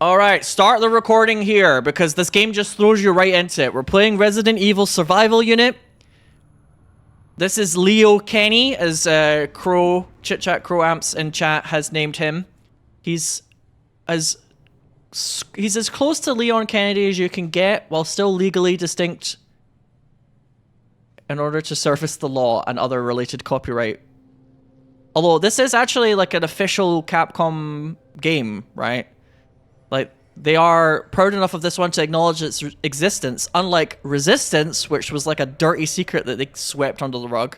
Alright, start the recording here, because this game just throws you right into it. We're playing Resident Evil Survival Unit. This is Leo Kenny, as Chit Chat Crow Amps in chat has named him. He's as close to Leon Kennedy as you can get, while still legally distinct in order to service the law and other related copyright. Although this is actually like an official Capcom game, right? Like, they are proud enough of this one to acknowledge its existence, unlike Resistance, which was like a dirty secret that they swept under the rug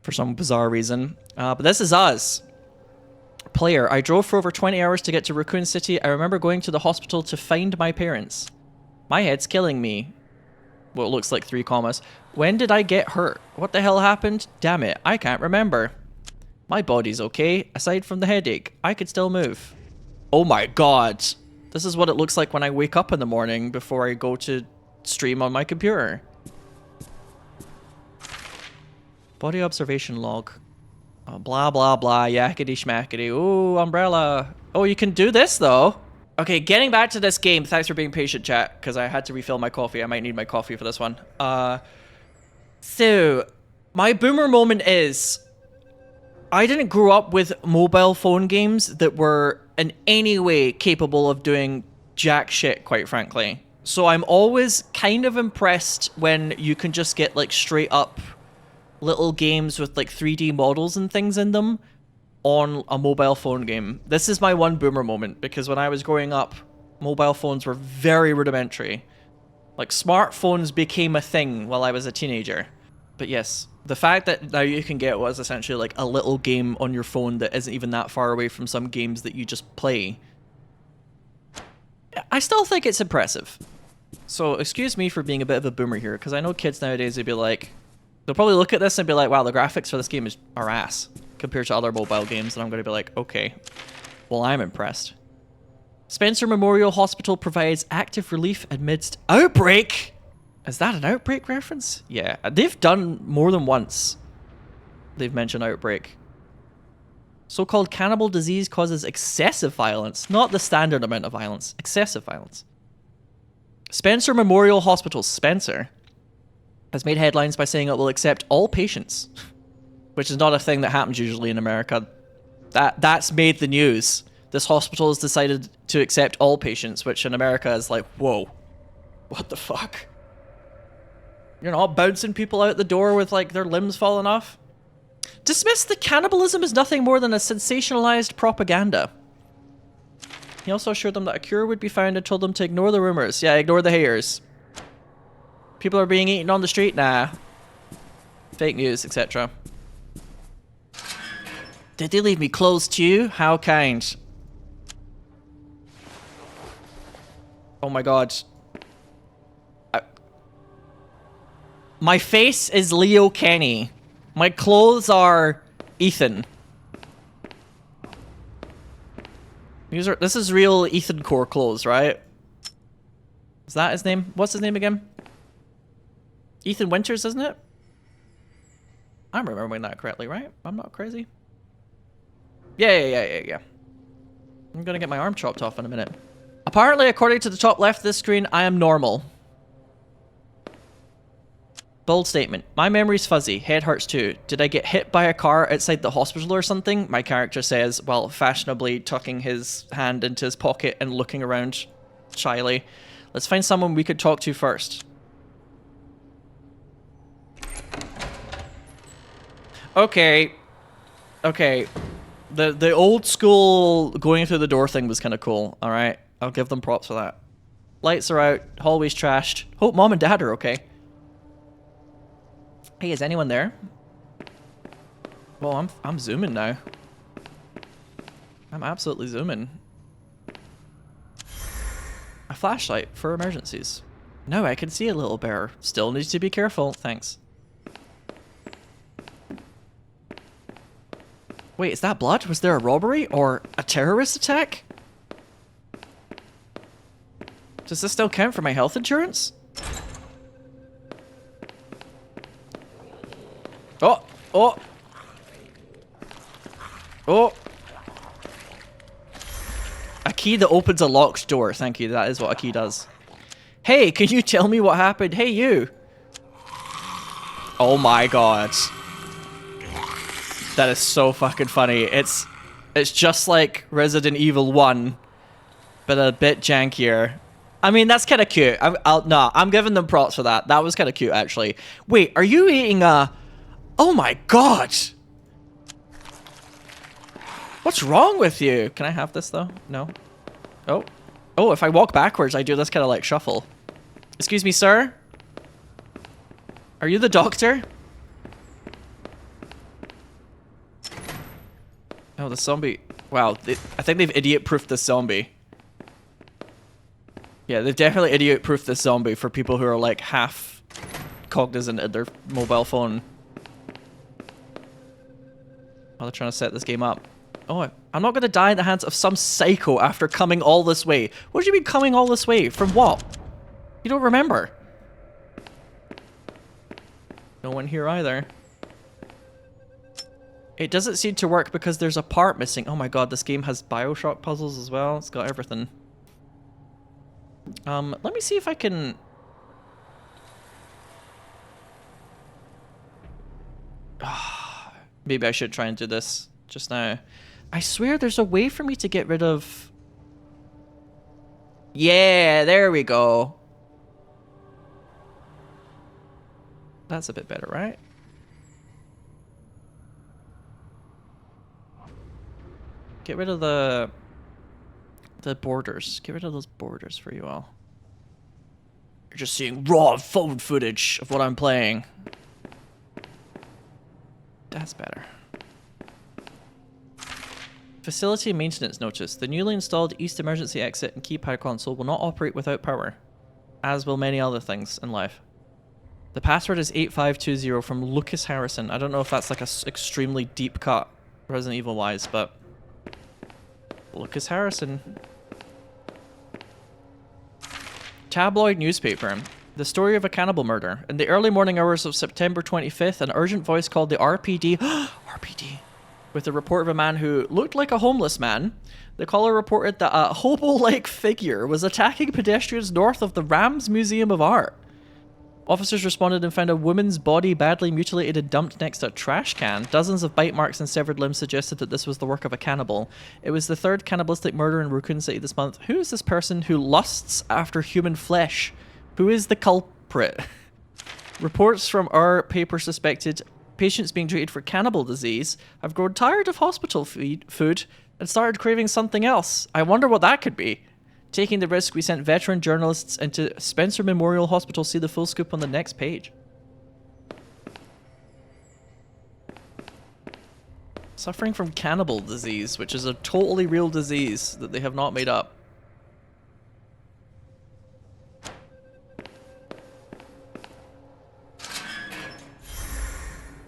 for some bizarre reason. But this is us. Player, I drove for over 20 hours to get to Raccoon City. I remember going to the hospital to find my parents. My head's killing me. Well, it looks like 3 commas. When did I get hurt? What the hell happened? Damn it, I can't remember. My body's okay, aside from the headache. I could still move. Oh my god. This is what it looks like when I wake up in the morning before I go to stream on my computer. Body observation log. Oh, blah, blah, blah. Yakety schmackety. Ooh, umbrella. Oh, you can do this, though. Okay, getting back to this game. Thanks for being patient, chat, because I had to refill my coffee. I might need my coffee for this one. So, my boomer moment is... I didn't grow up with mobile phone games that were in any way capable of doing jack shit, quite frankly. So I'm always kind of impressed when you can just get like straight up little games with like 3D models and things in them on a mobile phone game. This is my one boomer moment, because when I was growing up, mobile phones were very rudimentary. Like, smartphones became a thing while I was a teenager. But yes, the fact that now you can get what is essentially like a little game on your phone that isn't even that far away from some games that you just play, I still think it's impressive. So excuse me for being a bit of a boomer here, because I know kids nowadays would be like, they'll probably look at this and be like, wow, the graphics for this game are ass compared to other mobile games, and I'm going to be like, okay, well, I'm impressed. Spencer Memorial Hospital provides active relief amidst outbreak. Is that an Outbreak reference? Yeah, they've done more than once. They've mentioned Outbreak. So-called cannibal disease causes excessive violence, not the standard amount of violence, excessive violence. Spencer Memorial Hospital, Spencer, has made headlines by saying it will accept all patients, which is not a thing that happens usually in America. That's made the news. This hospital has decided to accept all patients, which in America is like, whoa, what the fuck? You're not bouncing people out the door with, like, their limbs falling off? Dismissed that cannibalism is nothing more than a sensationalized propaganda. He also assured them that a cure would be found and told them to ignore the rumors. Yeah, ignore the haters. People are being eaten on the street? Nah. Fake news, etc. Did they leave me clothes too? How kind. Oh my god. My face is Leo Kenny. My clothes are Ethan. This is real Ethan Core clothes, right? Is that his name? What's his name again? Ethan Winters, isn't it? I'm remembering that correctly, right? I'm not crazy. Yeah. I'm gonna get my arm chopped off in a minute. Apparently, according to the top left of this screen, I am normal. Bold statement. My memory's fuzzy. Head hurts too. Did I get hit by a car outside the hospital or something? My character says, while fashionably tucking his hand into his pocket and looking around shyly. Let's find someone we could talk to first. Okay. The old school going through the door thing was kind of cool. Alright. I'll give them props for that. Lights are out. Hallway's trashed. Hope mom and dad are okay. Hey, is anyone there? Well, I'm zooming now. I'm absolutely zooming. A flashlight for emergencies. No, I can see a little bear. Still needs to be careful. Thanks. Wait, is that blood? Was there a robbery or a terrorist attack? Does this still count for my health insurance? Oh! key that opens a locked door. Thank you. That is what a key does. Hey, can you tell me what happened? Hey, you. Oh my god. That is so fucking funny. It's just like Resident Evil 1, but a bit jankier. I mean, that's kind of cute. I'm giving them props for that. That was kind of cute, actually. Wait, are you eating a... Oh my god! What's wrong with you? Can I have this, though? No? Oh. Oh, if I walk backwards, I do this kind of, like, shuffle. Excuse me, sir? Are you the doctor? Oh, the zombie. Wow, I think they've idiot-proofed this zombie. Yeah, they've definitely idiot-proofed this zombie for people who are, like, half cognizant at their mobile phone. Oh, they're trying to set this game up. Oh, I'm not going to die in the hands of some psycho after coming all this way. What do you mean coming all this way? From what? You don't remember. No one here either. It doesn't seem to work because there's a part missing. Oh my god, this game has Bioshock puzzles as well. It's got everything. Let me see if I can... Maybe I should try and do this just now. I swear there's a way for me to get rid of... Yeah, there we go. That's a bit better, right? Get rid of the borders. Get rid of those borders for you all. You're just seeing raw phone footage of what I'm playing. That's better. Facility maintenance notice. The newly installed East emergency exit and keypad console will not operate without power, as will many other things in life. The password is 8520 from Lucas Harrison. I don't know if that's like a extremely deep cut Resident Evil wise, but Lucas Harrison. Tabloid newspaper. The story of a cannibal murder. In the early morning hours of September 25th, an urgent voice called the RPD, RPD, with a report of a man who looked like a homeless man. The caller reported that a hobo-like figure was attacking pedestrians north of the Rams Museum of Art. Officers responded and found a woman's body badly mutilated and dumped next to a trash can. Dozens of bite marks and severed limbs suggested that this was the work of a cannibal. It was the third cannibalistic murder in Raccoon City this month. Who is this person who lusts after human flesh? Who is the culprit? Reports from our paper suspected patients being treated for cannibal disease have grown tired of hospital food and started craving something else. I wonder what that could be. Taking the risk, we sent veteran journalists into Spencer Memorial Hospital. See the full scoop on the next page. Suffering from cannibal disease, which is a totally real disease that they have not made up.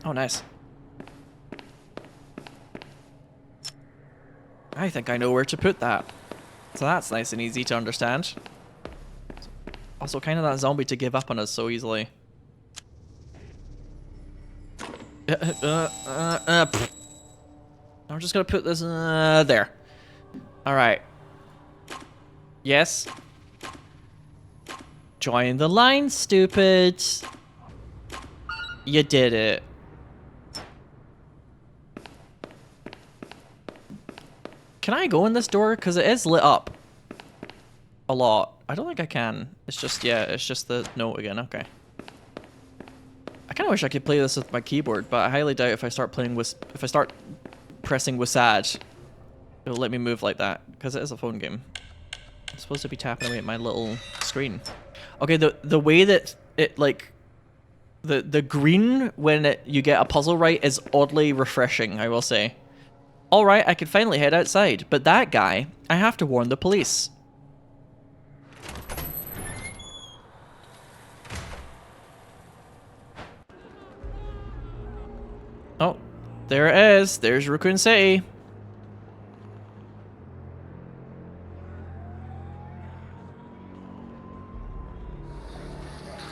Oh, nice. I think I know where to put that. So that's nice and easy to understand. Also, kind of that zombie to give up on us so easily. I'm just gonna put this there. Alright. Yes. Join the line, stupid. You did it. Can I go in this door? Because it is lit up a lot. I don't think I can. It's just, yeah, it's just the note again. Okay. I kind of wish I could play this with my keyboard, but I highly doubt if I start playing with, if I start pressing WSAD, it'll let me move like that, because it is a phone game. I'm supposed to be tapping away at my little screen. Okay, the way that it, like, the green when you get a puzzle right is oddly refreshing, I will say. Alright, I can finally head outside, but that guy, I have to warn the police. Oh, there it is. There's Raccoon City.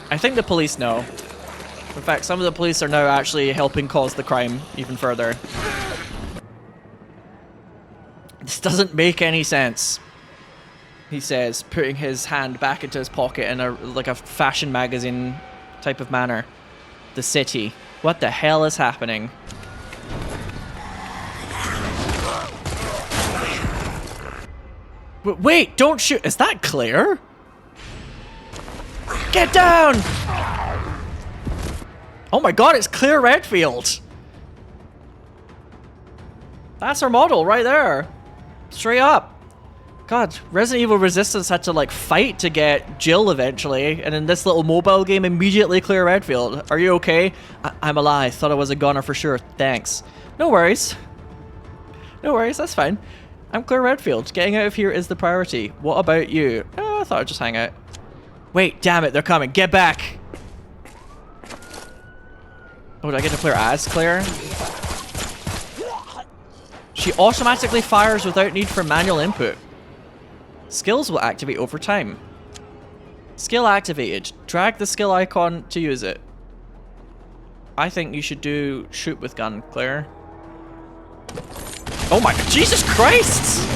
I think the police know. In fact, some of the police are now actually helping cause the crime even further. This doesn't make any sense. he says, putting his hand back into his pocket in like a fashion magazine type of manner. The city. What the hell is happening? Wait, don't shoot. Is that Claire? Get down! Oh my god, it's Claire Redfield. That's her model right there. Straight up. God, Resident Evil Resistance had to like fight to get Jill eventually, and in this little mobile game, immediately Claire Redfield. Are you okay? I'm alive. Thought I was a goner for sure. Thanks. No worries. No worries, that's fine. I'm Claire Redfield. Getting out of here is the priority. What about you? Oh, I thought I'd just hang out. Wait, damn it, they're coming. Get back! Oh, do I get to play her as Claire? She automatically fires without need for manual input. Skills will activate over time. Skill activated. Drag the skill icon to use it. I think you should do shoot with gun, Claire. Oh my, Jesus Christ!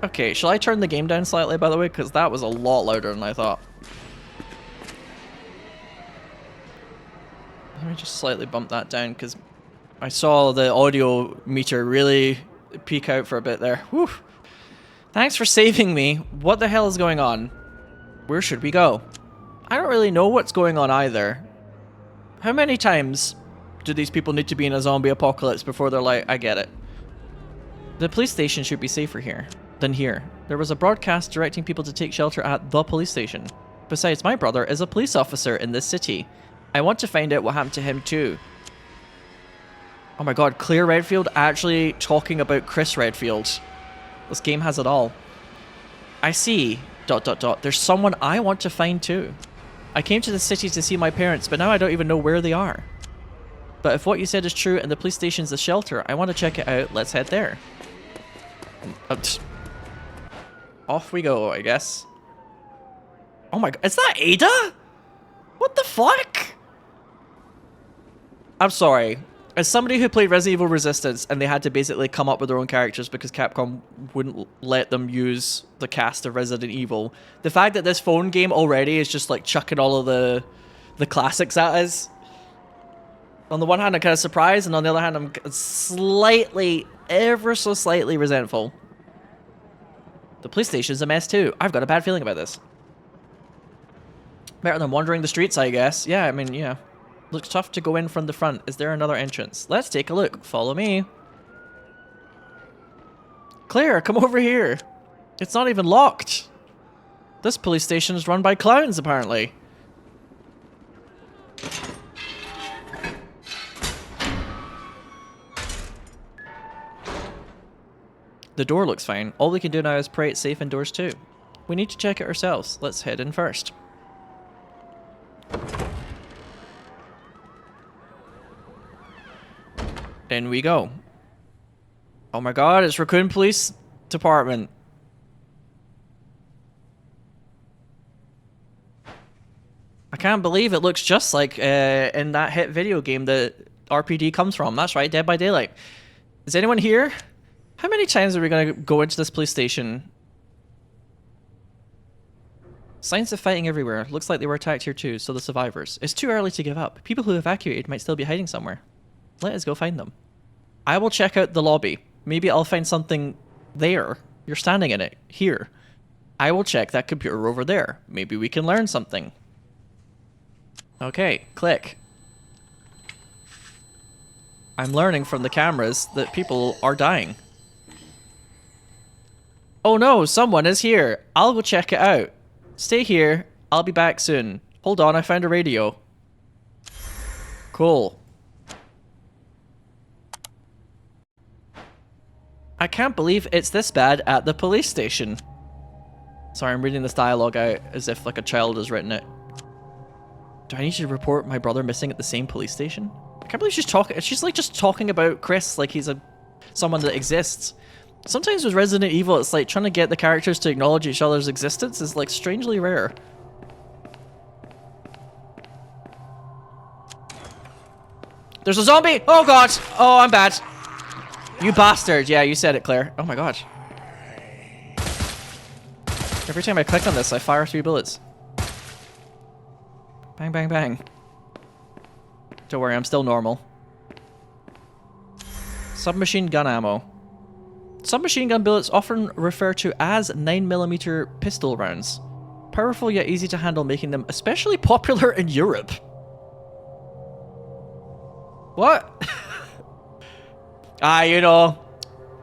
Okay, shall I turn the game down slightly, by the way? Because that was a lot louder than I thought. Let me just slightly bump that down, because I saw the audio meter really peak out for a bit there. Whew. Thanks for saving me. What the hell is going on? Where should we go? I don't really know what's going on either. How many times do these people need to be in a zombie apocalypse before they're like, I get it? The police station should be safer here than here. There was a broadcast directing people to take shelter at the police station. Besides, my brother is a police officer in this city. I want to find out what happened to him too. Oh my god, Claire Redfield actually talking about Chris Redfield. This game has it all. I see... ... There's someone I want to find too. I came to the city to see my parents, but now I don't even know where they are. But if what you said is true and the police station's the shelter, I want to check it out. Let's head there. Off we go, I guess. Oh my god, is that Ada? What the fuck? I'm sorry. As somebody who played Resident Evil Resistance and they had to basically come up with their own characters because Capcom wouldn't let them use the cast of Resident Evil, the fact that this phone game already is just like chucking all of the classics at us. On the one hand, I'm kind of surprised, and on the other hand, I'm slightly, ever so slightly resentful. The police station's a mess too. I've got a bad feeling about this. Better than wandering the streets, I guess. Yeah, I mean, yeah. Looks tough to go in from the front. Is there another entrance? Let's take a look. Follow me. Claire, come over here. It's not even locked. This police station is run by clowns, apparently. The door looks fine. All we can do now is pray it's safe indoors too. We need to check it ourselves. Let's head in first. In we go. Oh my god, it's Raccoon Police Department. I can't believe it looks just like in that hit video game that RPD comes from. That's right, Dead by Daylight. Is anyone here? How many times are we going to go into this police station? Signs of fighting everywhere. Looks like they were attacked here too, so the survivors. It's too early to give up. People who evacuated might still be hiding somewhere. Let us go find them. I will check out the lobby. Maybe I'll find something there. You're standing in it. Here. I will check that computer over there. Maybe we can learn something. Okay, click. I'm learning from the cameras that people are dying. Oh no, someone is here. I'll go check it out. Stay here. I'll be back soon. Hold on, I found a radio. Cool. I can't believe it's this bad at the police station. Sorry, I'm reading this dialogue out as if like a child has written it. Do I need to report my brother missing at the same police station? I can't believe she's talking. She's like just talking about Chris like he's someone that exists. Sometimes with Resident Evil, it's like trying to get the characters to acknowledge each other's existence is like strangely rare. There's a zombie! Oh god! Oh, I'm bad. You bastard. Yeah, you said it, Claire. Oh my god. Every time I click on this, I fire 3 bullets. Bang, bang, bang. Don't worry, I'm still normal. Submachine gun ammo. Submachine gun bullets often referred to as 9mm pistol rounds. Powerful yet easy to handle, making them especially popular in Europe. What? You know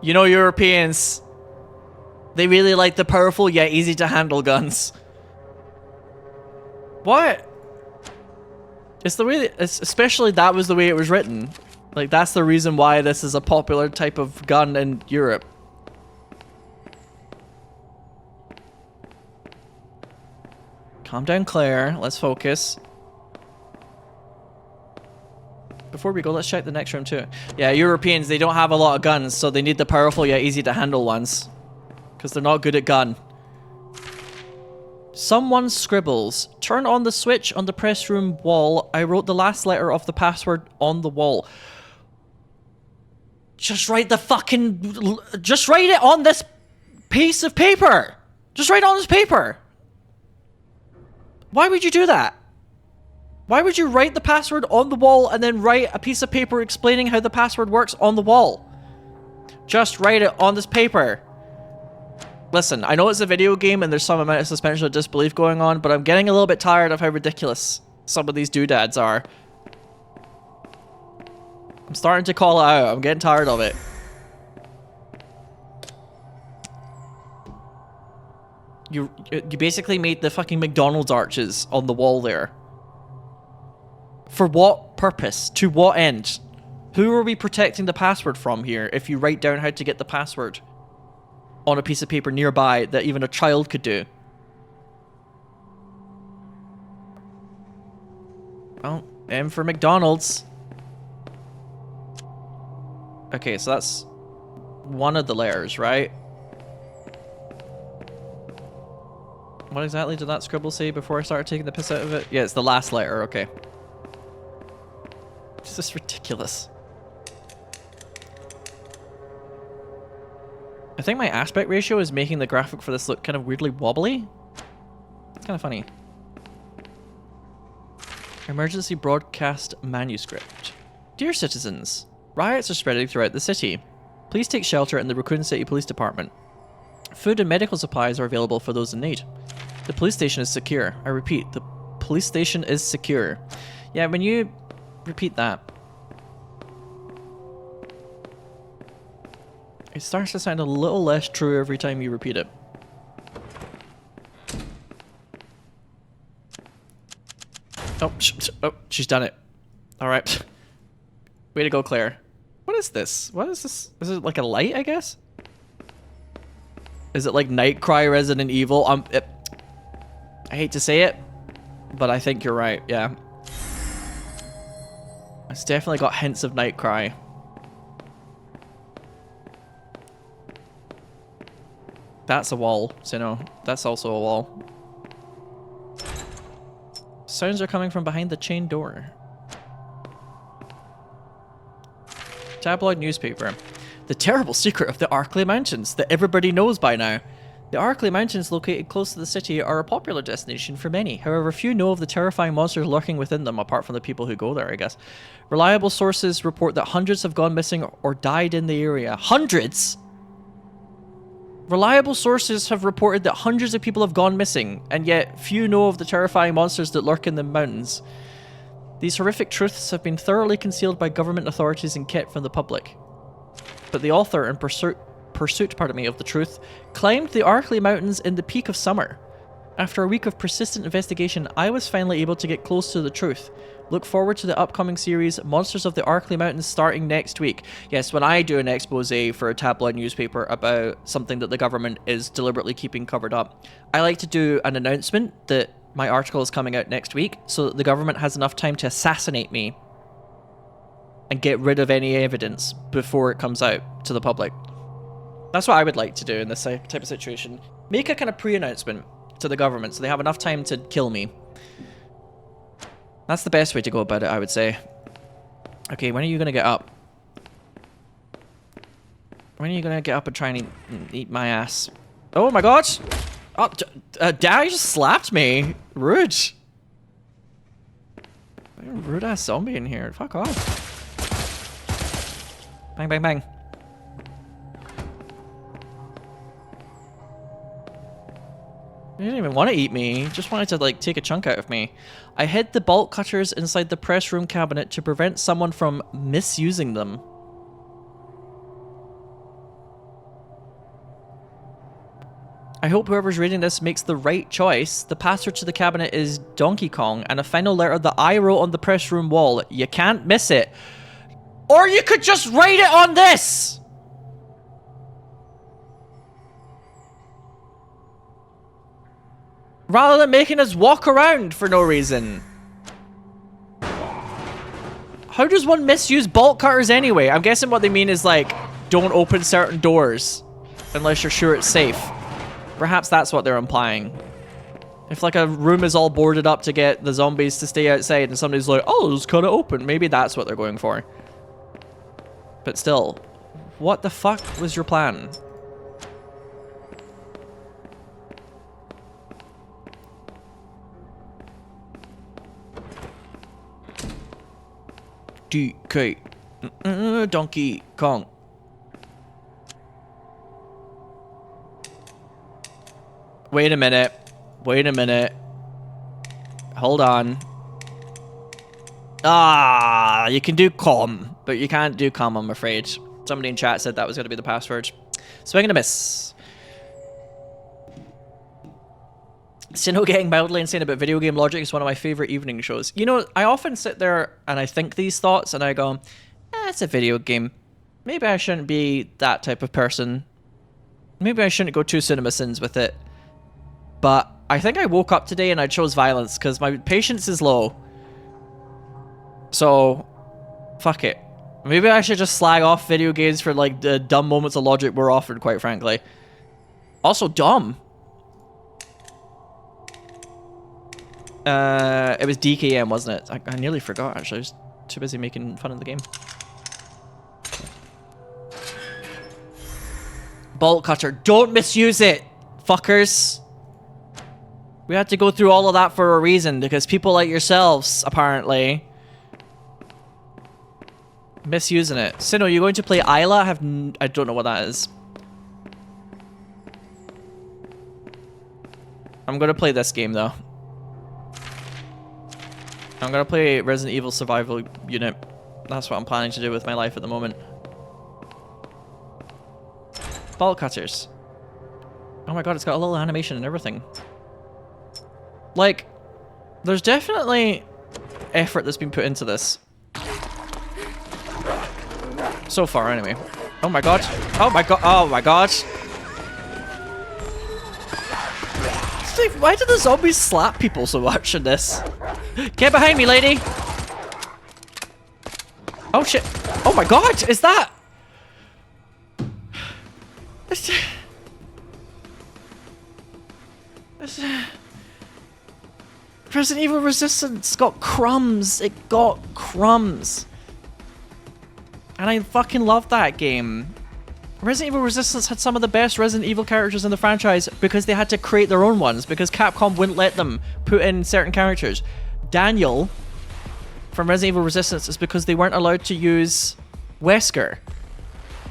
Europeans. They really like the powerful yet easy to handle guns. What? It's the way, especially that was the way it was written. Like, that's the reason why this is a popular type of gun in Europe. Calm down, Claire. Let's focus. Before we go, let's check the next room too. Yeah, Europeans, they don't have a lot of guns, so they need the powerful yet easy to handle ones. Because they're not good at gun. Someone scribbles. Turn on the switch on the press room wall. I wrote the last letter of the password on the wall. Just write the fucking... Just write it on this piece of paper. Just write it on this paper. Why would you do that? Why would you write the password on the wall and then write a piece of paper explaining how the password works on the wall? Just write it on this paper. Listen, I know it's a video game and there's some amount of suspension of disbelief going on, but I'm getting a little bit tired of how ridiculous some of these doodads are. I'm starting to call it out. I'm getting tired of it. You basically made the fucking McDonald's arches on the wall there. For what purpose? To what end? Who are we protecting the password from here if you write down how to get the password on a piece of paper nearby that even a child could do? Well, M for McDonald's. Okay, so that's one of the layers, right? What exactly did that scribble say before I started taking the piss out of it? Yeah, it's the last letter, okay. This is ridiculous. I think my aspect ratio is making the graphic for this look kind of weirdly wobbly. It's kind of funny. Emergency broadcast manuscript. Dear citizens, riots are spreading throughout the city. Please take shelter in the Raccoon City Police Department. Food and medical supplies are available for those in need. The police station is secure. I repeat, the police station is secure. Yeah, when you repeat that, it starts to sound a little less true every time you repeat it. Oh, she's done it. Alright. Way to go, Claire. What is this? What is this? Is it like a light, I guess? Is it like Nightcry Resident Evil? I hate to say it, but I think you're right, yeah. It's definitely got hints of Nightcry. That's a wall, Sinow. That's also a wall. Sounds are coming from behind the chain door. Tabloid newspaper. The terrible secret of the Arklay Mountains that everybody knows by now. The Arklay Mountains, located close to the city, are a popular destination for many. However, few know of the terrifying monsters lurking within them, apart from the people who go there, I guess. Reliable sources report that hundreds have gone missing or died in the area. Hundreds?! Reliable sources have reported that hundreds of people have gone missing, and yet few know of the terrifying monsters that lurk in the mountains. These horrific truths have been thoroughly concealed by government authorities and kept from the public. But the author, in pursuit of the truth, climbed the Arklay Mountains in the peak of summer. After a week of persistent investigation, I was finally able to get close to the truth. Look forward to the upcoming series, Monsters of the Arklay Mountains, starting next week. Yes, when I do an expose for a tabloid newspaper about something that the government is deliberately keeping covered up, I like to do an announcement that my article is coming out next week, so that the government has enough time to assassinate me and get rid of any evidence before it comes out to the public. That's what I would like to do in this type of situation. Make a kind of pre-announcement to the government so they have enough time to kill me. That's the best way to go about it, I would say. Okay, when are you going to get up? When are you going to get up and try and eat my ass? Oh my god! Oh, Daddy just slapped me. Rude. Rude ass zombie in here. Fuck off. Bang, bang, bang. He didn't even want to eat me. He just wanted to, like, take a chunk out of me. I hid the bolt cutters inside the press room cabinet to prevent someone from misusing them. I hope whoever's reading this makes the right choice. The password to the cabinet is Donkey Kong, and a final letter that I wrote on the press room wall. You can't miss it. Or you could just write it on this! Rather than making us walk around for no reason. How does one misuse bolt cutters anyway? I'm guessing what they mean is, like, don't open certain doors unless you're sure it's safe. Perhaps that's what they're implying. If, like, a room is all boarded up to get the zombies to stay outside and somebody's like, oh, it's kind of open, maybe that's what they're going for. But still, what the fuck was your plan? DK. Donkey Kong. Wait a minute. Wait a minute. Hold on. Ah, you can do com, but you can't do com, I'm afraid. Somebody in chat said that was going to be the password. Swing and a miss. Sinow getting mildly insane about video game logic is one of my favorite evening shows. You know, I often sit there and I think these thoughts and I go, it's a video game. Maybe I shouldn't be that type of person. Maybe I shouldn't go too cinema sins with it. But I think I woke up today and I chose violence because my patience is low. So, fuck it. Maybe I should just slag off video games for, like, the dumb moments of logic we're offered, quite frankly. Also dumb. It was DKM, wasn't it? I nearly forgot, actually. I was too busy making fun of the game. Bolt cutter. Don't misuse it, fuckers. We had to go through all of that for a reason, because people like yourselves, apparently, misusing it. Sinow, you going to play Isla? I don't know what that is. I'm going to play this game, though. I'm going to play Resident Evil Survival Unit. That's what I'm planning to do with my life at the moment. Bolt cutters. Oh my god, it's got a little animation and everything. Like, there's definitely effort that's been put into this. So far, anyway. Oh my god. Oh my god. Oh my god. Why do the zombies slap people so much in this? Get behind me, lady! Oh shit. Oh my god, is that... Resident Evil Resistance got crumbs. It got crumbs. And I fucking love that game. Resident Evil Resistance had some of the best Resident Evil characters in the franchise because they had to create their own ones because Capcom wouldn't let them put in certain characters. Daniel from Resident Evil Resistance is because they weren't allowed to use Wesker.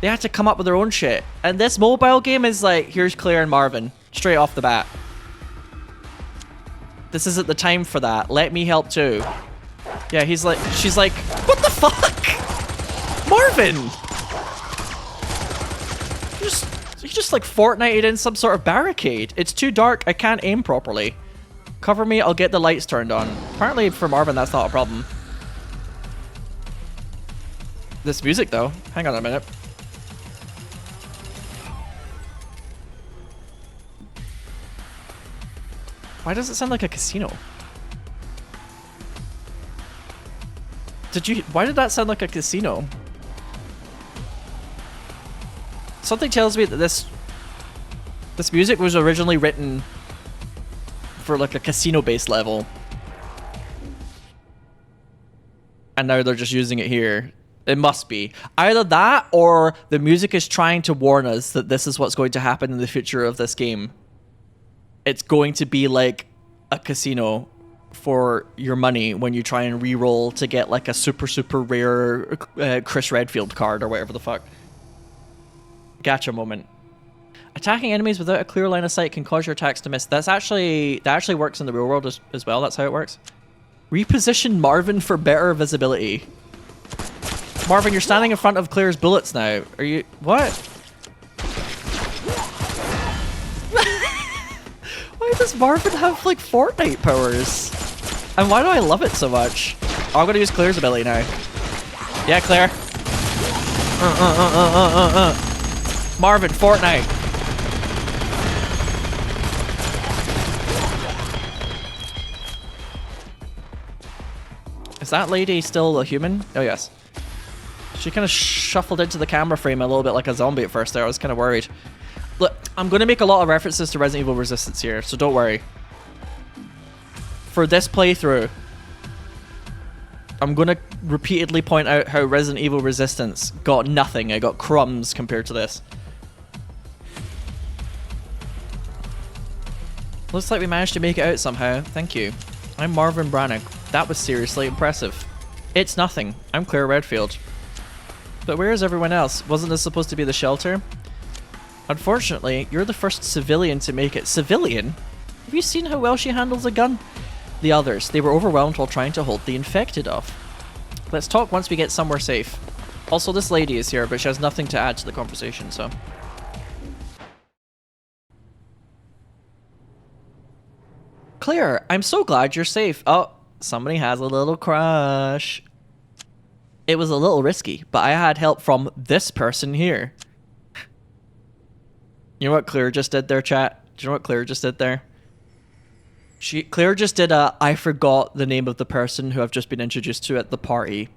They had to come up with their own shit. And this mobile game is like, here's Claire and Marvin, straight off the bat. This isn't the time for that. Let me help too. Yeah, she's like, what the fuck? Marvin! You just like Fortnite'd in some sort of barricade. It's too dark, I can't aim properly. Cover me, I'll get the lights turned on. Apparently for Marvin that's not a problem. This music though, hang on a minute. Why does it sound like a casino? Why did that sound like a casino? Something tells me that this music was originally written for like a casino-based level. And now they're just using it here. It must be. Either that or the music is trying to warn us that this is what's going to happen in the future of this game. it's going to be like a casino for your money when you try and re-roll to get like a super rare Chris Redfield card or whatever the fuck. Gotcha moment. Attacking enemies without a clear line of sight can cause your attacks to miss. That actually works in the real world as well. That's how it works. Reposition Marvin for better visibility. Marvin, you're standing in front of Claire's bullets now. Are you... What? Why does Marvin have, like, Fortnite powers? And why do I love it so much? Oh, I'm gonna use Claire's ability now. Yeah, Claire. Marvin, Fortnite. Is that lady still a human? Oh, yes. She kind of shuffled into the camera frame a little bit like a zombie at first there. I was kind of worried. Look, I'm going to make a lot of references to Resident Evil Resistance here, so don't worry. For this playthrough, I'm going to repeatedly point out how Resident Evil Resistance got nothing. I got crumbs compared to this. Looks like we managed to make it out somehow. Thank you. I'm Marvin Branagh. That was seriously impressive. It's nothing. I'm Claire Redfield. But where is everyone else? Wasn't this supposed to be the shelter? Unfortunately, you're the first civilian to make it. Civilian? Have you seen how well she handles a gun? The others, they were overwhelmed while trying to hold the infected off. Let's talk once we get somewhere safe. Also, this lady is here, but she has nothing to add to the conversation, so... Claire, I'm so glad you're safe. Oh, somebody has a little crush. It was a little risky, but I had help from this person here. You know what Claire just did there, chat? Do you know what Claire just did there? Claire just did a I forgot the name of the person who I've just been introduced to at the party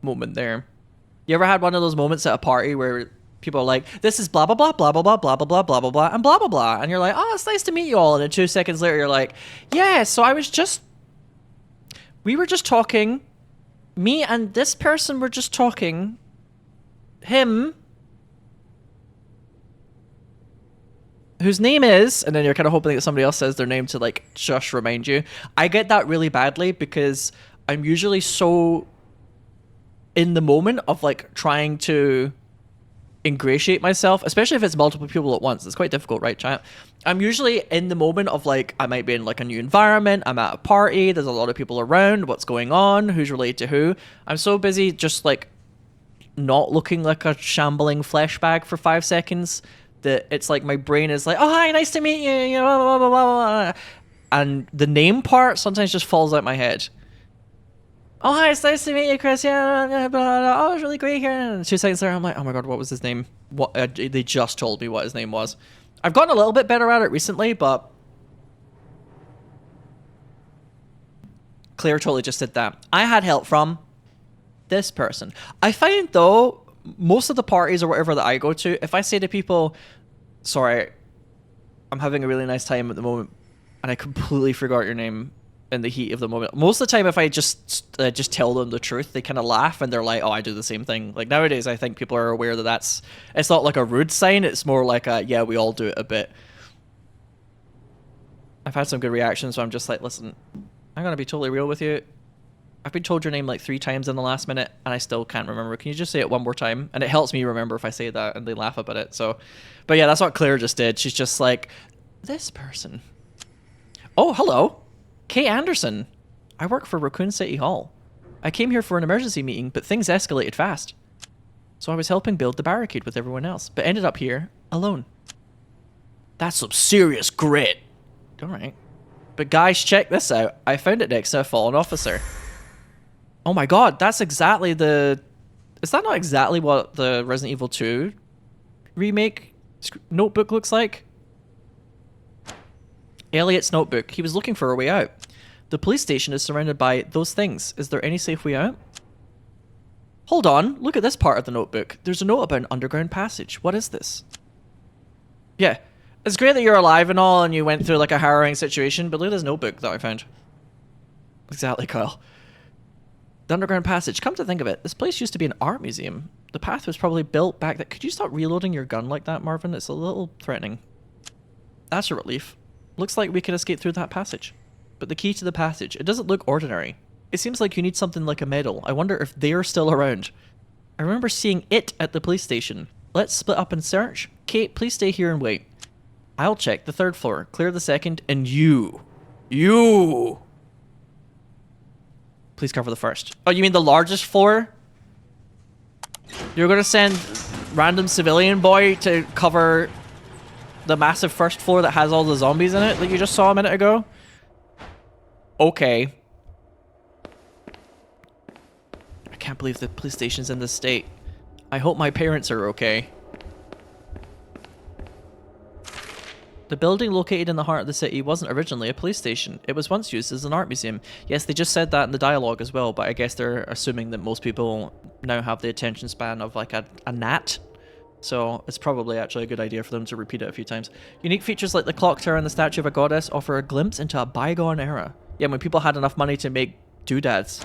moment there. You ever had one of those moments at a party where people are like, this is blah blah blah blah blah blah blah blah blah blah blah blah and blah blah blah, and you're like, oh, it's nice to meet you all, and then 2 seconds later you're like, yeah, so we were just talking, me and this person were just talking, him, whose name is, and then you're kind of hoping that somebody else says their name to like just remind you. I get that really badly because I'm usually so in the moment of like trying to ingratiate myself, especially if it's multiple people at once. It's quite difficult, right, chat? I'm usually in the moment of like, I might be in like a new environment, I'm at a party, there's a lot of people around, what's going on, who's related to who. I'm so busy just like not looking like a shambling flesh bag for 5 seconds that it's like my brain is like, oh, hi, nice to meet you, you know, blah, blah, blah, blah. And the name part sometimes just falls out my head. Oh, hi, it's nice to meet you, Chris. Yeah, blah, blah, blah. Oh, it's really great here. And 2 seconds later, I'm like, oh my god, what was his name? What? They just told me what his name was. I've gotten a little bit better at it recently, but Claire totally just did that. I had help from this person. I find, though, most of the parties or whatever that I go to, if I say to people, sorry, I'm having a really nice time at the moment, and I completely forgot your name in the heat of the moment. Most of the time, if I just tell them the truth, they kind of laugh and they're like, oh, I do the same thing. Like nowadays, I think people are aware that it's not like a rude sign. It's more like a, yeah, we all do it a bit. I've had some good reactions, so I'm just like, listen, I'm going to be totally real with you. I've been told your name like 3 times in the last minute and I still can't remember. Can you just say it one more time? And it helps me remember if I say that, and they laugh about it. So, but yeah, that's what Claire just did. She's just like, this person. Oh, hello. Kay Anderson. I work for Raccoon City Hall. I came here for an emergency meeting, but things escalated fast. So I was helping build the barricade with everyone else, but ended up here alone. That's some serious grit. All right. But guys, check this out. I found it next to a fallen officer. Oh my god, that's exactly the... Is that not exactly what the Resident Evil 2 remake notebook looks like? Elliot's notebook. He was looking for a way out. The police station is surrounded by those things. Is there any safe way out? Hold on. Look at this part of the notebook. There's a note about an underground passage. What is this? Yeah. It's great that you're alive and all and you went through like a harrowing situation, but look at this notebook that I found. Exactly, Kyle. The underground passage. Come to think of it, this place used to be an art museum. The path was probably built back that... Could you stop reloading your gun like that, Marvin? It's a little threatening. That's a relief. Looks like we can escape through that passage. But the key to the passage, it doesn't look ordinary. It seems like you need something like a medal. I wonder if they're still around. I remember seeing it at the police station. Let's split up and search. Kate, please stay here and wait. I'll check the 3rd floor, clear the 2nd, and you. Please cover the 1st. Oh, you mean the largest floor? You're gonna send random civilian boy to cover the massive 1st floor that has all the zombies in it that you just saw a minute ago? Okay. I can't believe the police station's in this state. I hope my parents are okay. The building located in the heart of the city wasn't originally a police station. It was once used as an art museum. Yes, they just said that in the dialogue as well, but I guess they're assuming that most people now have the attention span of like a gnat. So it's probably actually a good idea for them to repeat it a few times. Unique features like the clock tower and the statue of a goddess offer a glimpse into a bygone era. Yeah, when people had enough money to make doodads.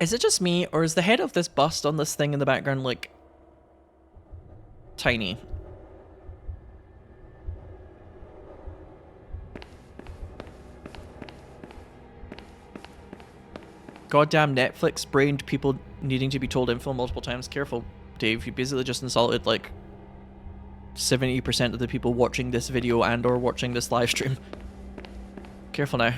Is it just me, or is the head of this bust on this thing in the background like tiny? Goddamn Netflix brained people needing to be told info multiple times. Careful, Dave. You basically just insulted like 70% of the people watching this video and or watching this live stream. Careful now.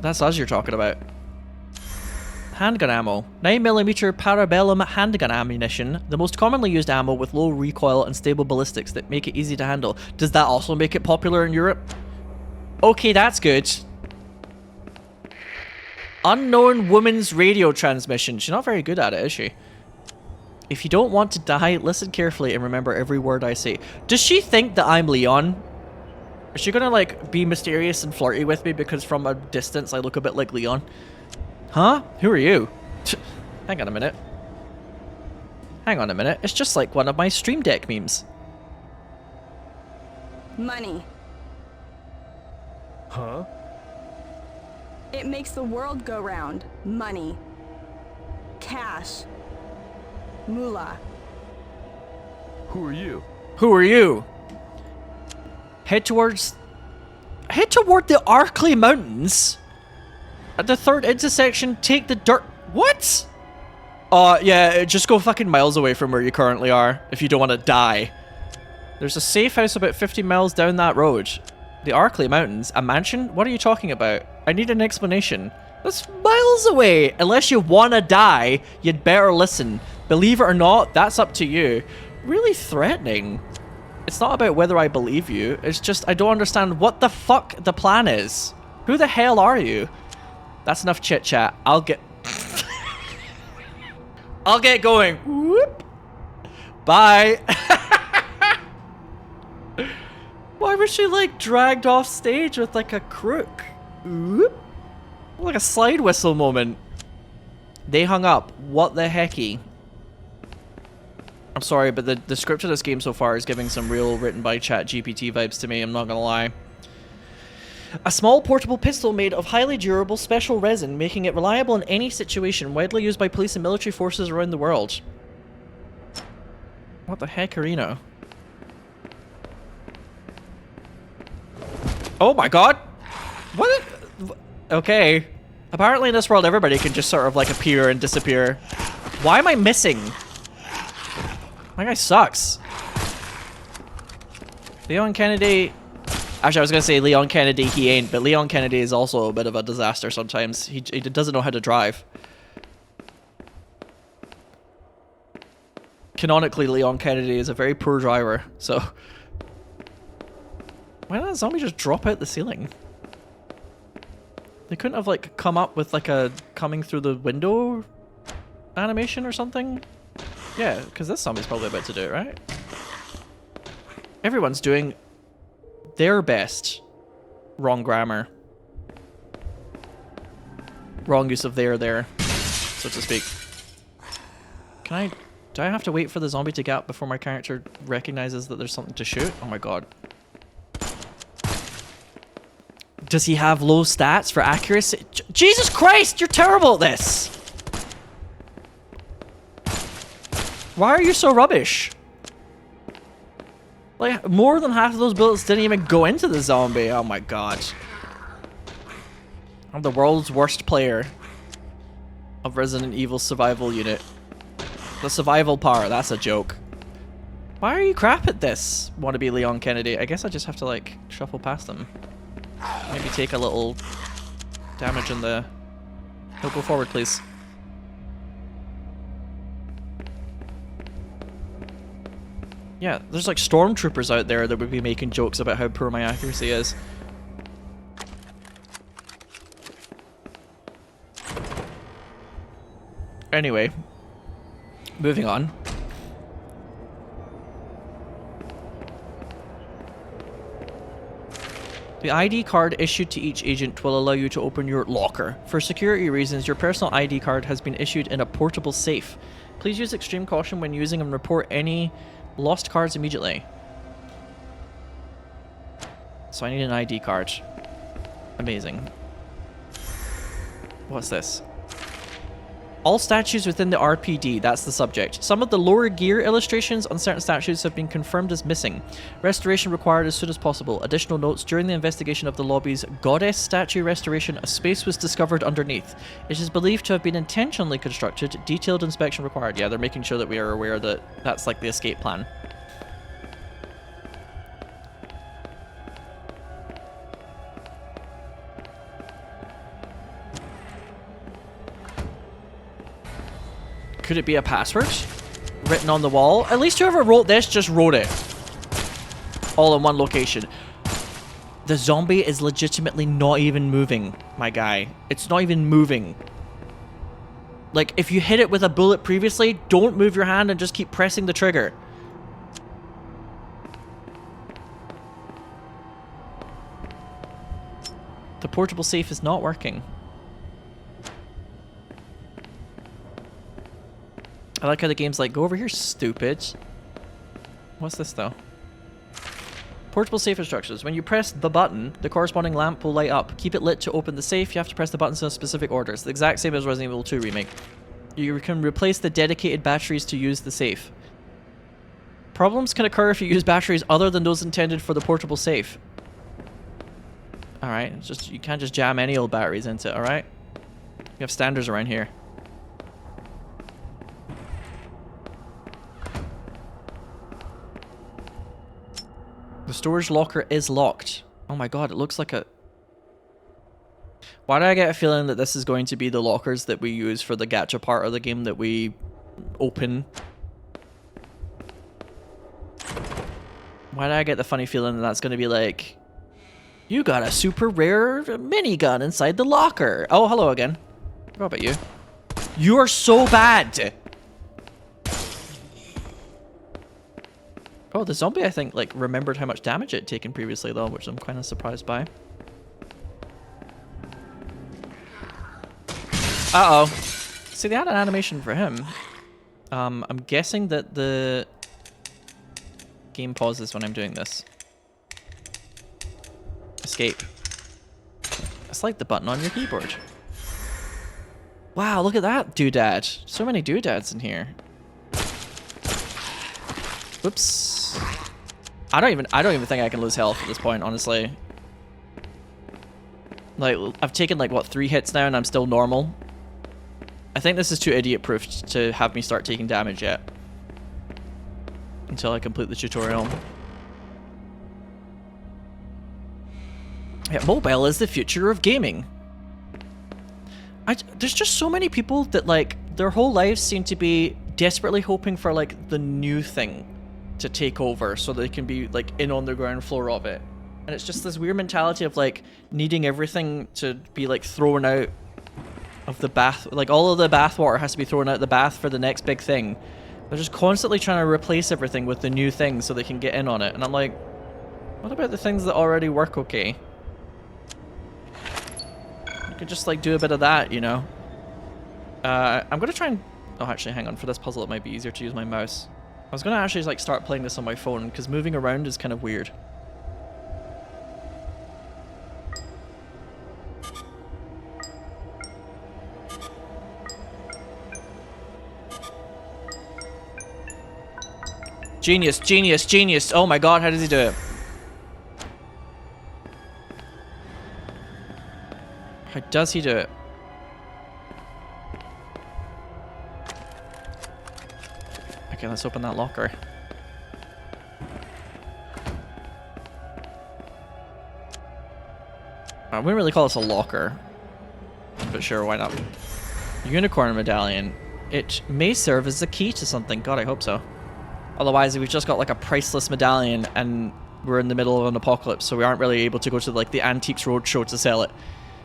That's us you're talking about. Handgun ammo. 9mm parabellum handgun ammunition. The most commonly used ammo with low recoil and stable ballistics that make it easy to handle. Does that also make it popular in Europe? Okay, that's good. Unknown woman's radio transmission. She's not very good at it, is she? If you don't want to die, listen carefully and remember every word I say. Does she think that I'm Leon? Is she gonna like be mysterious and flirty with me because from a distance I look a bit like Leon? Huh? Who are you? Hang on a minute. Hang on a minute. It's just like one of my Stream Deck memes. Money. Huh? It makes the world go round. Money. Cash. Moolah. Who are you? Who are you? Head toward the Arkley Mountains. At the 3rd intersection, take the dirt. What? Yeah, just go fucking miles away from where you currently are if you don't want to die. There's a safe house about 50 miles down that road. The Arkley Mountains? A mansion? What are you talking about? I need an explanation. That's miles away. Unless you want to die, you'd better listen. Believe it or not, that's up to you. Really threatening. It's not about whether I believe you. It's just I don't understand what the fuck the plan is. Who the hell are you? That's enough chit chat. I'll get going. Whoop. Bye. Why was she like dragged off stage with like a crook? Whoop. Like a slide whistle moment. They hung up. What the hecky? I'm sorry, but the script of this game so far is giving some real written by ChatGPT vibes to me, I'm not gonna lie. A small portable pistol made of highly durable special resin, making it reliable in any situation, widely used by police and military forces around the world. What the heck, Arena? Oh my god! What? Okay. Apparently in this world everybody can just sort of like appear and disappear. Why am I missing? My guy sucks. Leon Kennedy... Actually, I was going to say Leon Kennedy, he ain't, but Leon Kennedy is also a bit of a disaster sometimes. He doesn't know how to drive. Canonically, Leon Kennedy is a very poor driver, so... Why did that zombie just drop out the ceiling? They couldn't have, like, come up with, like, a coming through the window animation or something? Yeah, because this zombie's probably about to do it, right? Everyone's doing their best. Wrong grammar. Wrong use of there, so to speak. Do I have to wait for the zombie to get up before my character recognizes that there's something to shoot? Oh my god. Does he have low stats for accuracy? Jesus Christ, you're terrible at this! Why are you so rubbish? Like, more than half of those bullets didn't even go into the zombie. Oh my god. I'm the world's worst player of Resident Evil survival unit. The survival part, that's a joke. Why are you crap at this, wannabe Leon Kennedy? I guess I just have to, like, shuffle past them. Maybe take a little damage in the... No, go forward, please. Yeah, there's like stormtroopers out there that would be making jokes about how poor my accuracy is. Anyway, moving on. The ID card issued to each agent will allow you to open your locker. For security reasons, your personal ID card has been issued in a portable safe. Please use extreme caution when using and report any lost cards immediately. So I need an ID card. Amazing. What's this? All statues within the RPD, that's the subject. Some of the lower gear illustrations on certain statues have been confirmed as missing. Restoration required as soon as possible. Additional notes: during the investigation of the lobby's goddess statue restoration, a space was discovered underneath. It is believed to have been intentionally constructed. Detailed inspection required. Yeah, they're making sure that we are aware that that's like the escape plan. Could it be a password written on the wall? At least whoever wrote this just wrote it all in one location. The zombie is legitimately not even moving, my guy. It's not even moving. Like, if you hit it with a bullet previously, don't move your hand and just keep pressing the trigger. The portable safe is not working. I like how the game's like, go over here, stupid. What's this, though? Portable safe instructions. When you press the button, the corresponding lamp will light up. Keep it lit to open the safe. You have to press the buttons in specific orders. The exact same as Resident Evil 2 Remake. You can replace the dedicated batteries to use the safe. Problems can occur if you use batteries other than those intended for the portable safe. Alright, just you can't just jam any old batteries into it, alright? We have standards around here. The storage locker is locked. Oh my god, it looks like a... Why do I get a feeling that this is going to be the lockers that we use for the gacha part of the game that we open? Why do I get the funny feeling that that's going to be like... You got a super rare minigun inside the locker. Oh, hello again. What about you? You are so bad! Oh, the zombie, I think, like, remembered how much damage it had taken previously, though, which I'm kind of surprised by. Uh-oh. See, they had an animation for him. I'm guessing that the game pauses when I'm doing this. Escape. It's like the button on your keyboard. Wow, look at that doodad. So many doodads in here. Oops. I don't even think I can lose health at this point, honestly. Like, I've taken like what, 3 hits now and I'm still normal. I think this is too idiot-proof to have me start taking damage yet. Until I complete the tutorial. Yeah, mobile is the future of gaming. There's just so many people that like, their whole lives seem to be desperately hoping for like the new thing to take over so they can be like in on the ground floor of it. And it's just this weird mentality of like needing everything to be like thrown out of the bath. Like all of the bath water has to be thrown out the bath for the next big thing. They're just constantly trying to replace everything with the new thing so they can get in on it. And I'm like, what about the things that already work okay? You could just like do a bit of that, you know? I'm gonna try and... Oh, actually, hang on. For this puzzle, it might be easier to use my mouse. I was gonna actually like start playing this on my phone because moving around is kind of weird. Genius, genius, genius. Oh my god, how does he do it? How does he do it? Okay, let's open that locker. I wouldn't really call this a locker, but sure, why not? Unicorn medallion. It may serve as the key to something. God, I hope so. Otherwise, we've just got like a priceless medallion and we're in the middle of an apocalypse, so we aren't really able to go to like the Antiques Roadshow to sell it.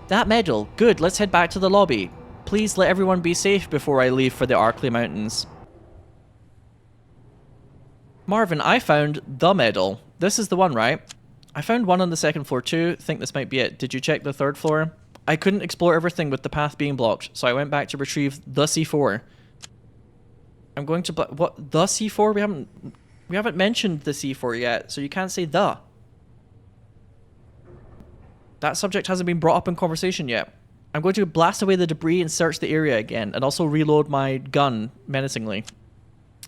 That medal. Good, let's head back to the lobby. Please let everyone be safe before I leave for the Arklay Mountains. Marvin, I found the medal. This is the one, right? I found one on the second floor too. Think this might be it. Did you check the third floor? I couldn't explore everything with the path being blocked, so I went back to retrieve the C4. I'm going to what? The C4? We haven't mentioned the C4 yet, so you can't say the. That subject hasn't been brought up in conversation yet. I'm going to blast away the debris and search the area again, and also reload my gun menacingly.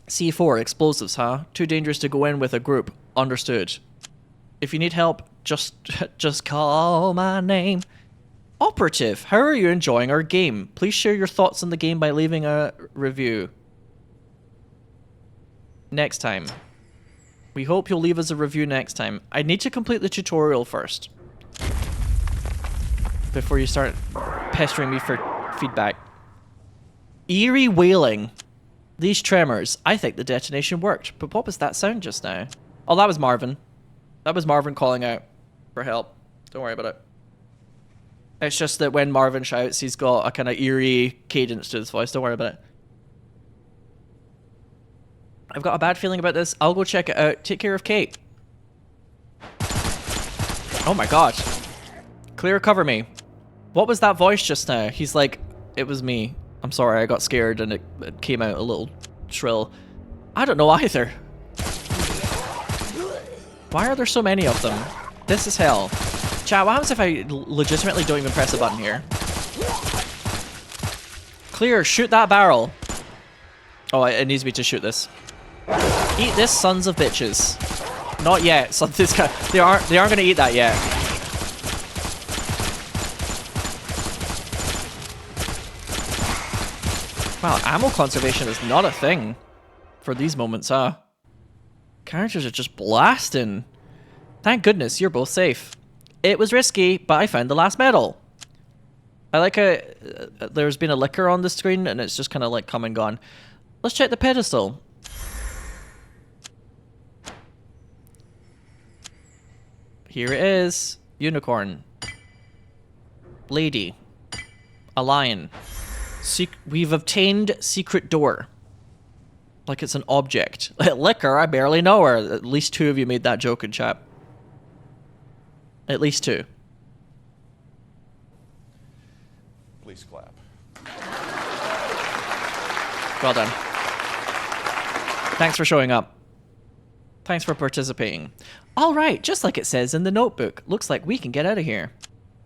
C4, explosives, huh? Too dangerous to go in with a group. Understood. If you need help, just call my name. Operative, how are you enjoying our game? Please share your thoughts on the game by leaving a review. Next time. We hope you'll leave us a review next time. I need to complete the tutorial first, before you start pestering me for feedback. Eerie wailing. These tremors. I think the detonation worked, but what was that sound just now? Oh, that was Marvin. That was Marvin calling out for help. Don't worry about it. It's just that when Marvin shouts, he's got a kind of eerie cadence to his voice. Don't worry about it. I've got a bad feeling about this. I'll go check it out. Take care of Kate. Oh my god. Clear, cover me. What was that voice just now? He's like, it was me. I'm sorry, I got scared and it came out a little shrill. I don't know either. Why are there so many of them? This is hell. Chat, what happens if I legitimately don't even press a button here? Clear, shoot that barrel. Oh, it needs me to shoot this. Eat this, sons of bitches. Not yet. So this guy, they aren't gonna eat that yet. Wow, ammo conservation is not a thing for these moments, huh? Characters are just blasting. Thank goodness you're both safe. It was risky, but I found the last medal. I like how there's been a licker on the screen and it's just kind of like come and gone. Let's check the pedestal. Here it is. Unicorn. Lady. A lion. We've obtained secret door. Like it's an object. Liquor, I barely know her. At least 2 of you made that joke in chat. At least 2. Please clap. Well done. Thanks for showing up. Thanks for participating. Alright, just like it says in the notebook. Looks like we can get out of here.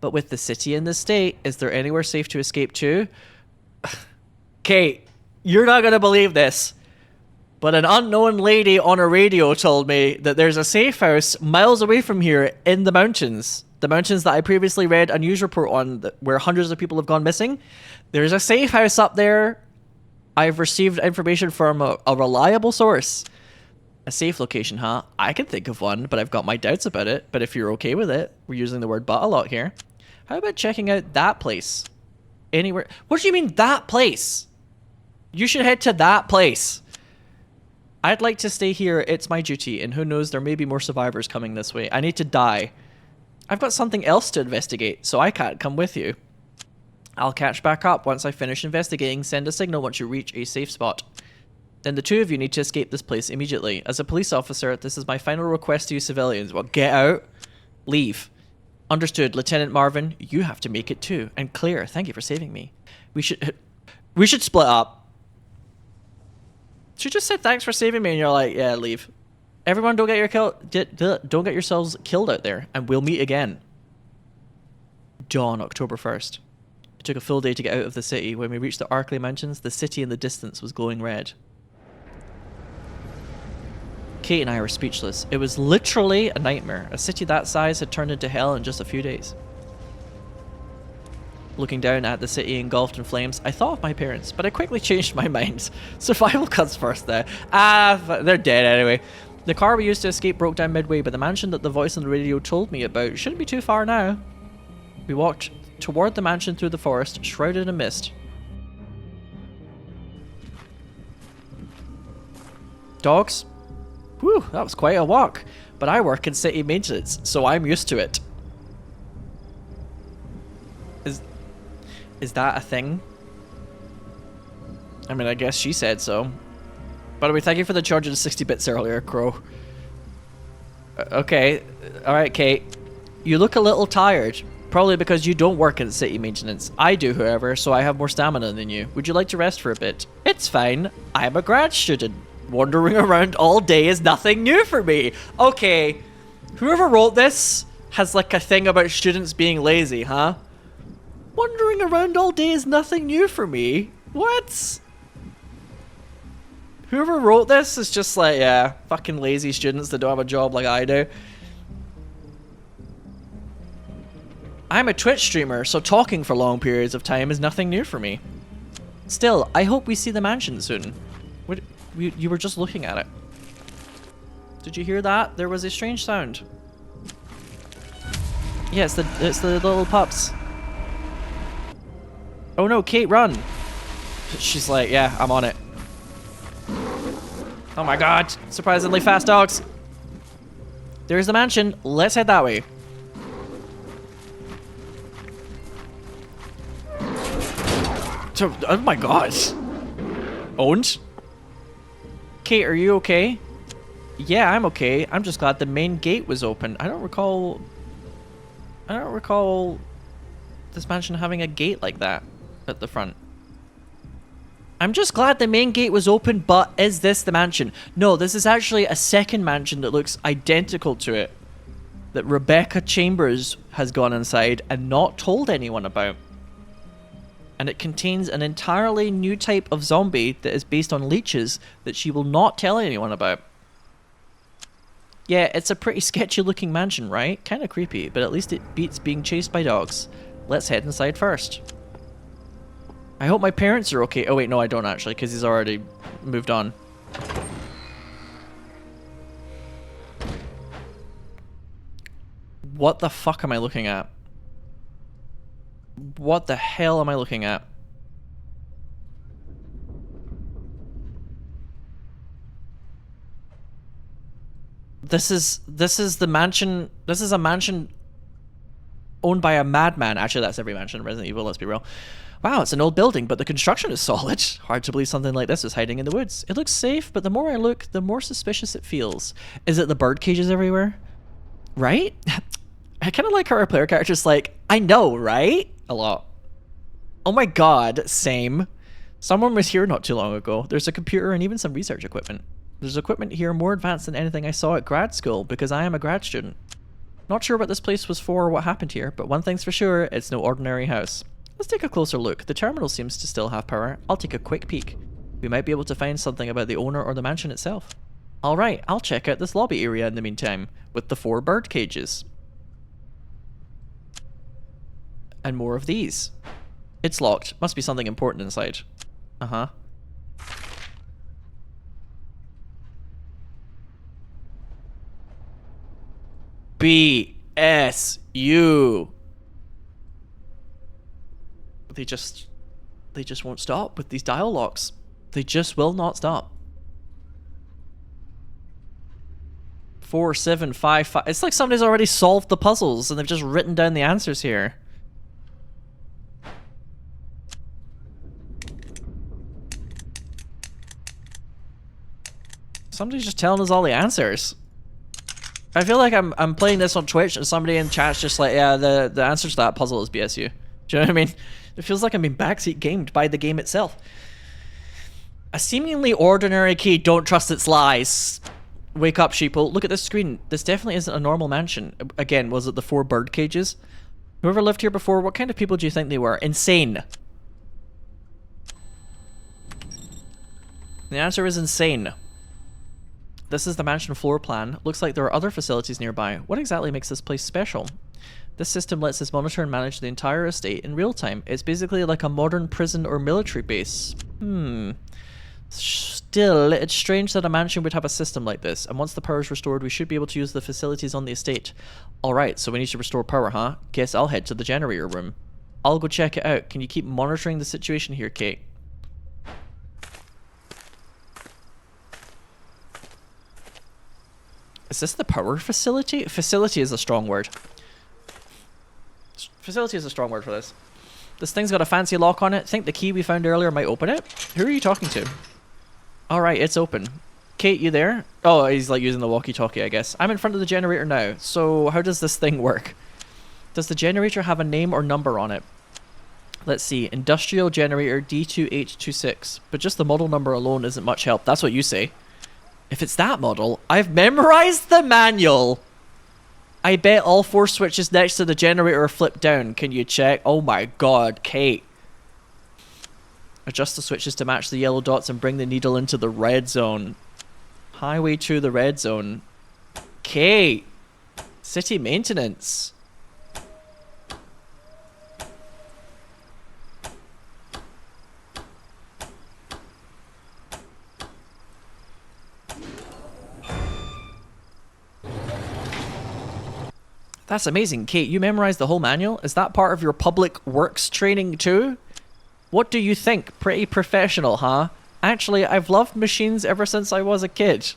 But with the city in this state, is there anywhere safe to escape to? Kate, you're not gonna believe this, but an unknown lady on a radio told me that there's a safe house miles away from here in the mountains. The mountains that I previously read a news report on where hundreds of people have gone missing. There's a safe house up there. I've received information from a reliable source. A safe location, huh? I can think of one, but I've got my doubts about it. But if you're okay with it, we're using the word but a lot here. How about checking out that place? Anywhere? What do you mean that place? You should head to that place. I'd like to stay here. It's my duty, and who knows, there may be more survivors coming this way. I need to die. I've got something else to investigate, so I can't come with you. I'll catch back up once I finish investigating. Send a signal once you reach a safe spot. Then the 2 of you need to escape this place immediately. As a police officer, this is my final request to you civilians. Well, get out. Leave. Understood, Lieutenant Marvin. You have to make it too. And Claire, thank you for saving me. We should split up. She just said thanks for saving me, and you're like, yeah, leave. Everyone, don't get yourselves killed out there, and we'll meet again. Dawn, October 1st. It took a full day to get out of the city. When we reached the Arklay Mountains, the city in the distance was glowing red. Kate and I were speechless. It was literally a nightmare. A city that size had turned into hell in just a few days. Looking down at the city engulfed in flames, I thought of my parents, but I quickly changed my mind. Survival comes first there. They're dead anyway. The car we used to escape broke down midway, but the mansion that the voice on the radio told me about shouldn't be too far now. We walked toward the mansion through the forest, shrouded in mist. Dogs? Whew, that was quite a walk. But I work in city maintenance, so I'm used to it. Is that a thing? I mean, I guess she said so. By the way, thank you for the charge of the 60 bits earlier, Crow. Okay, alright, Kate. You look a little tired. Probably because you don't work in city maintenance. I do, however, so I have more stamina than you. Would you like to rest for a bit? It's fine. I'm a grad student. Wandering around all day is nothing new for me. Okay, whoever wrote this has like a thing about students being lazy, huh? Wandering around all day is nothing new for me. What? Whoever wrote this is just like, yeah, fucking lazy students that don't have a job like I do. I'm a Twitch streamer, so talking for long periods of time is nothing new for me. Still, I hope we see the mansion soon. What, you were just looking at it. Did you hear that? There was a strange sound. Yeah, it's the little pups. Oh no, Kate, run! She's like, yeah, I'm on it. Oh my god, surprisingly fast dogs. There's the mansion. Let's head that way. Oh my god. Owned? Kate, are you okay? Yeah, I'm okay. I'm just glad the main gate was open. I don't recall this mansion having a gate like that at the front. I'm just glad the main gate was open, but is this the mansion? No, this is actually a second mansion that looks identical to it, that Rebecca Chambers has gone inside and not told anyone about. And it contains an entirely new type of zombie that is based on leeches that she will not tell anyone about. Yeah, it's a pretty sketchy looking mansion, right? Kinda creepy, but at least it beats being chased by dogs. Let's head inside first. I hope my parents are okay. Oh wait, no I don't actually, because he's already moved on. What the fuck am I looking at? What the hell am I looking at? This is the mansion. This is a mansion owned by a madman. Actually, that's every mansion in Resident Evil, let's be real. Wow, it's an old building, but the construction is solid. Hard to believe something like this is hiding in the woods. It looks safe, but the more I look, the more suspicious it feels. Is it the bird cages everywhere? Right? I kind of like how our player character's like, I know, right? A lot. Oh my god, same. Someone was here not too long ago. There's a computer and even some research equipment. There's equipment here more advanced than anything I saw at grad school because I am a grad student. Not sure what this place was for or what happened here, but one thing's for sure, it's no ordinary house. Let's take a closer look. The terminal seems to still have power. I'll take a quick peek. We might be able to find something about the owner or the mansion itself. Alright, I'll check out this lobby area in the meantime, with the 4 bird cages. And more of these. It's locked. Must be something important inside. Uh-huh. BSU. They just won't stop with these dial locks. They just will not stop. 4, 7, 5, 5. It's like somebody's already solved the puzzles and they've just written down the answers here. Somebody's just telling us all the answers. I feel like I'm playing this on Twitch and somebody in chat's just like, yeah, the answer to that puzzle is BSU. Do you know what I mean? It feels like I'm being backseat gamed by the game itself. A seemingly ordinary key, don't trust its lies. Wake up, sheeple. Look at this screen. This definitely isn't a normal mansion. Again, was it the 4 bird cages? Whoever lived here before, what kind of people do you think they were? Insane. The answer is insane. This is the mansion floor plan. Looks like there are other facilities nearby. What exactly makes this place special? This system lets us monitor and manage the entire estate in real time. It's basically like a modern prison or military base. Still, it's strange that a mansion would have a system like this, and once the power is restored, we should be able to use the facilities on the estate. Alright, so we need to restore power, huh? Guess I'll head to the generator room. I'll go check it out. Can you keep monitoring the situation here, Kate? Is this the power facility? Facility is a strong word. Facility is a strong word for this. This thing's got a fancy lock on it. Think the key we found earlier might open it? Who are you talking to? Alright, it's open. Kate, you there? Oh, he's like using the walkie-talkie, I guess. I'm in front of the generator now. So how does this thing work? Does the generator have a name or number on it? Let's see. Industrial generator D2H26. But just the model number alone isn't much help. That's what you say. If it's that model, I've memorized the manual. I bet all 4 switches next to the generator are flipped down. Can you check? Oh my god, Kate. Adjust the switches to match the yellow dots and bring the needle into the red zone. Highway to the red zone. Kate. City maintenance. That's amazing. Kate, you memorized the whole manual? Is that part of your public works training too? What do you think? Pretty professional, huh? Actually, I've loved machines ever since I was a kid.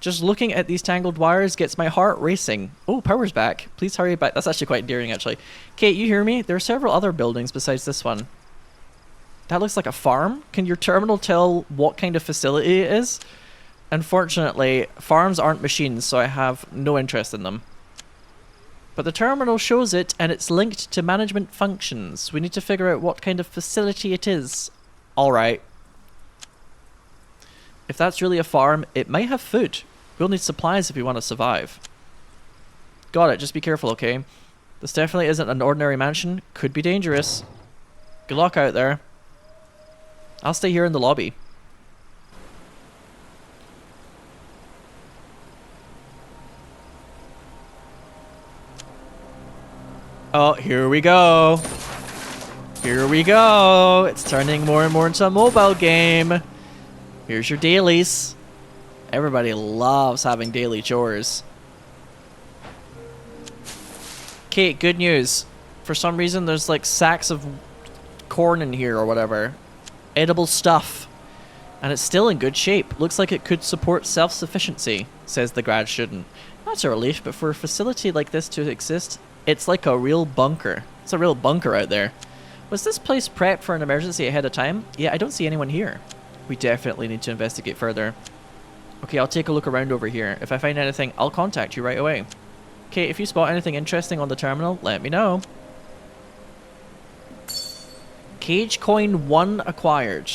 Just looking at these tangled wires gets my heart racing. Oh, power's back. Please hurry back. That's actually quite endearing, actually. Kate, you hear me? There are several other buildings besides this one. That looks like a farm. Can your terminal tell what kind of facility it is? Unfortunately, farms aren't machines, so I have no interest in them. But the terminal shows it, and it's linked to management functions. We need to figure out what kind of facility it is. Alright. If that's really a farm, it might have food. We'll need supplies if we want to survive. Got it, just be careful, okay? This definitely isn't an ordinary mansion. Could be dangerous. Good luck out there. I'll stay here in the lobby. Oh, here we go. Here we go. It's turning more and more into a mobile game. Here's your dailies. Everybody loves having daily chores. Kate, good news. For some reason, there's like sacks of corn in here or whatever. Edible stuff. And it's still in good shape. Looks like it could support self-sufficiency, says the grad student. That's a relief, but for a facility like this to exist, it's like a real bunker. It's a real bunker out there. Was this place prepped for an emergency ahead of time? Yeah, I don't see anyone here. We definitely need to investigate further. Okay, I'll take a look around over here. If I find anything, I'll contact you right away. Okay, if you spot anything interesting on the terminal, let me know. Cage coin 1 acquired.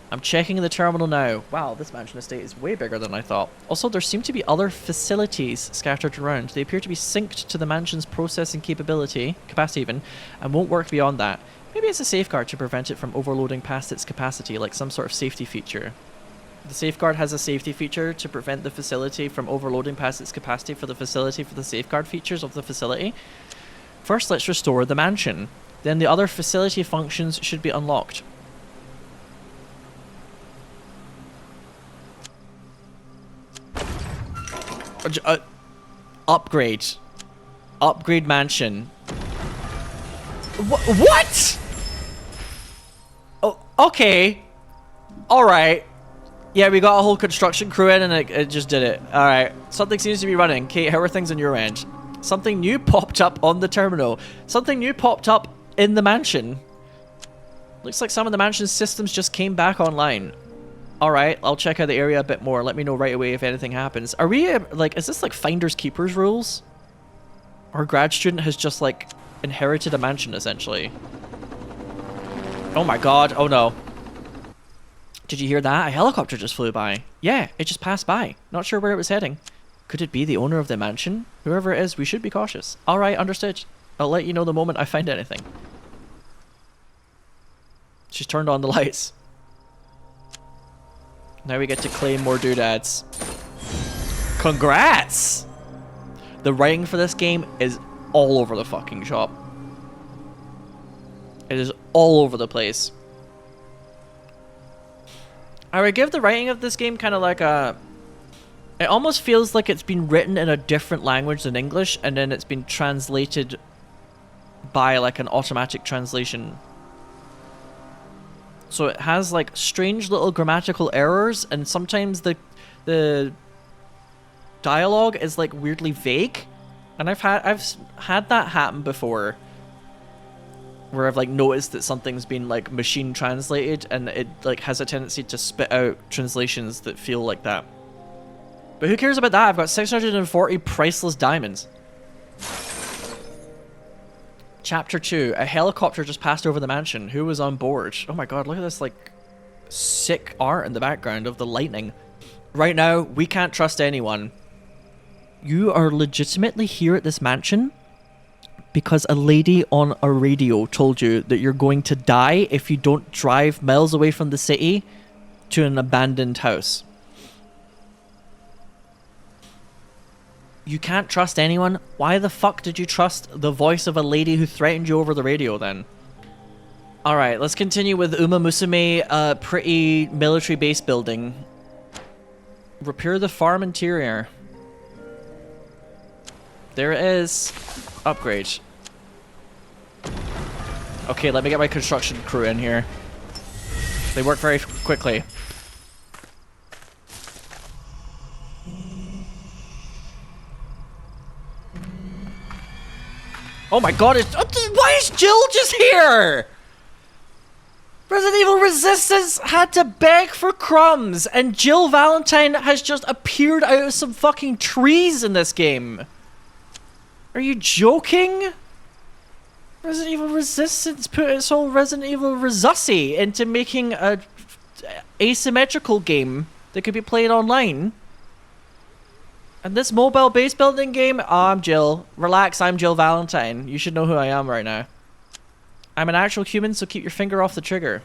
I'm checking the terminal now. Wow, this mansion estate is way bigger than I thought. Also, there seem to be other facilities scattered around. They appear to be synced to the mansion's processing capacity even, and won't work beyond that. Maybe it's a safeguard to prevent it from overloading past its capacity, like some sort of safety feature. The safeguard has a safety feature to prevent the facility from overloading past its capacity for the facility for the safeguard features of the facility. First, let's restore the mansion. Then the other facility functions should be unlocked. Upgrade. Upgrade mansion. What? Oh, okay. Alright. Yeah, we got a whole construction crew in and it just did it. Alright. Something seems to be running. Kate, how are things on your end? Something new popped up on the terminal. Something new popped up in the mansion. Looks like some of the mansion's systems just came back online. Alright, I'll check out the area a bit more. Let me know right away if anything happens. Are we, like, is this like Finders Keepers rules? Our grad student has just, like, inherited a mansion, essentially. Oh my god, oh no. Did you hear that? A helicopter just flew by. Yeah, it just passed by. Not sure where it was heading. Could it be the owner of the mansion? Whoever it is, we should be cautious. Alright, understood. I'll let you know the moment I find anything. She's turned on the lights. Now we get to claim more doodads. Congrats! The writing for this game is all over the fucking shop. It is all over the place. I would give the writing of this game kind of like a... It almost feels like it's been written in a different language than English, and then it's been translated by like an automatic translation. So it has like strange little grammatical errors, and sometimes the dialogue is like weirdly vague. And I've had that happen before, where I've like noticed that something's been like machine translated, and it like has a tendency to spit out translations that feel like that. But who cares about that? I've got 640 priceless diamonds. Chapter 2. A helicopter just passed over the mansion. Who was on board? Oh my god, look at this like sick art in the background of the lightning. Right now, we can't trust anyone. You are legitimately here at this mansion because a lady on a radio told you that you're going to die if you don't drive miles away from the city to an abandoned house. You can't trust anyone? Why the fuck did you trust the voice of a lady who threatened you over the radio then? Alright, let's continue with Uma Musume, pretty military base building. Repair the farm interior. There it is. Upgrade. Okay, let me get my construction crew in here. They work very quickly. Oh my god, why is Jill just here? Resident Evil Resistance had to beg for crumbs, and Jill Valentine has just appeared out of some fucking trees in this game. Are you joking? Resident Evil Resistance put its whole Resident Evil Resusci into making a asymmetrical game that could be played online. And this mobile base building game, oh, I'm Jill. Relax, I'm Jill Valentine. You should know who I am right now. I'm an actual human, so keep your finger off the trigger.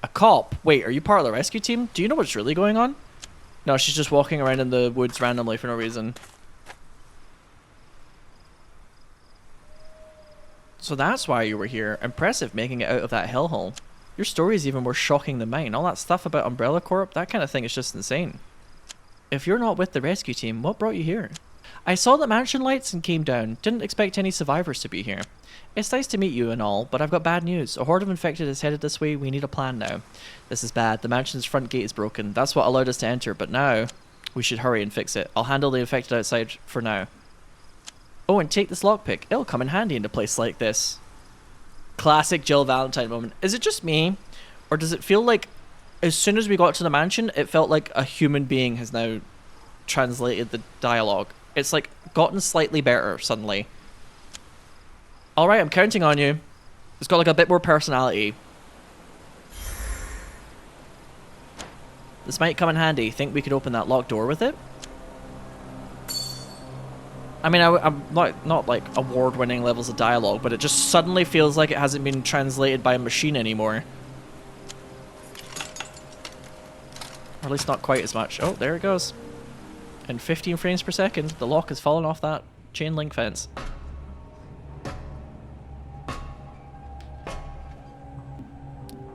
A cop? Wait, are you part of the rescue team? Do you know what's really going on? No, she's just walking around in the woods randomly for no reason. So that's why you were here. Impressive making it out of that hellhole. Your story is even more shocking than mine. All that stuff about Umbrella Corp, that kind of thing is just insane. If you're not with the rescue team, what brought you here? I saw the mansion lights and came down. Didn't expect any survivors to be here. It's nice to meet you and all, but I've got bad news. A horde of infected is headed this way. We need a plan now. This is bad. The mansion's front gate is broken. That's what allowed us to enter, but now we should hurry and fix it. I'll handle the infected outside for now. Oh, and take this lockpick. It'll come in handy in a place like this. Classic Jill Valentine moment. Is it just me? Or does it feel like as soon as we got to the mansion, it felt like a human being has now translated the dialogue? It's like gotten slightly better suddenly. Alright, I'm counting on you. It's got like a bit more personality. This might come in handy. Think we could open that locked door with it? I mean, I'm not like award-winning levels of dialogue, but it just suddenly feels like it hasn't been translated by a machine anymore. Or at least not quite as much. Oh, there it goes. In 15 frames per second, the lock has fallen off that chain link fence.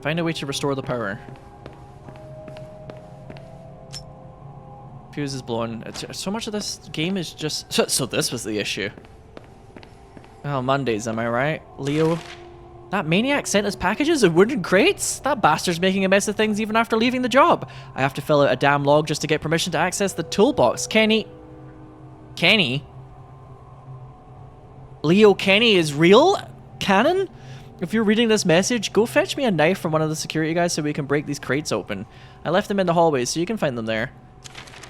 Find a way to restore the power. Fuse is blown. So much of this game is just... So this was the issue. Oh, Mondays, am I right? Leo. That maniac sent us packages in wooden crates? That bastard's making a mess of things even after leaving the job. I have to fill out a damn log just to get permission to access the toolbox. Kenny? Leo Kenny is real? Canon? If you're reading this message, go fetch me a knife from one of the security guys so we can break these crates open. I left them in the hallways, so you can find them there.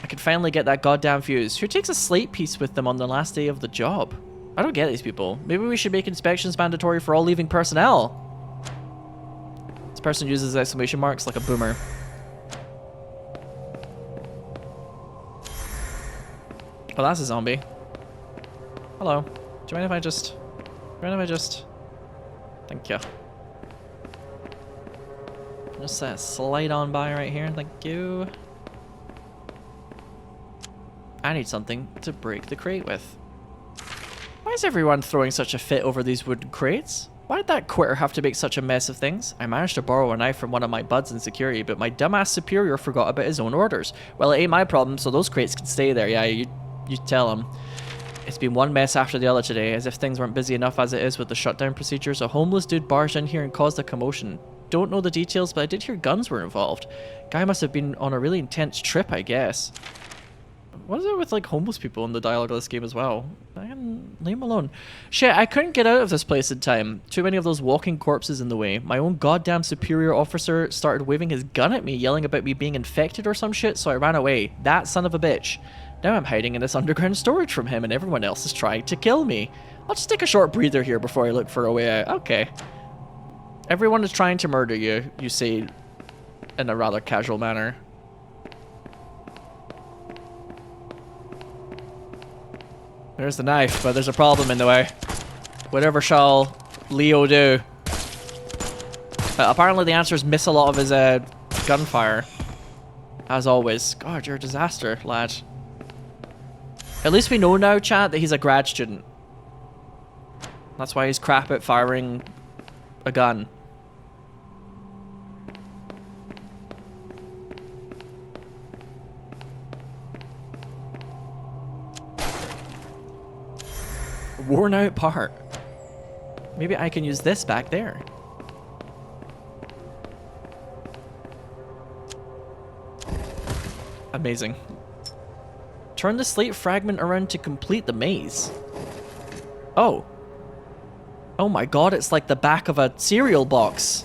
I can finally get that goddamn fuse. Who takes a slate piece with them on the last day of the job? I don't get these people. Maybe we should make inspections mandatory for all leaving personnel. This person uses exclamation marks like a boomer. Oh, that's a zombie. Hello. Do you mind if I just... Thank you. Just slide on by right here. Thank you. I need something to break the crate with. Why is everyone throwing such a fit over these wooden crates? Why did that quitter have to make such a mess of things? I managed to borrow a knife from one of my buds in security, but my dumbass superior forgot about his own orders. Well, it ain't my problem, so those crates can stay there. Yeah, you tell him. It's been one mess after the other today, as if things weren't busy enough as it is with the shutdown procedures. A homeless dude barged in here and caused a commotion. Don't know the details, but I did hear guns were involved. Guy must have been on a really intense trip, I guess. What is it with like homeless people in the dialogue of this game as well? Leave him alone. Shit, I couldn't get out of this place in time. Too many of those walking corpses in the way. My own goddamn superior officer started waving his gun at me, yelling about me being infected or some shit, so I ran away. That son of a bitch. Now I'm hiding in this underground storage from him and everyone else is trying to kill me. I'll just take a short breather here before I look for a way out. Okay. Everyone is trying to murder you, you say in a rather casual manner. There's the knife, but there's a problem in the way. Whatever shall Leo do? Apparently the answer is miss a lot of his gunfire. As always. God, you're a disaster, lad. At least we know now, chat, that he's a grad student. That's why he's crap at firing a gun. Worn out part. Maybe I can use this back there. Amazing. Turn the slate fragment around to complete the maze. Oh. Oh my god, it's like the back of a cereal box.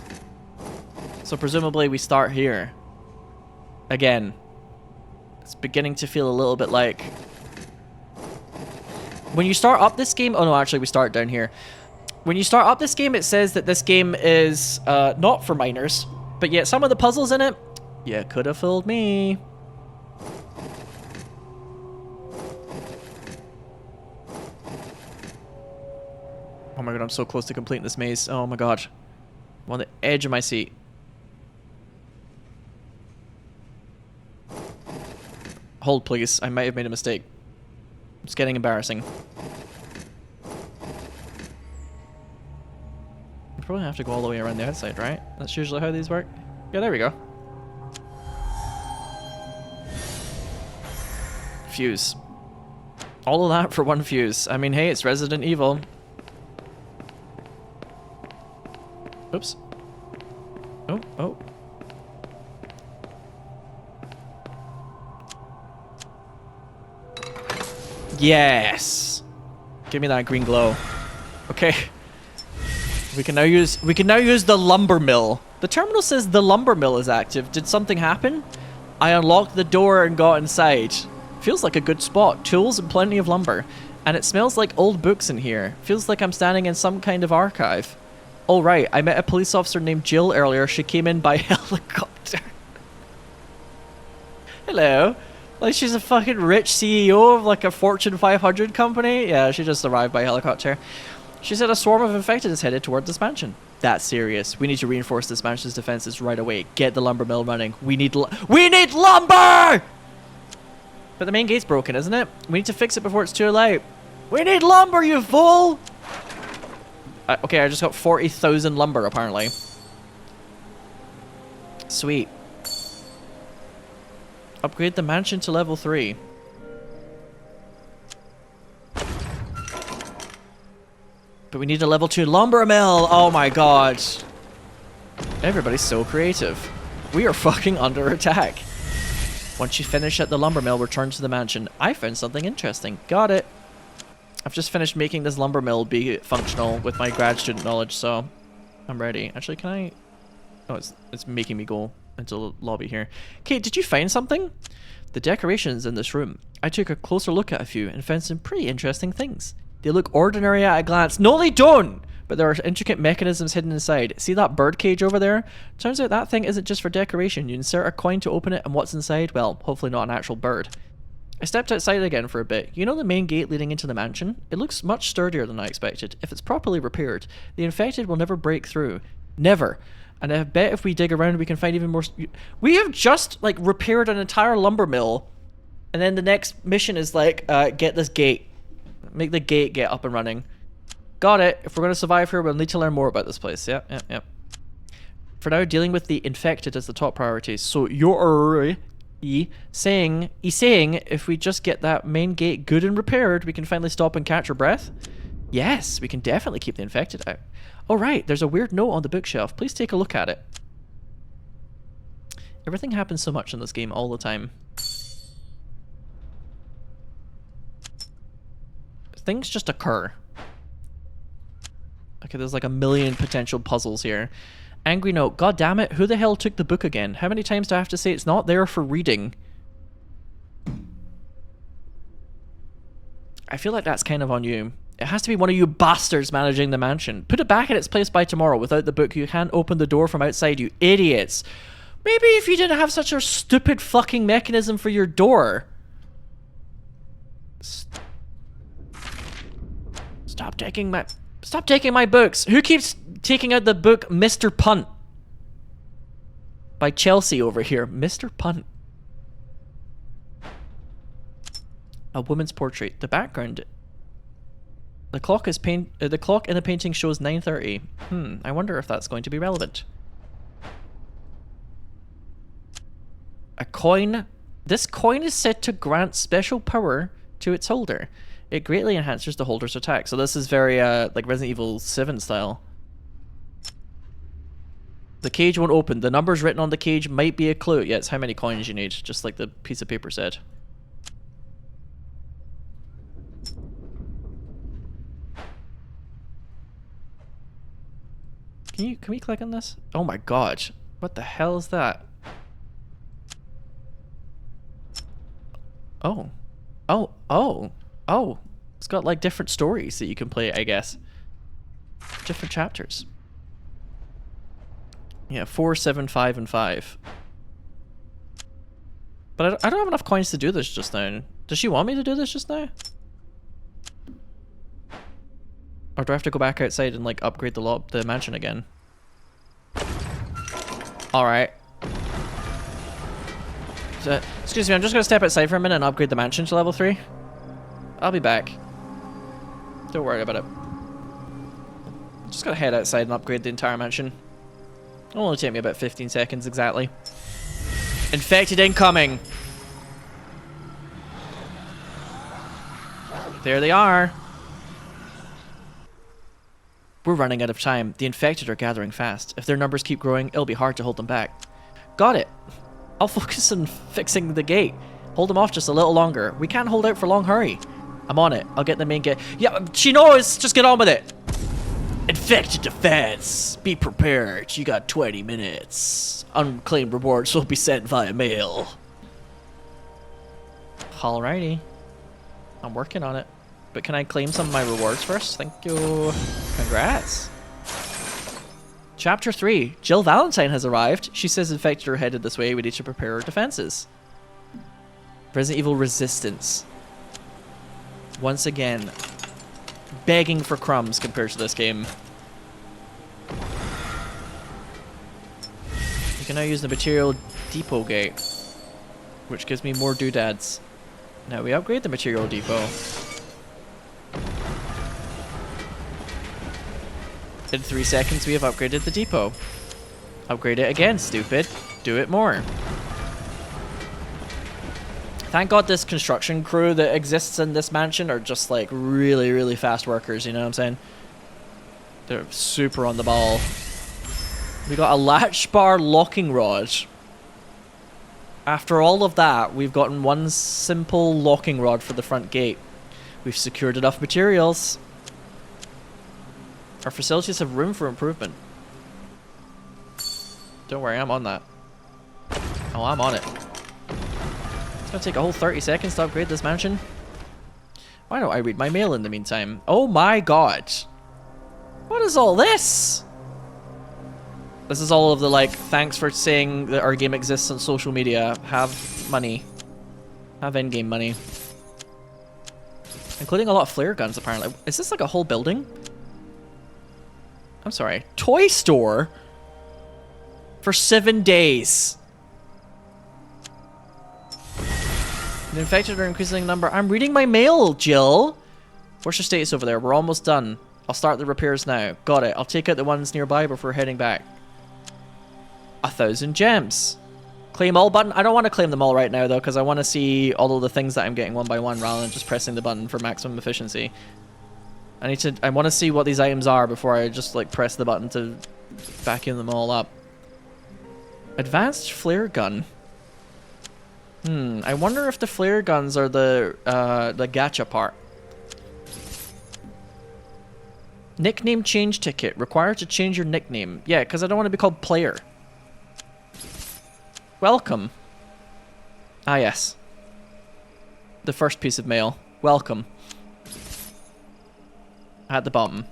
So presumably we start here. Again. It's beginning to feel a little bit like... When you start up this game... Oh no, actually we start down here. When you start up this game, it says that this game is not for minors. But yet some of the puzzles in it, you could have fooled me. Oh my god, I'm so close to completing this maze. Oh my god. I'm on the edge of my seat. Hold, please. I might have made a mistake. It's getting embarrassing. I probably have to go all the way around the outside, right? That's usually how these work. Yeah, there we go. Fuse. All of that for one fuse. I mean, hey, it's Resident Evil. Oops. Oh, oh. Yes. Give me that green glow. Okay. We can now use the lumber mill. The terminal says the lumber mill is active. Did something happen? I unlocked the door and got inside. Feels like a good spot. Tools and plenty of lumber. And it smells like old books in here. Feels like I'm standing in some kind of archive. Oh right, I met a police officer named Jill earlier. She came in by helicopter. Hello. Like she's a fucking rich CEO of like a Fortune 500 company. Yeah, she just arrived by helicopter. She said a swarm of infected is headed toward this mansion. That's serious. We need to reinforce this mansion's defenses right away. Get the lumber mill running. We need lumber! But the main gate's broken, isn't it? We need to fix it before it's too late. We need lumber, you fool! Okay, I just got 40,000 lumber, apparently. Sweet. Upgrade the mansion to level 3. But we need a level 2 lumber mill! Oh my god. Everybody's so creative. We are fucking under attack. Once you finish at the lumber mill, return to the mansion. I found something interesting. Got it. I've just finished making this lumber mill be functional with my grad student knowledge, so I'm ready. Actually, can I... Oh, it's making me go into the lobby here. Kate, did you find something? The decorations in this room. I took a closer look at a few and found some pretty interesting things. They look ordinary at a glance. No, they don't! But there are intricate mechanisms hidden inside. See that bird cage over there? Turns out that thing isn't just for decoration. You insert a coin to open it, and what's inside? Well, hopefully not an actual bird. I stepped outside again for a bit. You know the main gate leading into the mansion? It looks much sturdier than I expected. If it's properly repaired, the infected will never break through. Never. And I bet if we dig around we can find even more... We have just, like, repaired an entire lumber mill And then the next mission is like, get this gate. Make the gate get up and running. Got it. If we're going to survive here, we'll need to learn more about this place. Yep, yep, yep. For now, dealing with the infected is the top priority. So you're saying if we just get that main gate good and repaired, we can finally stop and catch our breath? Yes, we can definitely keep the infected out. Oh, right. There's a weird note on the bookshelf. Please take a look at it. Everything happens so much in this game all the time. Things just occur. Okay, there's like a million potential puzzles here. Angry note. God damn it, who the hell took the book again? How many times do I have to say it's not there for reading? I feel like that's kind of on you. It has to be one of you bastards managing the mansion. Put it back in its place by tomorrow. Without the book, you can't open the door from outside, you idiots. Maybe if you didn't have such a stupid fucking mechanism for your door. Stop taking my books. Who keeps taking out the book Mr. Punt? By Chelsea over here. Mr. Punt. A woman's portrait. The background. The clock is the clock in the painting shows 9:30. I wonder if that's going to be relevant. A coin. This coin is said to grant special power to its holder. It greatly enhances the holder's attack. So this is very like Resident Evil 7 style. The cage won't open. The numbers written on the cage might be a clue. Yeah, it's how many coins you need, just like the piece of paper said. Can we click on this? Oh my god. What the hell is that? Oh. Oh, oh. Oh. It's got like different stories that you can play, I guess. Different chapters. Yeah, 4, 7, 5, and 5. But I don't have enough coins to do this just now. Does she want me to do this just now? Or do I have to go back outside and like upgrade the mansion again? Alright. So, excuse me, I'm just gonna step outside for a minute and upgrade the mansion to level 3. I'll be back. Don't worry about it. I'm just gonna head outside and upgrade the entire mansion. It'll only take me about 15 seconds exactly. Infected incoming! There they are! We're running out of time. The infected are gathering fast. If their numbers keep growing, it'll be hard to hold them back. Got it! I'll focus on fixing the gate. Hold them off just a little longer. We can't hold out for long, hurry. I'm on it. I'll get the main gate. Yeah, she knows! Just get on with it! Infected defense! Be prepared. You got 20 minutes. Unclaimed rewards will be sent via mail. Alrighty. I'm working on it. But can I claim some of my rewards first? Thank you. Congrats. Chapter 3. Jill Valentine has arrived. She says infected are headed this way. We need to prepare our defenses. Resident Evil Resistance. Once again, begging for crumbs compared to this game. You can now use the material depot gate, which gives me more doodads. Now we upgrade the material depot. In 3 seconds we have upgraded the depot. Upgrade it again, stupid. Do it more. Thank God this construction crew that exists in this mansion are just like really, really fast workers, you know what I'm saying? They're super on the ball. We got a latch bar locking rod. After all of that, we've gotten one simple locking rod for the front gate. We've secured enough materials. Our facilities have room for improvement. Don't worry, I'm on that. Oh, I'm on it. It's gonna take a whole 30 seconds to upgrade this mansion. Why don't I read my mail in the meantime? Oh my god. What is all this? This is all of the like, thanks for saying that our game exists on social media. Have money. Have in-game money. Including a lot of flare guns apparently. Is this like a whole building? I'm sorry. Toy store? For 7 days. The infected are increasing in number. I'm reading my mail, Jill. What's your status over there? We're almost done. I'll start the repairs now. Got it. I'll take out the ones nearby before heading back. 1,000 gems. Claim all button. I don't want to claim them all right now though, because I want to see all of the things that I'm getting one by one rather than just pressing the button for maximum efficiency. I want to see what these items are before I just like press the button to vacuum them all up. Advanced flare gun. I wonder if the flare guns are the gacha part. Nickname change ticket. Required to change your nickname. Yeah, because I don't want to be called player. Welcome. Ah, yes. The first piece of mail. Welcome. At the bottom.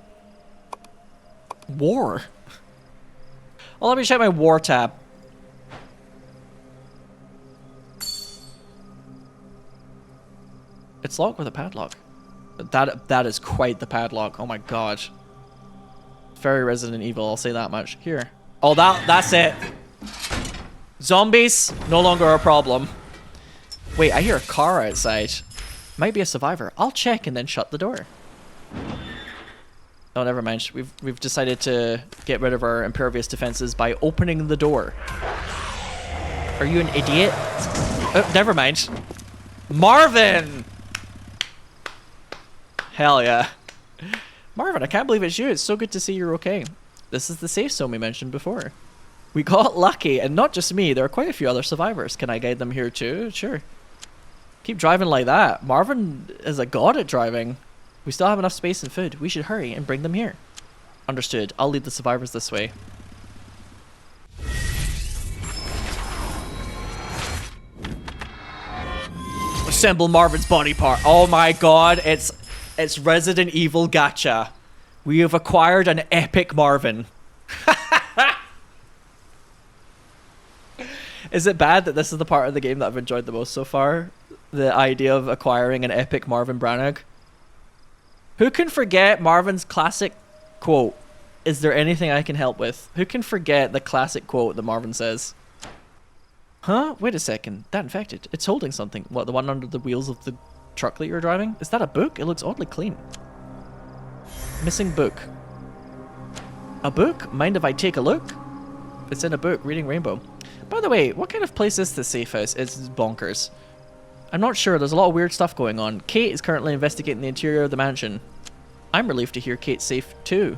War. Oh, let me check my war tab. It's locked with a padlock. That is quite the padlock. Oh my god. Very Resident Evil, I'll say that much. Here. Oh, that's it. Zombies, no longer a problem. Wait, I hear a car outside. Might be a survivor. I'll check and then shut the door. Oh, never mind. We've decided to get rid of our impervious defenses by opening the door. Are you an idiot? Oh, never mind. Marvin! Hell yeah. Marvin, I can't believe it's you. It's so good to see you're okay. This is the safe zone we mentioned before. We got lucky, and not just me. There are quite a few other survivors. Can I guide them here too? Sure. Keep driving like that. Marvin is a god at driving. We still have enough space and food. We should hurry and bring them here. Understood. I'll lead the survivors this way. Assemble Marvin's body part. Oh my god, it's Resident Evil gacha. We have acquired an epic Marvin. Is it bad that this is the part of the game that I've enjoyed the most so far? The idea of acquiring an epic Marvin Branagh? Who can forget Marvin's classic quote? Is there anything I can help with? Who can forget the classic quote that Marvin says? Huh? Wait a second. That infected. It's holding something. What, the one under the wheels of the truck that you're driving? Is that a book? It looks oddly clean. Missing book. A book? Mind if I take a look? It's in a book. Reading Rainbow. By the way, what kind of place is this safe house? It's bonkers. I'm not sure. There's a lot of weird stuff going on. Kate is currently investigating the interior of the mansion. I'm relieved to hear Kate's safe too.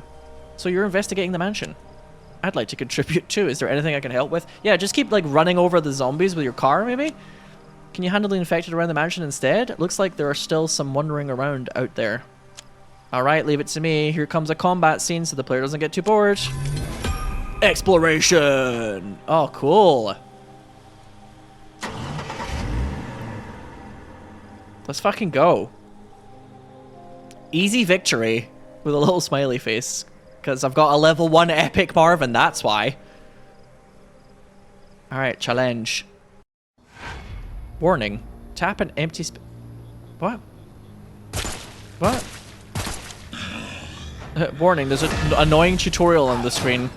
So you're investigating the mansion. I'd like to contribute too. Is there anything I can help with? Yeah, just keep like running over the zombies with your car maybe? Can you handle the infected around the mansion instead? It looks like there are still some wandering around out there. Alright, leave it to me. Here comes a combat scene so the player doesn't get too bored. Exploration! Oh, cool. Let's fucking go. Easy victory with a little smiley face. Because I've got a level 1 epic Marvin, that's why. Alright, challenge. Warning. Tap an empty What? What? Warning, there's an annoying tutorial on the screen.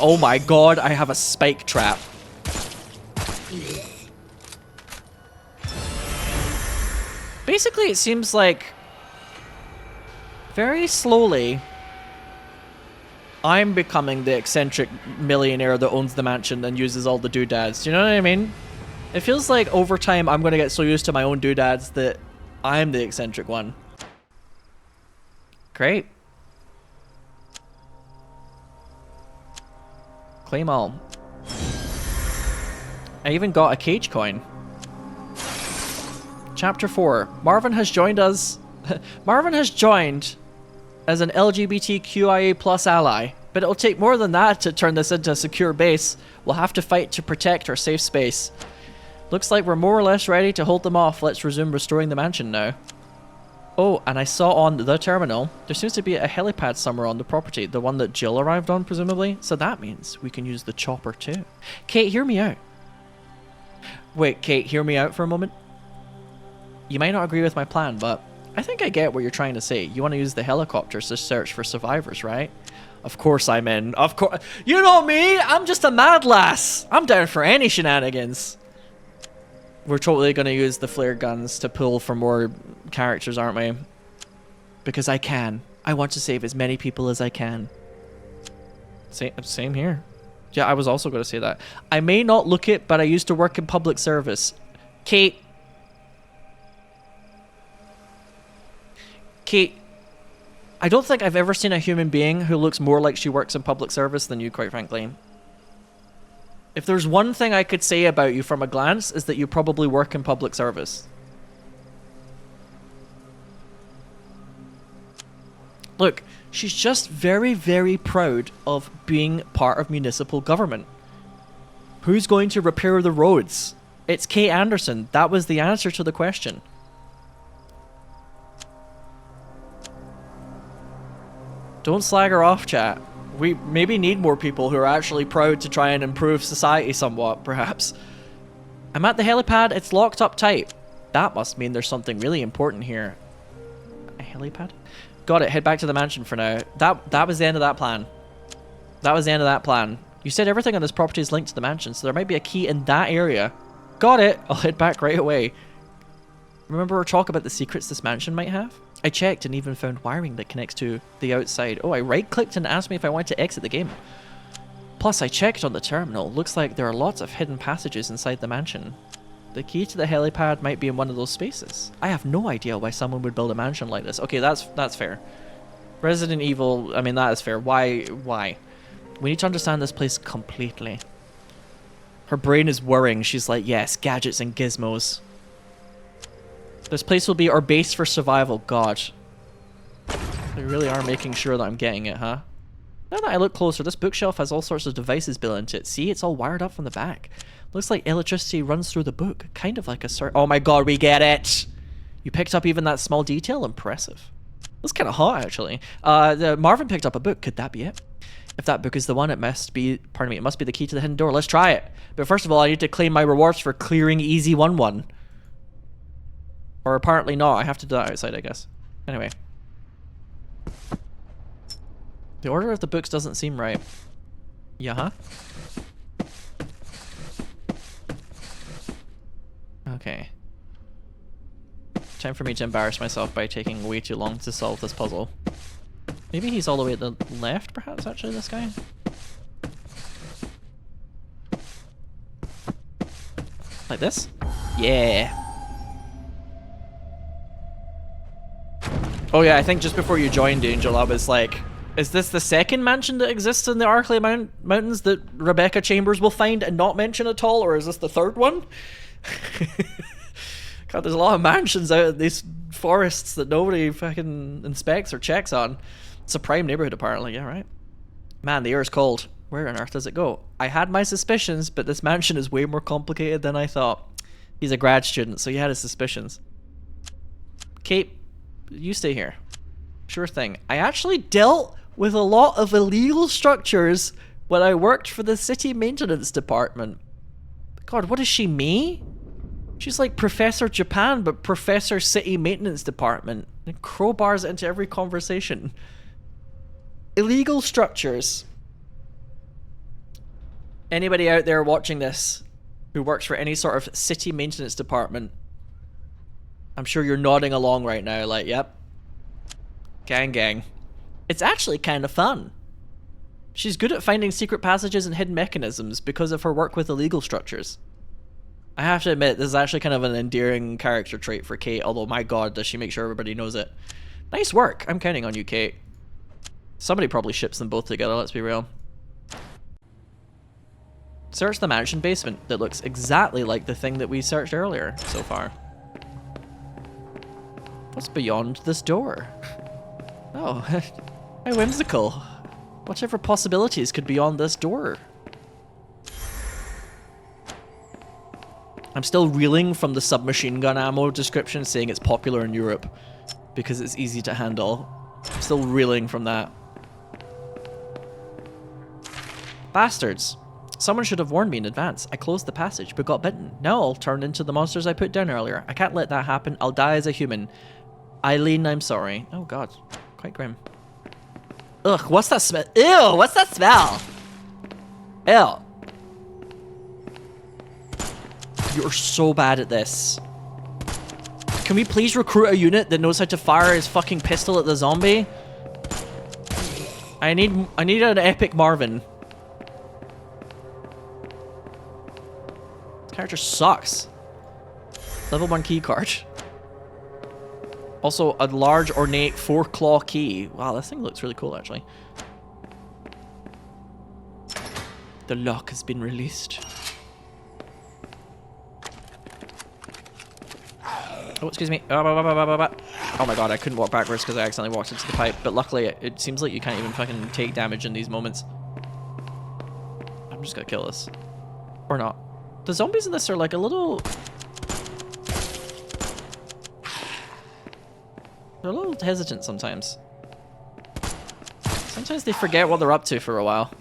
Oh my god, I have a spike trap. Basically, it seems like very slowly I'm becoming the eccentric millionaire that owns the mansion and uses all the doodads. Do you know what I mean? It feels like over time I'm going to get so used to my own doodads that I'm the eccentric one. Great. Claim all. I even got a cage coin. Chapter 4. Marvin has joined us. Marvin has joined as an LGBTQIA+ ally, but it'll take more than that to turn this into a secure base. We'll have to fight to protect our safe space. Looks like we're more or less ready to hold them off. Let's resume restoring the mansion now. Oh, and I saw on the terminal, there seems to be a helipad somewhere on the property. The one that Jill arrived on, presumably. So that means we can use the chopper too. Kate, hear me out. Wait, Kate, hear me out for a moment. You might not agree with my plan, but I think I get what you're trying to say. You want to use the helicopters to search for survivors, right? Of course I'm in. Of course. You know me! I'm just a mad lass! I'm down for any shenanigans. We're totally going to use the flare guns to pull for more characters, aren't we? Because I can. I want to save as many people as I can. Same here. Yeah, I was also going to say that. I may not look it, but I used to work in public service. Kate. Kate. I don't think I've ever seen a human being who looks more like she works in public service than you, quite frankly. If there's one thing I could say about you from a glance, is that you probably work in public service. Look, she's just very, very proud of being part of municipal government. Who's going to repair the roads? It's Kate Anderson. That was the answer to the question. Don't slag her off, chat. We maybe need more people who are actually proud to try and improve society somewhat, perhaps. I'm at the helipad. It's locked up tight. That must mean there's something really important here. A helipad? Got it. Head back to the mansion for now. That was the end of that plan. That was the end of that plan. You said everything on this property is linked to the mansion, so there might be a key in that area. Got it. I'll head back right away. Remember our talk about the secrets this mansion might have? I checked and even found wiring that connects to the outside. Oh, I right-clicked and asked me if I wanted to exit the game. Plus, I checked on the terminal. Looks like there are lots of hidden passages inside the mansion. The key to the helipad might be in one of those spaces. I have no idea why someone would build a mansion like this. Okay, that's fair. Resident Evil, I mean, that is fair. Why? We need to understand this place completely. Her brain is whirring. She's like, yes, gadgets and gizmos. This place will be our base for survival. God. They really are making sure that I'm getting it, huh? Now that I look closer, this bookshelf has all sorts of devices built into it. See, it's all wired up from the back. Looks like electricity runs through the book. Kind of like a oh my god, we get it! You picked up even that small detail? Impressive. That's kind of hot, actually. Marvin picked up a book. Could that be it? If that book is the one, it must be, pardon me, it must be the key to the hidden door. Let's try it. But first of all, I need to claim my rewards for clearing Easy 1-1. Or apparently not. I have to do that outside, I guess. Anyway. The order of the books doesn't seem right. Yeah, huh? Okay. Time for me to embarrass myself by taking way too long to solve this puzzle. Maybe he's all the way at the left, perhaps, actually, this guy? Like this? Yeah. Oh yeah, I think just before you joined, Angel, I was like, is this the second mansion that exists in the Arklay Mountains that Rebecca Chambers will find and not mention at all, or is this the third one? God, there's a lot of mansions out in these forests that nobody fucking inspects or checks on. It's a prime neighborhood, apparently. Yeah, right. Man, the air is cold. Where on earth does it go? I had my suspicions, but this mansion is way more complicated than I thought. He's a grad student, so he had his suspicions. Kate, you stay here. Sure thing. I actually dealt with a lot of illegal structures when I worked for the city maintenance department. God, what is she, me? She's like Professor Japan, but Professor City Maintenance Department. And crowbars into every conversation. Illegal structures. Anybody out there watching this who works for any sort of city maintenance department, I'm sure you're nodding along right now, like, yep. Gang gang. It's actually kind of fun. She's good at finding secret passages and hidden mechanisms because of her work with illegal structures. I have to admit, this is actually kind of an endearing character trait for Kate, although my god, does she make sure everybody knows it. Nice work. I'm counting on you, Kate. Somebody probably ships them both together, let's be real. Search the mansion basement that looks exactly like the thing that we searched earlier so far. What's beyond this door? Oh, how whimsical. Whatever possibilities could be on this door? I'm still reeling from the submachine gun ammo description saying it's popular in Europe because it's easy to handle. I'm still reeling from that. Bastards. Someone should have warned me in advance. I closed the passage but got bitten. Now I'll turn into the monsters I put down earlier. I can't let that happen. I'll die as a human. Eileen, I'm sorry. Oh god, quite grim. Ugh, what's that smell? Ew, what's that smell? Ew. You're so bad at this. Can we please recruit a unit that knows how to fire his fucking pistol at the zombie? I need an epic Marvin. This character sucks. Level 1 key card. Also, a large ornate 4-claw key. Wow, this thing looks really cool, actually. The lock has been released. Oh, excuse me. Oh my god, I couldn't walk backwards because I accidentally walked into the pipe. But luckily, it seems like you can't even fucking take damage in these moments. I'm just gonna kill this. Or not. The zombies in this are like a little... They're a little hesitant sometimes. Sometimes they forget what they're up to for a while.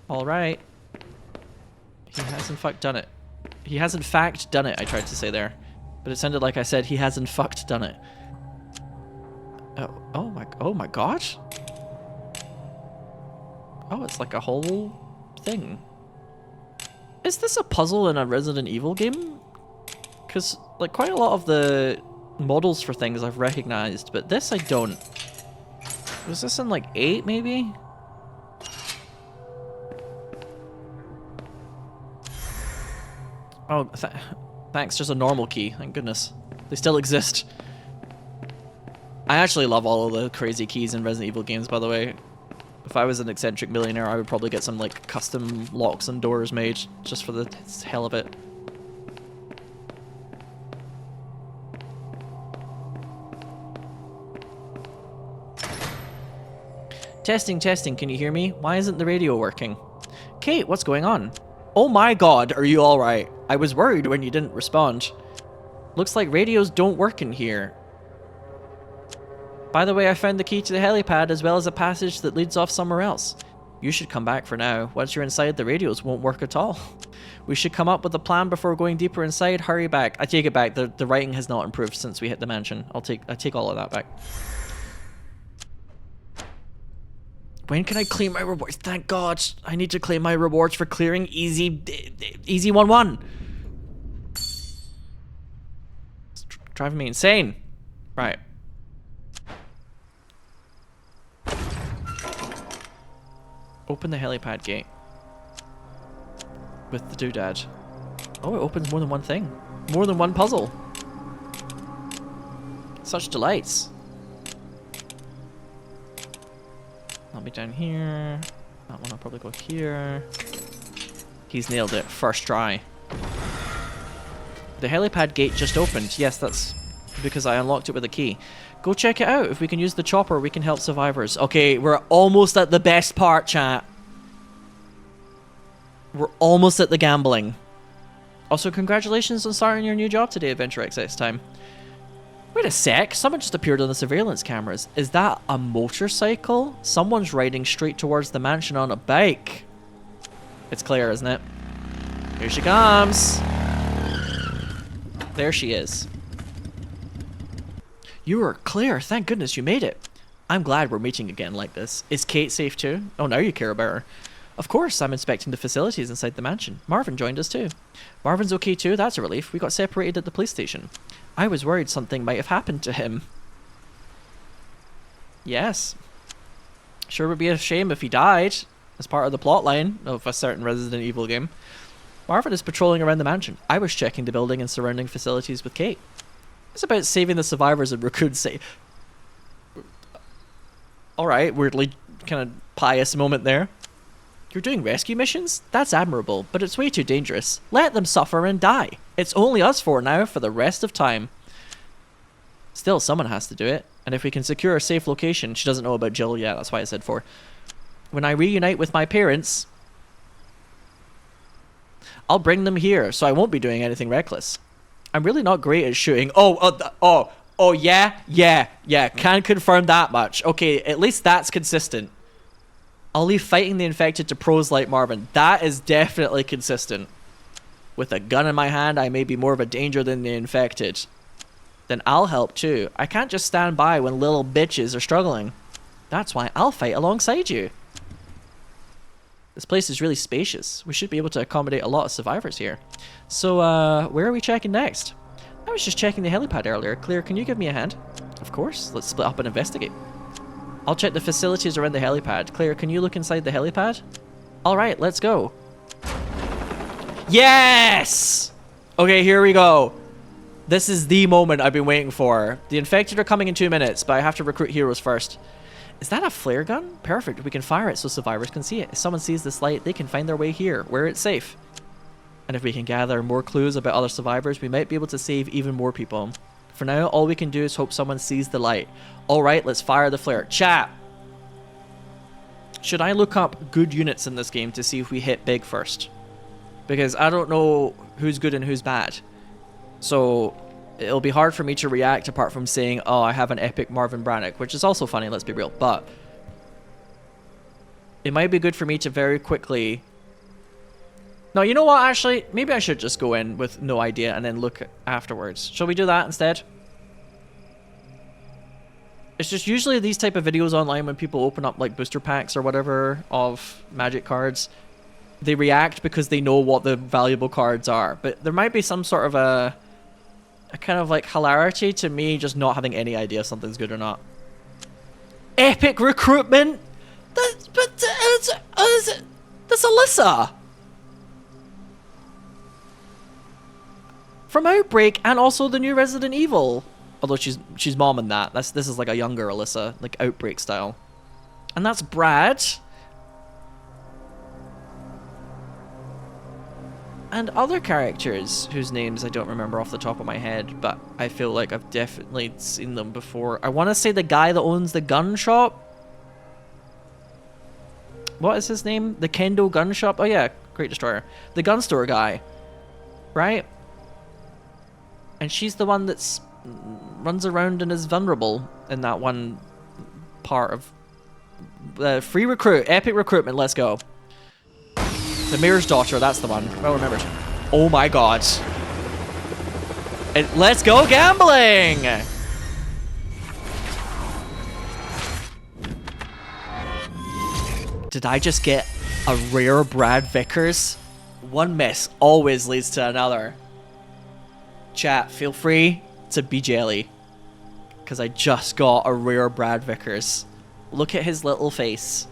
Alright. He has in fact done it. He has in fact done it, I tried to say there. But it sounded like I said he has in fact done it. Oh my gosh. Oh, it's like a whole thing. Is this a puzzle in a Resident Evil game? Because, like, quite a lot of the models for things I've recognized, but this I don't. Was this in, like, 8, maybe? Oh, thanks, just a normal key. Thank goodness. They still exist. I actually love all of the crazy keys in Resident Evil games, by the way. If I was an eccentric millionaire, I would probably get some, like, custom locks and doors made, just for the hell of it. Testing, testing, can you hear me? Why isn't the radio working? Kate, what's going on? Oh my god, are you alright? I was worried when you didn't respond. Looks like radios don't work in here. By the way, I found the key to the helipad as well as a passage that leads off somewhere else. You should come back for now. Once you're inside, the radios won't work at all. We should come up with a plan before going deeper inside. Hurry back. I take it back. The writing has not improved since we hit the mansion. I take all of that back. When can I claim my rewards? Thank God. I need to claim my rewards for clearing easy 1-1. It's driving me insane. Right. Open the helipad gate. With the doodad. Oh, it opens more than one thing. More than one puzzle. Such delights. I'll be down here. That one I'll probably go here. He's nailed it. First try. The helipad gate just opened. Yes, that's because I unlocked it with a key. Go check it out. If we can use the chopper, we can help survivors. Okay, we're almost at the best part, chat. We're almost at the gambling. Also, congratulations on starting your new job today, Adventure XX time. Wait a sec, someone just appeared on the surveillance cameras. Is that a motorcycle? Someone's riding straight towards the mansion on a bike. It's Claire, isn't it? Here she comes. There she is. You are Claire, thank goodness you made it. I'm glad we're meeting again like this. Is Kate safe too? Oh, now you care about her. Of course, I'm inspecting the facilities inside the mansion. Marvin joined us too. Marvin's okay too, that's a relief. We got separated at the police station. I was worried something might have happened to him. Yes. Sure would be a shame if he died, as part of the plotline of a certain Resident Evil game. Marvin is patrolling around the mansion. I was checking the building and surrounding facilities with Kate. It's about saving the survivors of Raccoon City. Alright, weirdly kind of pious moment there. You're doing rescue missions? That's admirable, but it's way too dangerous. Let them suffer and die. It's only us four now for the rest of time. Still, someone has to do it. And if we can secure a safe location, she doesn't know about Jill yet, that's why I said 4. When I reunite with my parents, I'll bring them here, so I won't be doing anything reckless. I'm really not great at shooting. Oh, yeah, can confirm that much. Okay, at least that's consistent. I'll leave fighting the infected to pros like Marvin. That is definitely consistent. With a gun in my hand, I may be more of a danger than the infected. Then I'll help too. I can't just stand by when little bitches are struggling. That's why I'll fight alongside you. This place is really spacious. We should be able to accommodate a lot of survivors here. So, where are we checking next? I was just checking the helipad earlier. Claire, can you give me a hand? Of course. Let's split up and investigate. I'll check the facilities around the helipad. Claire, can you look inside the helipad? Alright, let's go. Yes! Okay, here we go. This is the moment I've been waiting for. The infected are coming in 2 minutes, but I have to recruit heroes first. Is that a flare gun? Perfect. We can fire it so survivors can see it. If someone sees this light, they can find their way here, where it's safe. And if we can gather more clues about other survivors, we might be able to save even more people. For now, all we can do is hope someone sees the light. Alright, let's fire the flare. Chat! Should I look up good units in this game to see if we hit big first? Because I don't know who's good and who's bad. So it'll be hard for me to react apart from saying, oh, I have an epic Marvin Brannick, which is also funny, let's be real. But it might be good for me to very quickly... No, you know what, actually? Maybe I should just go in with no idea and then look afterwards. Shall we do that instead? It's just usually these type of videos online when people open up like booster packs or whatever of magic cards, they react because they know what the valuable cards are. But there might be some sort of a kind of like hilarity to me just not having any idea if something's good or not. Epic recruitment? That's Alyssa! From Outbreak and also the new Resident Evil. Although she's mom in that. This is like a younger Alyssa, like Outbreak style. And that's Brad. And other characters whose names I don't remember off the top of my head, but I feel like I've definitely seen them before. I want to say the guy that owns the gun shop. What is his name? The Kendo gun shop? Oh yeah, Great Destroyer. The gun store guy. Right? And she's the one that's runs around and is vulnerable in that one part of free recruit, epic recruitment. Let's go. The Mayor's Daughter, that's the one. Well remembered. Oh my god. Let's go gambling! Did I just get a rare Brad Vickers? One miss always leads to another. Chat, feel free to be jelly. Because I just got a rare Brad Vickers. Look at his little face.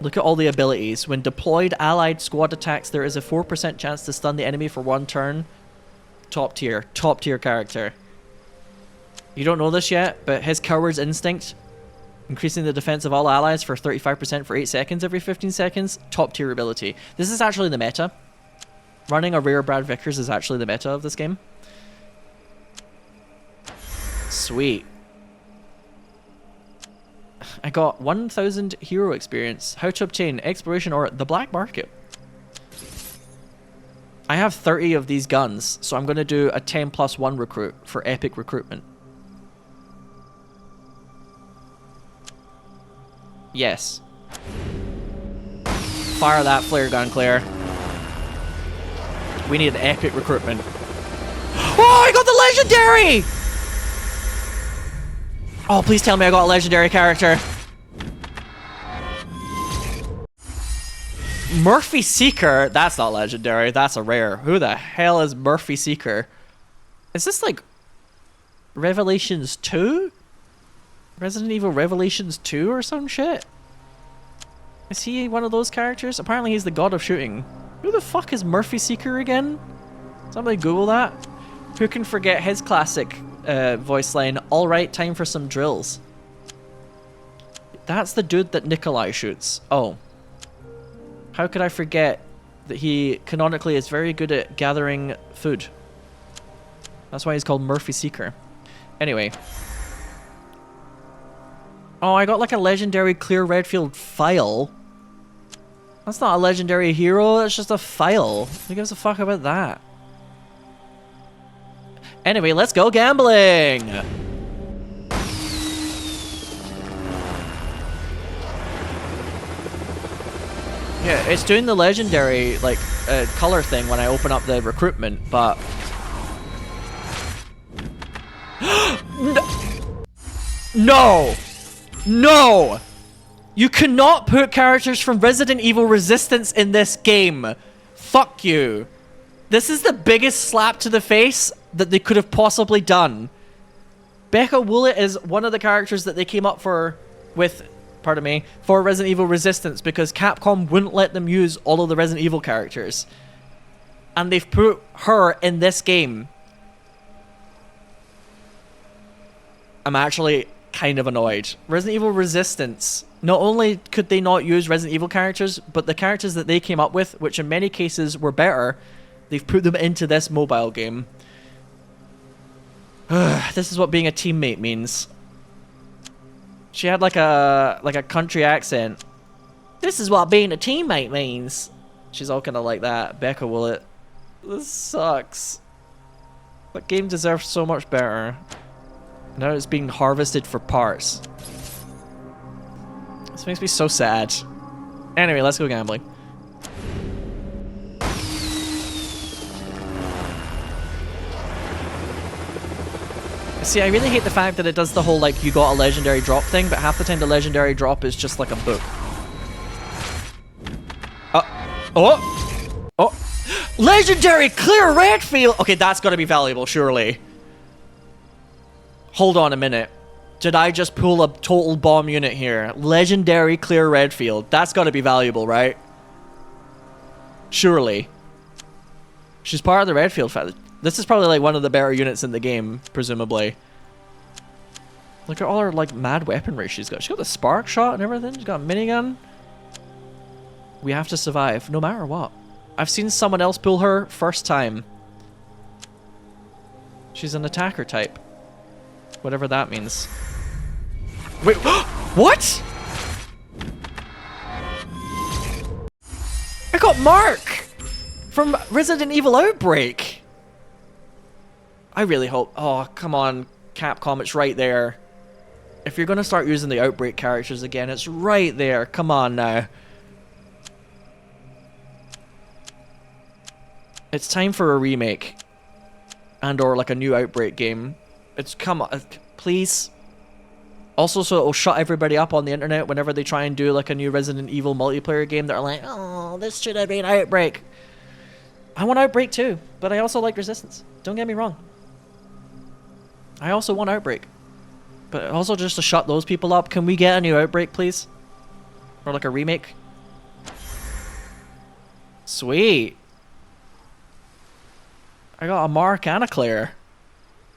Look at all the abilities. When deployed allied squad attacks, there is a 4% chance to stun the enemy for 1 turn. Top tier character. You don't know this yet, but his Coward's Instinct, increasing the defense of all allies for 35% for 8 seconds every 15 seconds. Top tier ability. This is actually the meta. Running a rare Brad Vickers is actually the meta of this game. Sweet. I got 1000 hero experience. How to obtain exploration or the black market. I have 30 of these guns, so I'm going to do a 10+1 recruit for epic recruitment. Yes. Fire that flare gun, Claire. We need an epic recruitment. Oh, I got the legendary! Oh, please tell me I got a legendary character. Murphy Seeker? That's not legendary. That's a rare. Who the hell is Murphy Seeker? Is this like Revelations 2? Resident Evil Revelations 2 or some shit? Is he one of those characters? Apparently he's the god of shooting. Who the fuck is Murphy Seeker again? Somebody Google that. Who can forget his classic voice line, alright, time for some drills. That's the dude that Nikolai shoots. Oh. How could I forget that he canonically is very good at gathering food? That's why he's called Murphy Seeker. Anyway. Oh, I got like a legendary Clear Redfield file. That's not a legendary hero, that's just a file. Who gives a fuck about that? Anyway, let's go gambling! Yeah, it's doing the legendary, like, color thing when I open up the recruitment, but... No! No! You cannot put characters from Resident Evil Resistance in this game. Fuck you. This is the biggest slap to the face that they could have possibly done. Becca Woollett is one of the characters that they came up with, pardon me, for Resident Evil Resistance because Capcom wouldn't let them use all of the Resident Evil characters. And they've put her in this game. I'm actually kind of annoyed. Resident Evil Resistance, not only could they not use Resident Evil characters, but the characters that they came up with, which in many cases were better, they've put them into this mobile game. This is what being a teammate means. She had like a country accent. This is what being a teammate means. She's all kind of like that. Becca Woollett. This sucks. That game deserves so much better. Now it's being harvested for parts. This makes me so sad. Anyway, let's go gambling. See, I really hate the fact that it does the whole, like, you got a legendary drop thing, but half the time the legendary drop is just like a book. Oh! Legendary clear red field! Okay, that's gotta be valuable, surely. Hold on a minute. Did I just pull a total bomb unit here? Legendary clear red field. That's gotta be valuable, right? Surely. She's part of the red field. This is probably like one of the better units in the game, presumably. Look at all her like mad weaponry she's got. She's got the spark shot and everything. She's got a minigun. We have to survive, no matter what. I've seen someone else pull her first time. She's an attacker type. Whatever that means. Wait, what? I got Mark from Resident Evil Outbreak. I really hope. Oh, come on, Capcom, it's right there. If you're gonna start using the Outbreak characters again, it's right there. Come on now. It's time for a remake. And or like a new Outbreak game. It's come on, please. Also, so it'll shut everybody up on the internet whenever they try and do like a new Resident Evil multiplayer game. They're like, oh, this should have been Outbreak. I want Outbreak too, but I also like Resistance. Don't get me wrong. I also want Outbreak. But also just to shut those people up, can we get a new Outbreak, please? Or like a remake? Sweet. I got a Mark and a Claire.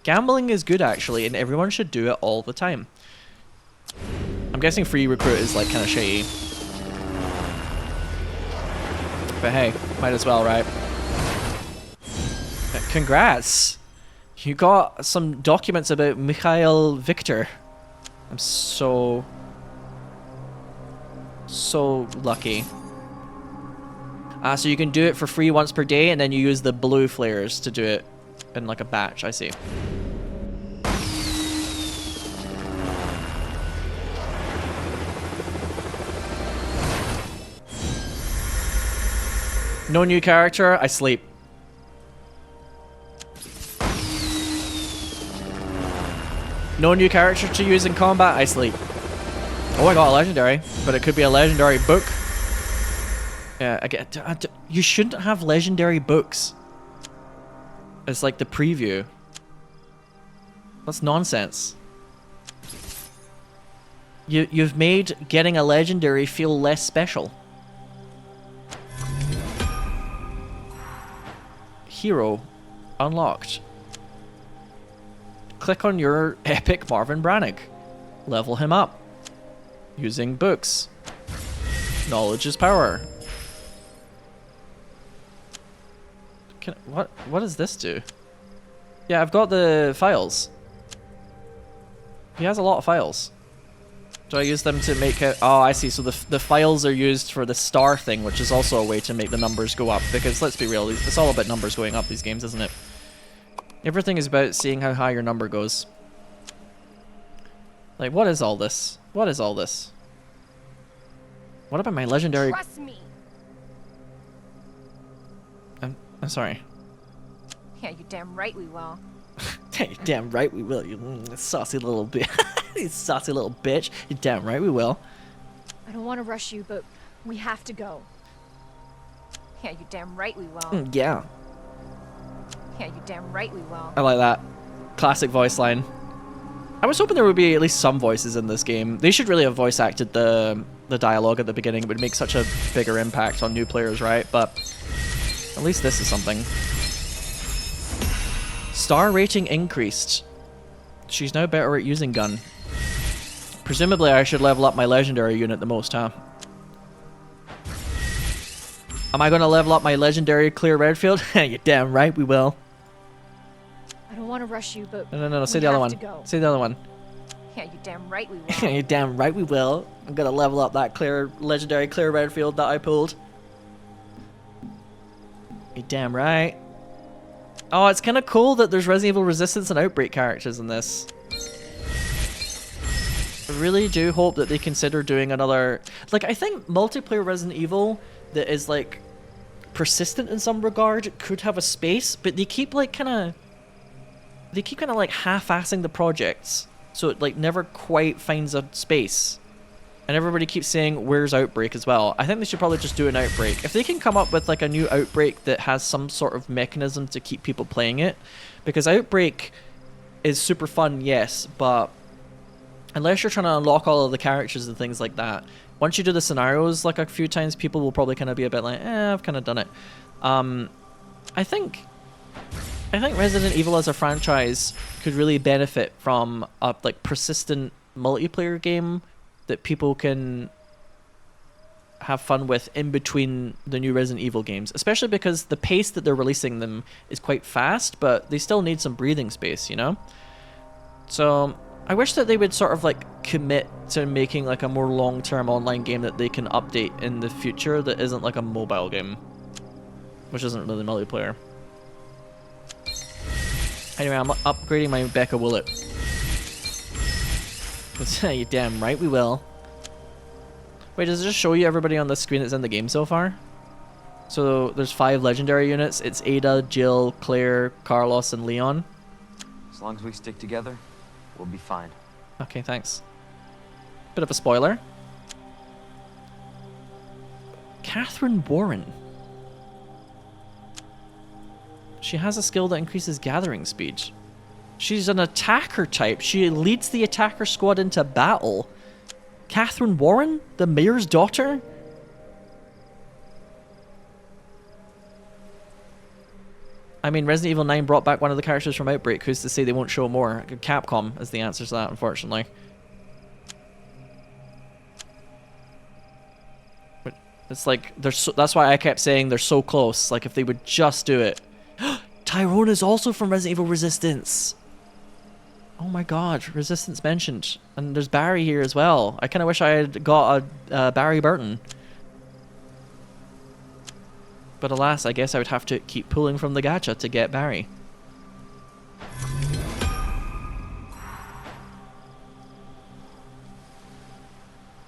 Gambling is good actually, and everyone should do it all the time. I'm guessing free recruit is like kind of shady. But hey, might as well, right? Congrats! You got some documents about Mikhail Victor. I'm so lucky. So you can do it for free once per day, and then you use the blue flares to do it in like a batch, I see. No new character, I sleep. No new character to use in combat, I sleep. Oh, I got a legendary, but it could be a legendary book. Yeah, you shouldn't have legendary books. It's like the preview. That's nonsense. You've made getting a legendary feel less special. Hero unlocked. Click on your epic Marvin Brannick. Level him up. Using books. Knowledge is power. What does this do? Yeah, I've got the files. He has a lot of files. Do I use them to make it? Oh, I see. So the files are used for the star thing, which is also a way to make the numbers go up. Because let's be real, it's all about numbers going up, these games, isn't it? Everything is about seeing how high your number goes. Like, what is all this? What is all this? What about my legendary... Trust me. I'm sorry. Yeah, you damn right we will. Hey, damn right we will. You saucy little bitch. You saucy little bitch. You damn right we will. I don't want to rush you, but we have to go. Yeah, you damn right we will. Yeah. Yeah, you damn right we will. I like that. Classic voice line. I was hoping there would be at least some voices in this game. They should really have voice acted the dialogue at the beginning. It would make such a bigger impact on new players, right? But at least this is something. Star rating increased. She's now better at using gun. Presumably I should level up my legendary unit the most, huh? Am I going to level up my legendary clear Redfield? You're damn right we will. I don't want to rush you, but No. Say we the other have one. to go. Say the other one. Yeah, you damn right we will. You're damn right we will. I'm going to level up that clear legendary clear Redfield that I pulled. You're damn right. Oh, it's kind of cool that there's Resident Evil Resistance and Outbreak characters in this. I really do hope that they consider doing another... Like, I think multiplayer Resident Evil that is, like, persistent in some regard could have a space, but they keep, like, kind of... They keep kind of, like, half-assing the projects, so it, like, never quite finds a space. And everybody keeps saying, where's Outbreak as well? I think they should probably just do an Outbreak. If they can come up with, like, a new Outbreak that has some sort of mechanism to keep people playing it, because Outbreak is super fun, yes, but... Unless you're trying to unlock all of the characters and things like that, once you do the scenarios like a few times, people will probably kind of be a bit like, I've kind of done it. I think Resident Evil as a franchise could really benefit from a like persistent multiplayer game that people can have fun with in between the new Resident Evil games, especially because the pace that they're releasing them is quite fast, but they still need some breathing space, you know? So I wish that they would sort of like commit to making like a more long-term online game that they can update in the future that isn't like a mobile game, which isn't really multiplayer. Anyway, I'm upgrading my Becca Willet. You damn right we will. Wait, does it just show you everybody on the screen that's in the game so far? So there's 5 legendary units. It's Ada, Jill, Claire, Carlos, and Leon. As long as we stick together, we'll be fine. Okay, thanks. Bit of a spoiler. Catherine Warren. She has a skill that increases gathering speed. She's an attacker type. She leads the attacker squad into battle. Catherine Warren? The mayor's daughter? I mean, Resident Evil 9 brought back one of the characters from Outbreak. Who's to say they won't show more? Capcom is the answer to that, unfortunately. But it's like, they're so, that's why I kept saying they're so close. Like, if they would just do it. Tyrone is also from Resident Evil Resistance. Oh my god, Resistance mentioned. And there's Barry here as well. I kind of wish I had got a Barry Burton. But alas, I guess I would have to keep pulling from the gacha to get Barry.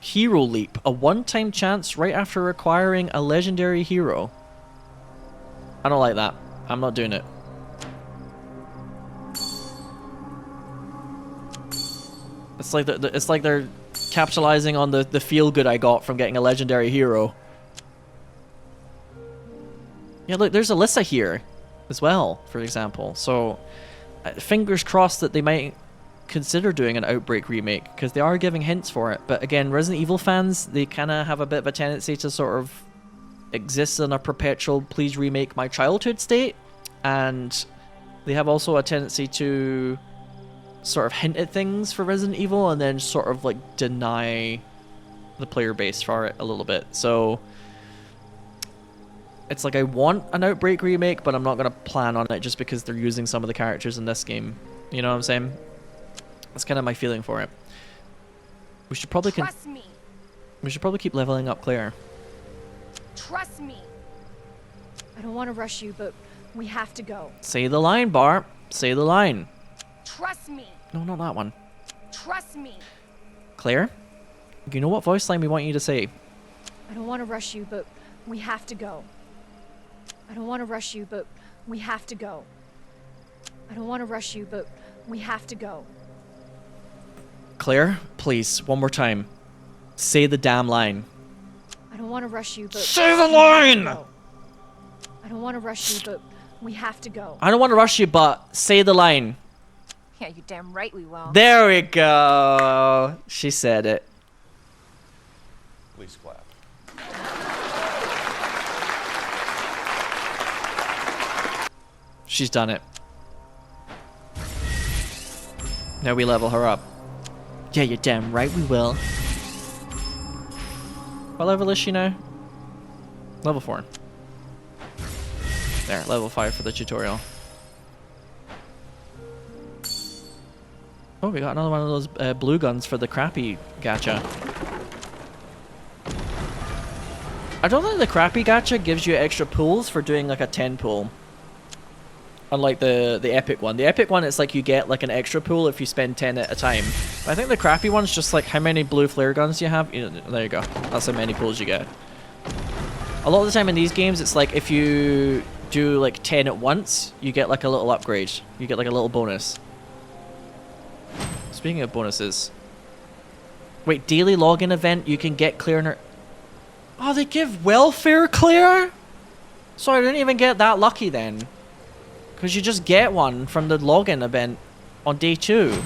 Hero Leap. A one-time chance right after acquiring a legendary hero. I don't like that. I'm not doing it. It's like they're capitalizing on the feel good I got from getting a legendary hero. Yeah, look, there's Alyssa here as well, for example. So, fingers crossed that they might consider doing an Outbreak remake, because they are giving hints for it. But again, Resident Evil fans, they kind of have a bit of a tendency to sort of exist in a perpetual please remake my childhood state, and they have also a tendency to sort of hint at things for Resident Evil and then sort of like deny the player base for it a little bit. So it's like I want an Outbreak remake, but I'm not going to plan on it just because they're using some of the characters in this game. You know what I'm saying? That's kind of my feeling for it. We should probably Trust me. We should probably keep leveling up Claire. Trust me. I don't want to rush you, but we have to go. Say the line, Bart. Say the line. Trust me. No, not that one. Trust me. Claire, you know what voice line we want you to say? I don't want to rush you, but we have to go. I don't want to rush you, but we have to go. I don't want to rush you, but we have to go. Claire, please, one more time. Say the damn line. I don't want to rush you, but Say the we have to line! go. I don't want to rush you, but we have to go. I don't want to rush you, but say the line. Yeah, you damn right we will. There we go. She said it. Please clap. She's done it. Now we level her up. Yeah, you're damn right we will. What level is she now? Level 4. There, level 5 for the tutorial. Oh, we got another one of those blue guns for the crappy gacha. I don't think the crappy gacha gives you extra pulls for doing like a 10 pull. Unlike the epic one. The epic one, it's like you get like an extra pull if you spend 10 at a time. But I think the crappy one's just like how many blue flare guns you have. You know, there you go. That's how many pulls you get. A lot of the time in these games, it's like if you do like 10 at once, you get like a little upgrade. You get like a little bonus. Speaking of bonuses. Wait, daily login event, you can get Claire in her... Oh, they give welfare Claire? So I didn't even get that lucky then. Because you just get one from the login event on day 2.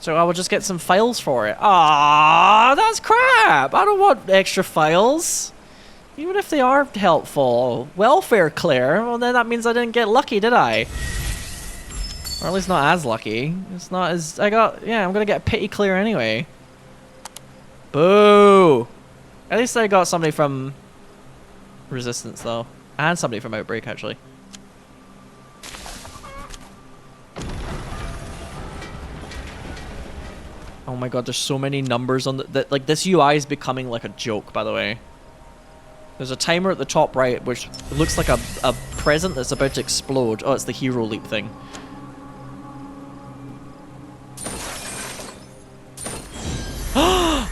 So I will just get some files for it. Ah, that's crap! I don't want extra files. Even if they are helpful. Welfare Claire, well then that means I didn't get lucky, did I? Or at least not as lucky. It's not as... I'm gonna get pity Claire anyway. Boo! At least I got somebody from Resistance though. And somebody from Outbreak actually. Oh my god, there's so many numbers on the... Like, this UI is becoming like a joke, by the way. There's a timer at the top right, which looks like a present that's about to explode. Oh, it's the hero leap thing. A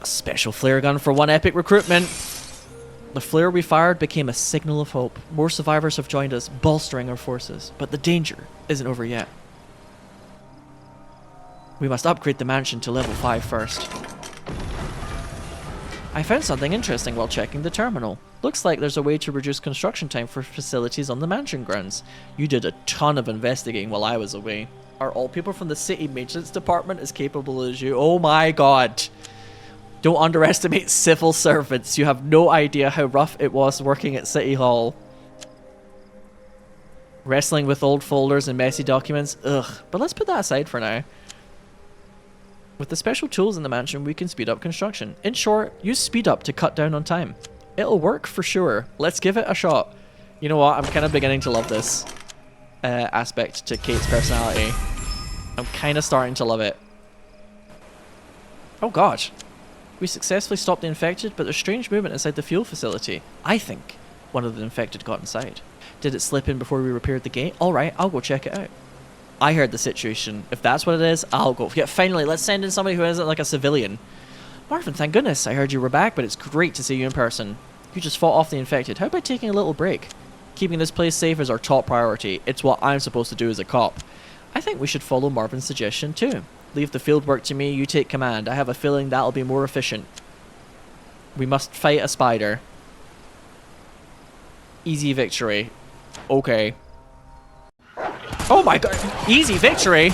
special flare gun for one epic recruitment. The flare we fired became a signal of hope. More survivors have joined us, bolstering our forces. But the danger isn't over yet. We must upgrade the mansion to level 5 first. I found something interesting while checking the terminal. Looks like there's a way to reduce construction time for facilities on the mansion grounds. You did a ton of investigating while I was away. Are all people from the city maintenance department as capable as you? Oh my god. Don't underestimate civil servants. You have no idea how rough it was working at City Hall. Wrestling with old folders and messy documents. Ugh. But let's put that aside for now. With the special tools in the mansion, we can speed up construction. In short, use speed up to cut down on time. It'll work for sure. Let's give it a shot. You know what? I'm kind of beginning to love this aspect to Kate's personality. I'm kind of starting to love it. Oh god. We successfully stopped the infected, but there's strange movement inside the fuel facility. I think one of the infected got inside. Did it slip in before we repaired the gate? Alright, I'll go check it out. I heard the situation. If that's what it is, I'll go. Yeah, finally, let's send in somebody who isn't like a civilian. Marvin, thank goodness. I heard you were back, but it's great to see you in person. You just fought off the infected. How about taking a little break? Keeping this place safe is our top priority. It's what I'm supposed to do as a cop. I think we should follow Marvin's suggestion too. Leave the field work to me, you take command. I have a feeling that'll be more efficient. We must fight a spider. Easy victory. Okay. Oh my god, easy victory!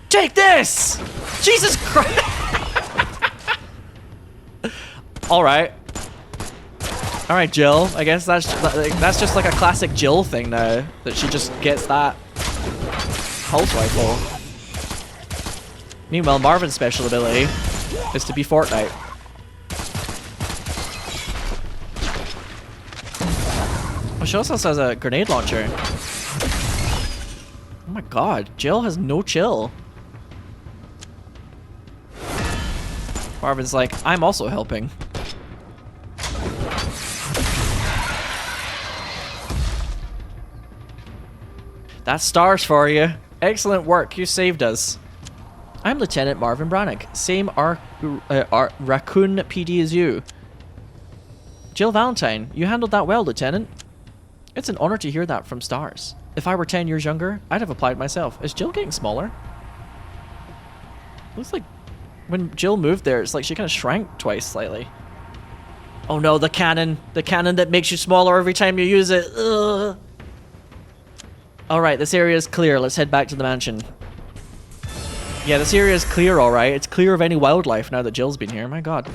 Take this! Jesus Christ! Alright. Alright, Jill. I guess that's just like a classic Jill thing now. That she just gets that pulse rifle. Meanwhile, Marvin's special ability is to be Fortnite. Oh, she also has a grenade launcher. Oh my god, Jill has no chill. Marvin's like, I'm also helping. That's stars for you. Excellent work, you saved us. I'm Lieutenant Marvin Brannick. Same Raccoon PD as you. Jill Valentine, you handled that well, Lieutenant. It's an honor to hear that from stars. If I were 10 years younger, I'd have applied myself. Is Jill getting smaller? Looks like when Jill moved there, it's like she kind of shrank twice slightly. Oh no, the cannon. The cannon that makes you smaller every time you use it. Ugh. Alright, this area is clear. Let's head back to the mansion. Yeah, this area is clear, alright. It's clear of any wildlife now that Jill's been here. My god.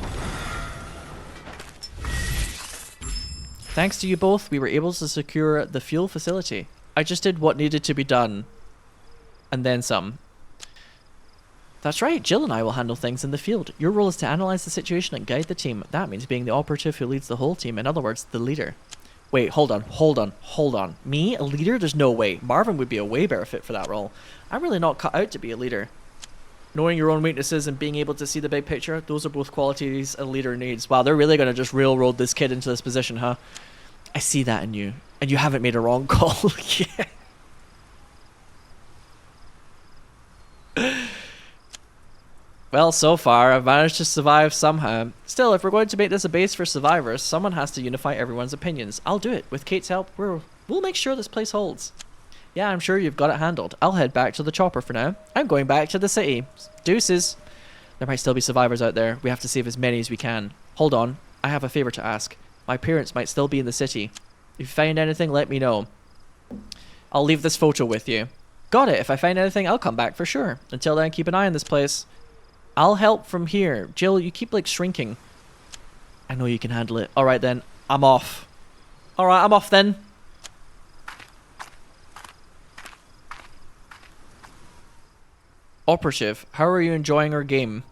Thanks to you both, we were able to secure the fuel facility. I just did what needed to be done. And then some. That's right, Jill and I will handle things in the field. Your role is to analyze the situation and guide the team. That means being the operative who leads the whole team. In other words, the leader. Wait, hold on. Me? A leader? There's no way. Marvin would be a way better fit for that role. I'm really not cut out to be a leader. Knowing your own weaknesses and being able to see the big picture, those are both qualities a leader needs. Wow, they're really going to just railroad this kid into this position, huh? I see that in you. And you haven't made a wrong call yet. Well, so far, I've managed to survive somehow. Still, if we're going to make this a base for survivors, someone has to unify everyone's opinions. I'll do it. With Kate's help, we'll make sure this place holds. Yeah, I'm sure you've got it handled. I'll head back to the chopper for now. I'm going back to the city. Deuces. There might still be survivors out there. We have to save as many as we can. Hold on. I have a favor to ask. My parents might still be in the city. If you find anything, let me know. I'll leave this photo with you. Got it. If I find anything, I'll come back for sure. Until then, keep an eye on this place. I'll help from here. Jill, you keep like shrinking. I know you can handle it. Alright then. I'm off. Alright, I'm off then. Operative, how are you enjoying our game?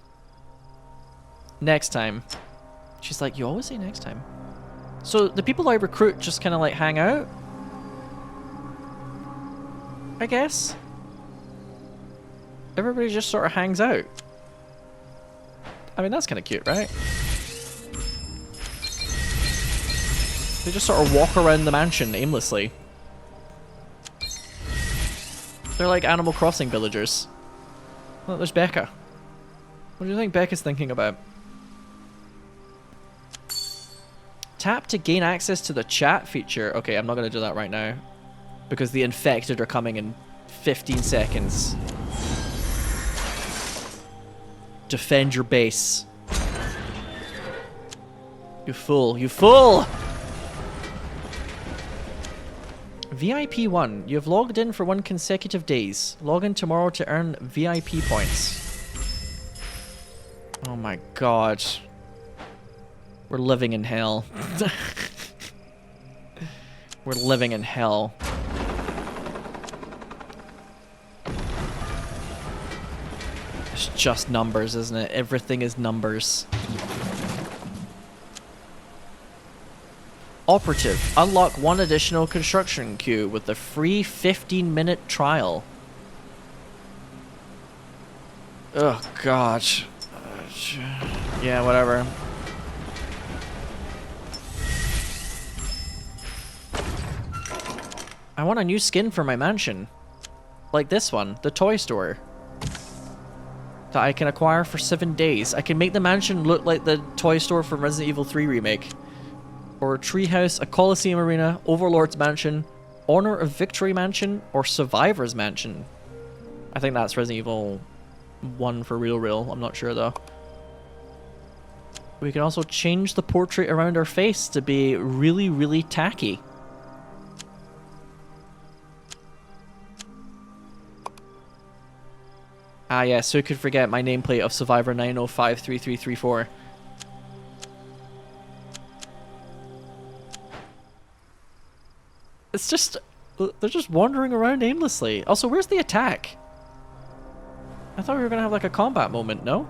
Next time. She's like, you always say next time. So the people I recruit just kind of like hang out? I guess. Everybody just sort of hangs out. I mean, that's kind of cute, right? They just sort of walk around the mansion aimlessly. They're like Animal Crossing villagers. Oh, there's Becca. What do you think Becca's thinking about? Tap to gain access to the chat feature. Okay, I'm not going to do that right now. Because the infected are coming in 15 seconds. Defend your base. You fool. You fool! VIP 1. You have logged in for 1 consecutive days. Log in tomorrow to earn VIP points. Oh my god. We're living in hell. We're living in hell. It's just numbers, isn't it? Everything is numbers. Operative. Unlock 1 additional construction queue with the free 15-minute trial. Oh, God. Yeah, whatever. I want a new skin for my mansion. Like this one, the toy store. That I can acquire for 7 days. I can make the mansion look like the toy store from Resident Evil 3 Remake. Or a treehouse, a Coliseum Arena, Overlord's Mansion, Honor of Victory Mansion, or Survivor's Mansion. I think that's Resident Evil 1 for real. I'm not sure though. We can also change the portrait around our face to be really, really tacky. Ah yes, who could forget my nameplate of Survivor 9053334. It's just, they're just wandering around aimlessly. Also, where's the attack? I thought we were gonna have like a combat moment, no?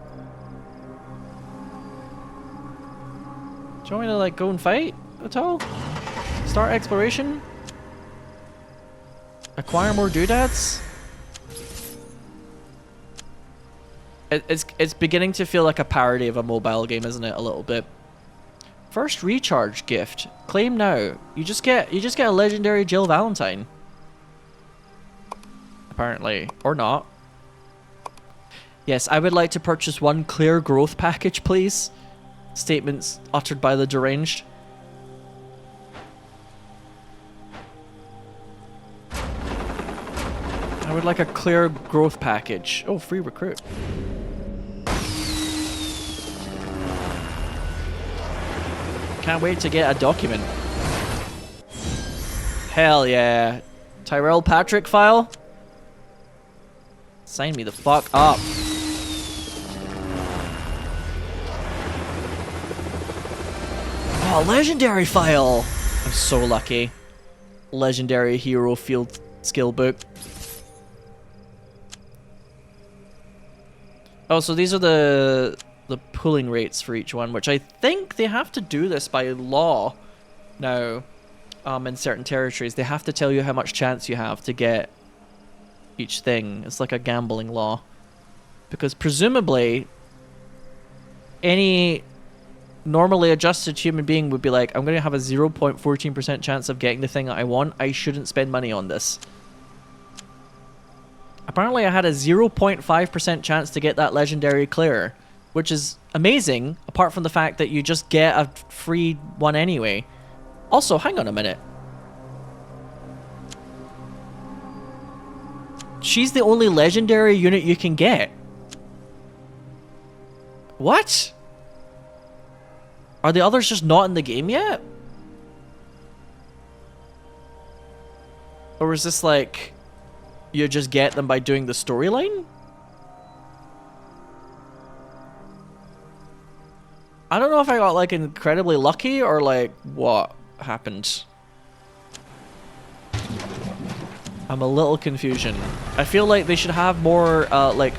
Do you want me to like go and fight at all? Start exploration? Acquire more doodads? It's beginning to feel like a parody of a mobile game, isn't it? A little bit. First recharge gift. Claim now. You just get a legendary Jill Valentine. Apparently. Or not. Yes, I would like to purchase 1 clear growth package, please. Statements uttered by the deranged. I would like a clear growth package. Oh, free recruit. Can't wait to get a document. Hell yeah. Tyrell Patrick file? Sign me the fuck up. Oh, legendary file! I'm so lucky. Legendary hero field skill book. Oh, so these are the pulling rates for each one, which I think they have to do this by law now. In certain territories, they have to tell you how much chance you have to get each thing. It's like a gambling law. Because presumably, any normally adjusted human being would be like, I'm going to have a 0.14% chance of getting the thing that I want. I shouldn't spend money on this. Apparently, I had a 0.5% chance to get that legendary clear, which is amazing, apart from the fact that you just get a free one anyway. Also, hang on a minute. She's the only legendary unit you can get. What? Are the others just not in the game yet? Or is this like, you just get them by doing the storyline? I don't know if I got like incredibly lucky or like what happened. I'm a little confusion. I feel like they should have more like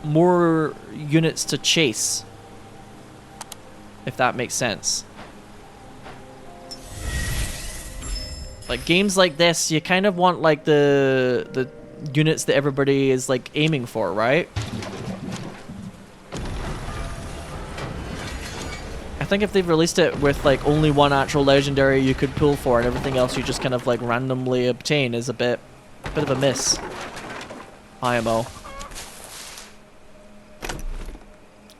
more units to chase, if that makes sense. Like games like this, you kind of want like the units that everybody is like aiming for, right? I think if they've released it with like only one actual legendary you could pull for and everything else you just kind of like randomly obtain is a bit of a miss. IMO.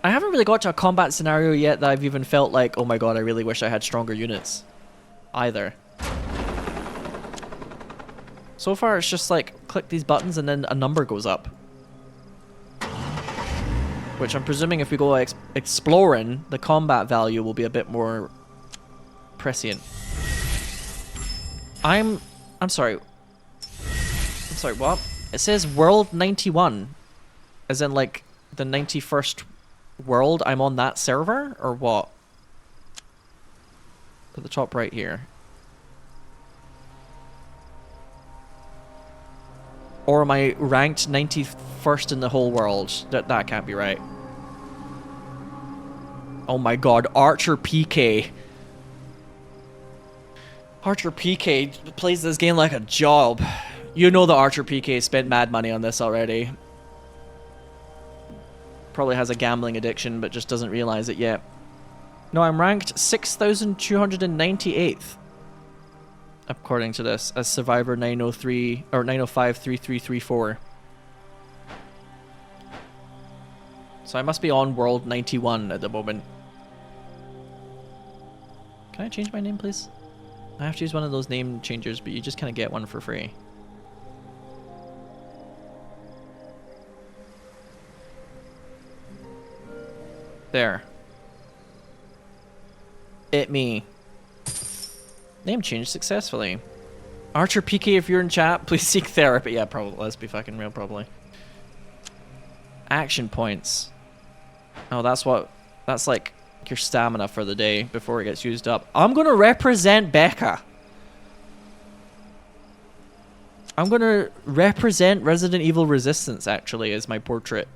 I haven't really got to a combat scenario yet that I've even felt like, oh my god, I really wish I had stronger units. Either. So far it's just like, click these buttons and then a number goes up. Which I'm presuming if we go exploring, the combat value will be a bit more prescient. I'm sorry. I'm sorry, what? It says World 91. As in like the 91st world I'm on that server? Or what? At the top right here. Or am I ranked 91st in the whole world? That can't be right. Oh my god, Archer PK. Archer PK plays this game like a job. You know the Archer PK spent mad money on this already. Probably has a gambling addiction, but just doesn't realize it yet. No, I'm ranked 6,298th. According to this, as Survivor 903 or 9053334. So I must be on World 91 at the moment. Can I change my name, please? I have to use one of those name changers, but you just kind of get one for free. There. It me. Name changed successfully. Archer PK, if you're in chat, please seek therapy. Yeah, probably. Let's be fucking real, probably. Action points. Oh, that's like your stamina for the day before it gets used up. I'm gonna represent Becca. I'm gonna represent Resident Evil Resistance, actually, as my portrait.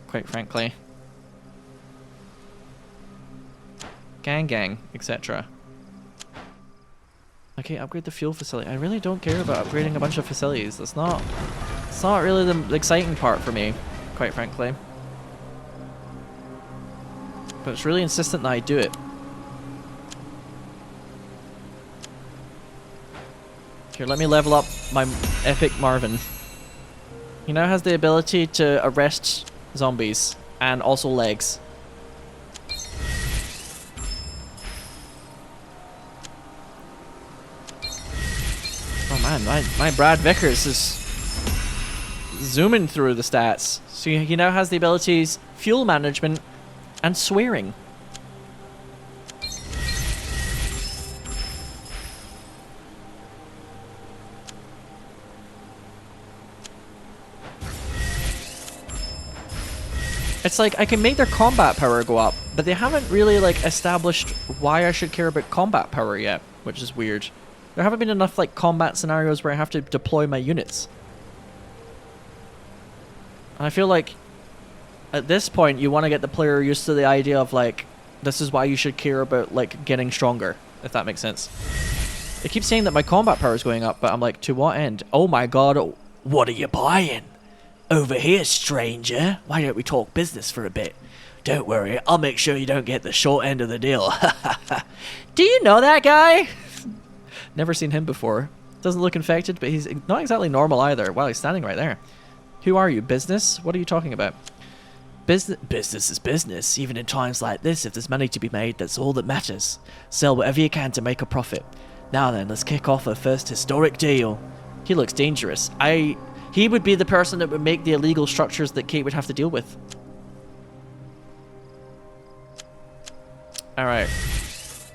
Quite frankly. Gang, etc. Okay, upgrade the fuel facility. I really don't care about upgrading a bunch of facilities. It's not really the exciting part for me, quite frankly. But it's really insistent that I do it. Here, let me level up my epic Marvin. He now has the ability to arrest zombies and also legs. Oh Man, my Brad Vickers is zooming through the stats. So he now has the abilities fuel management and swearing. It's like I can make their combat power go up, but they haven't really like established why I should care about combat power yet, which is weird. There haven't been enough like combat scenarios where I have to deploy my units. And I feel like at this point you want to get the player used to the idea of like, this is why you should care about like getting stronger, if that makes sense. They keep saying that my combat power is going up, but I'm like, to what end? Oh my god, what are you buying? Over here, stranger. Why don't we talk business for a bit? Don't worry, I'll make sure you don't get the short end of the deal. Do you know that guy? Never seen him before. Doesn't look infected, but he's not exactly normal either. Wow, he's standing right there. Who are you? Business? What are you talking about? Business is business. Even in times like this, if there's money to be made, that's all that matters. Sell whatever you can to make a profit. Now then, let's kick off our first historic deal. He looks dangerous. He would be the person that would make the illegal structures that Kate would have to deal with. Alright.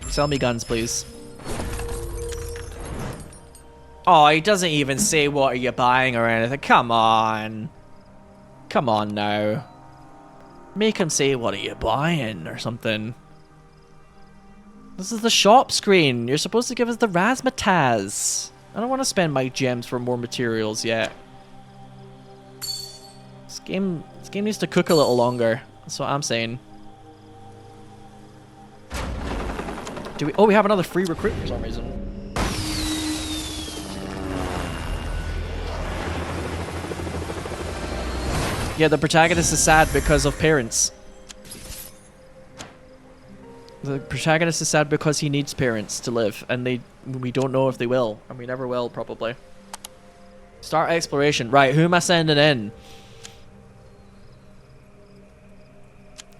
Sell me guns, please. Oh, he doesn't even say what are you buying or anything. Come on. Come on now. Make him say what are you buying or something. This is the shop screen. You're supposed to give us the razzmatazz. I don't want to spend my gems for more materials yet. This game needs to cook a little longer. That's what I'm saying. Do we? Oh, we have another free recruit for some reason. Yeah, the protagonist is sad because of parents. The protagonist is sad because he needs parents to live, and we don't know if they will, and we never will, probably. Start exploration. Right, who am I sending in?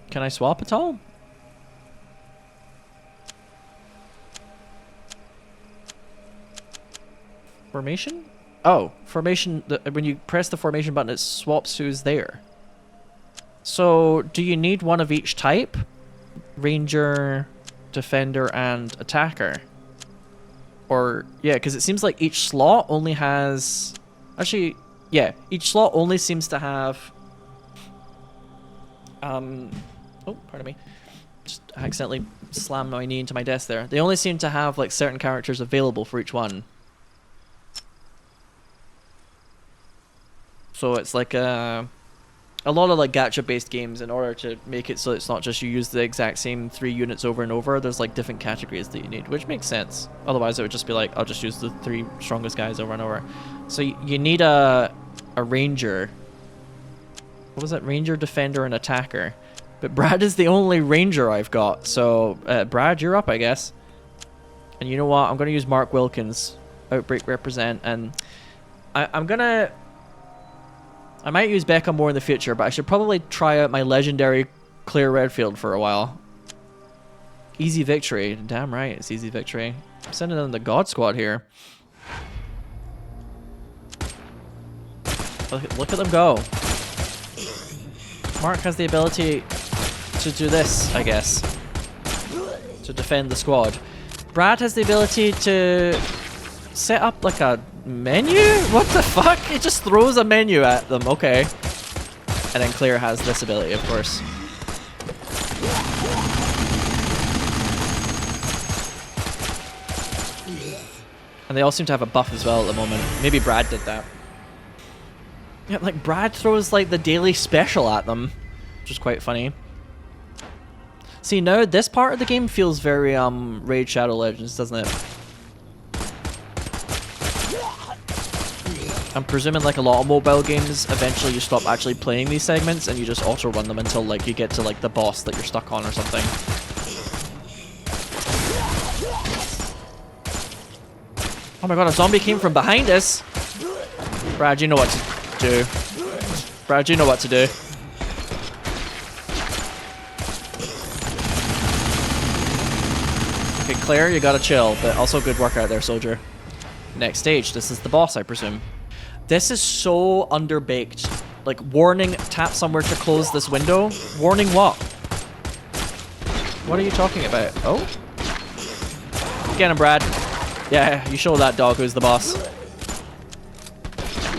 Can I swap at all? Formation? Oh, formation. When you press the formation button, it swaps who's there. So, do you need one of each type? Ranger, defender, and attacker. Or, yeah, because it seems like each slot only has... Actually, yeah, each slot only seems to have... Oh, pardon me. Just accidentally slammed my knee into my desk there. They only seem to have, like, certain characters available for each one. So it's like a lot of like gacha-based games, in order to make it so it's not just you use the exact same 3 units over and over, there's like different categories that you need, which makes sense. Otherwise it would just be like, I'll just use the 3 strongest guys over and over. So you need a ranger. What was that? Ranger, defender, and attacker. But Brad is the only ranger I've got, so Brad, you're up, I guess. And you know what? I'm going to use Mark Wilkins, Outbreak represent, and I might use Becca more in the future, but I should probably try out my legendary Claire Redfield for a while. Easy victory. Damn right, it's easy victory. I'm sending in the God Squad here. Look at them go. Mark has the ability to do this, I guess. To defend the squad. Brad has the ability to set up like a menu? What the fuck? It just throws a menu at them. Okay. And then Claire has this ability, of course. And they all seem to have a buff as well at the moment. Maybe Brad did that. Yeah, like Brad throws like the daily special at them, which is quite funny. See, now this part of the game feels very Raid Shadow Legends, doesn't it? I'm presuming like a lot of mobile games, eventually you stop actually playing these segments and you just auto run them until like you get to like the boss that you're stuck on or something. Oh my god, a zombie came from behind us! Brad, you know what to do. Brad, you know what to do. Okay, Claire, you gotta chill, but also good work out there, soldier. Next stage. This is the boss, I presume. This is so underbaked. Like, warning, tap somewhere to close this window. Warning what? What are you talking about? Oh? Get him, Brad. Yeah, you show that dog who's the boss.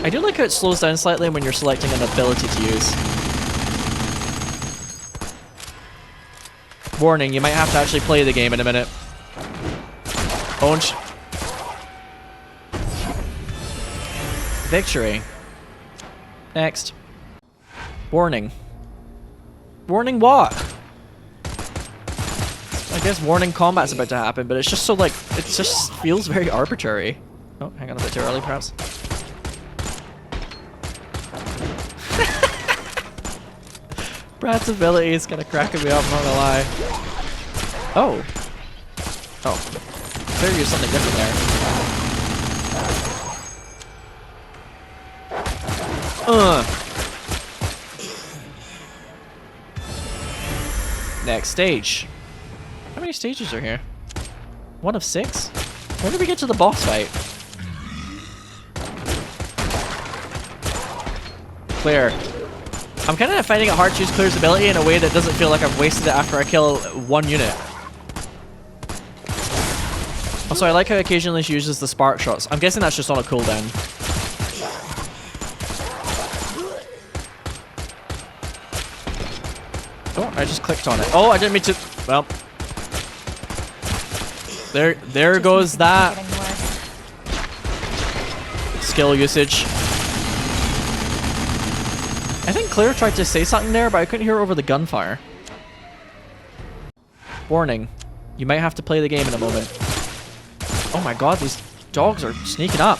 I do like how it slows down slightly when you're selecting an ability to use. Warning, you might have to actually play the game in a minute. Owned. Victory. Next. Warning. Warning what? I guess warning combat's about to happen, but it's just so like, it just feels very arbitrary. Oh, hang on a bit too early perhaps. Brad's ability is kind of cracking me up, I'm not gonna lie. Oh. Oh. Clearly there's something different there. Next stage. How many stages are here? 1 of 6? When did we get to the boss fight? Clear. I'm kind of finding it hard to use Clear's ability in a way that doesn't feel like I've wasted it after I kill 1 unit. Also, I like how occasionally she uses the spark shots. I'm guessing that's just on a cooldown. Oh, I just clicked on it. Oh, I didn't mean to. Well, there goes that skill usage. I think Claire tried to say something there, but I couldn't hear over the gunfire. Warning, you might have to play the game in a moment. Oh my god, these dogs are sneaking up.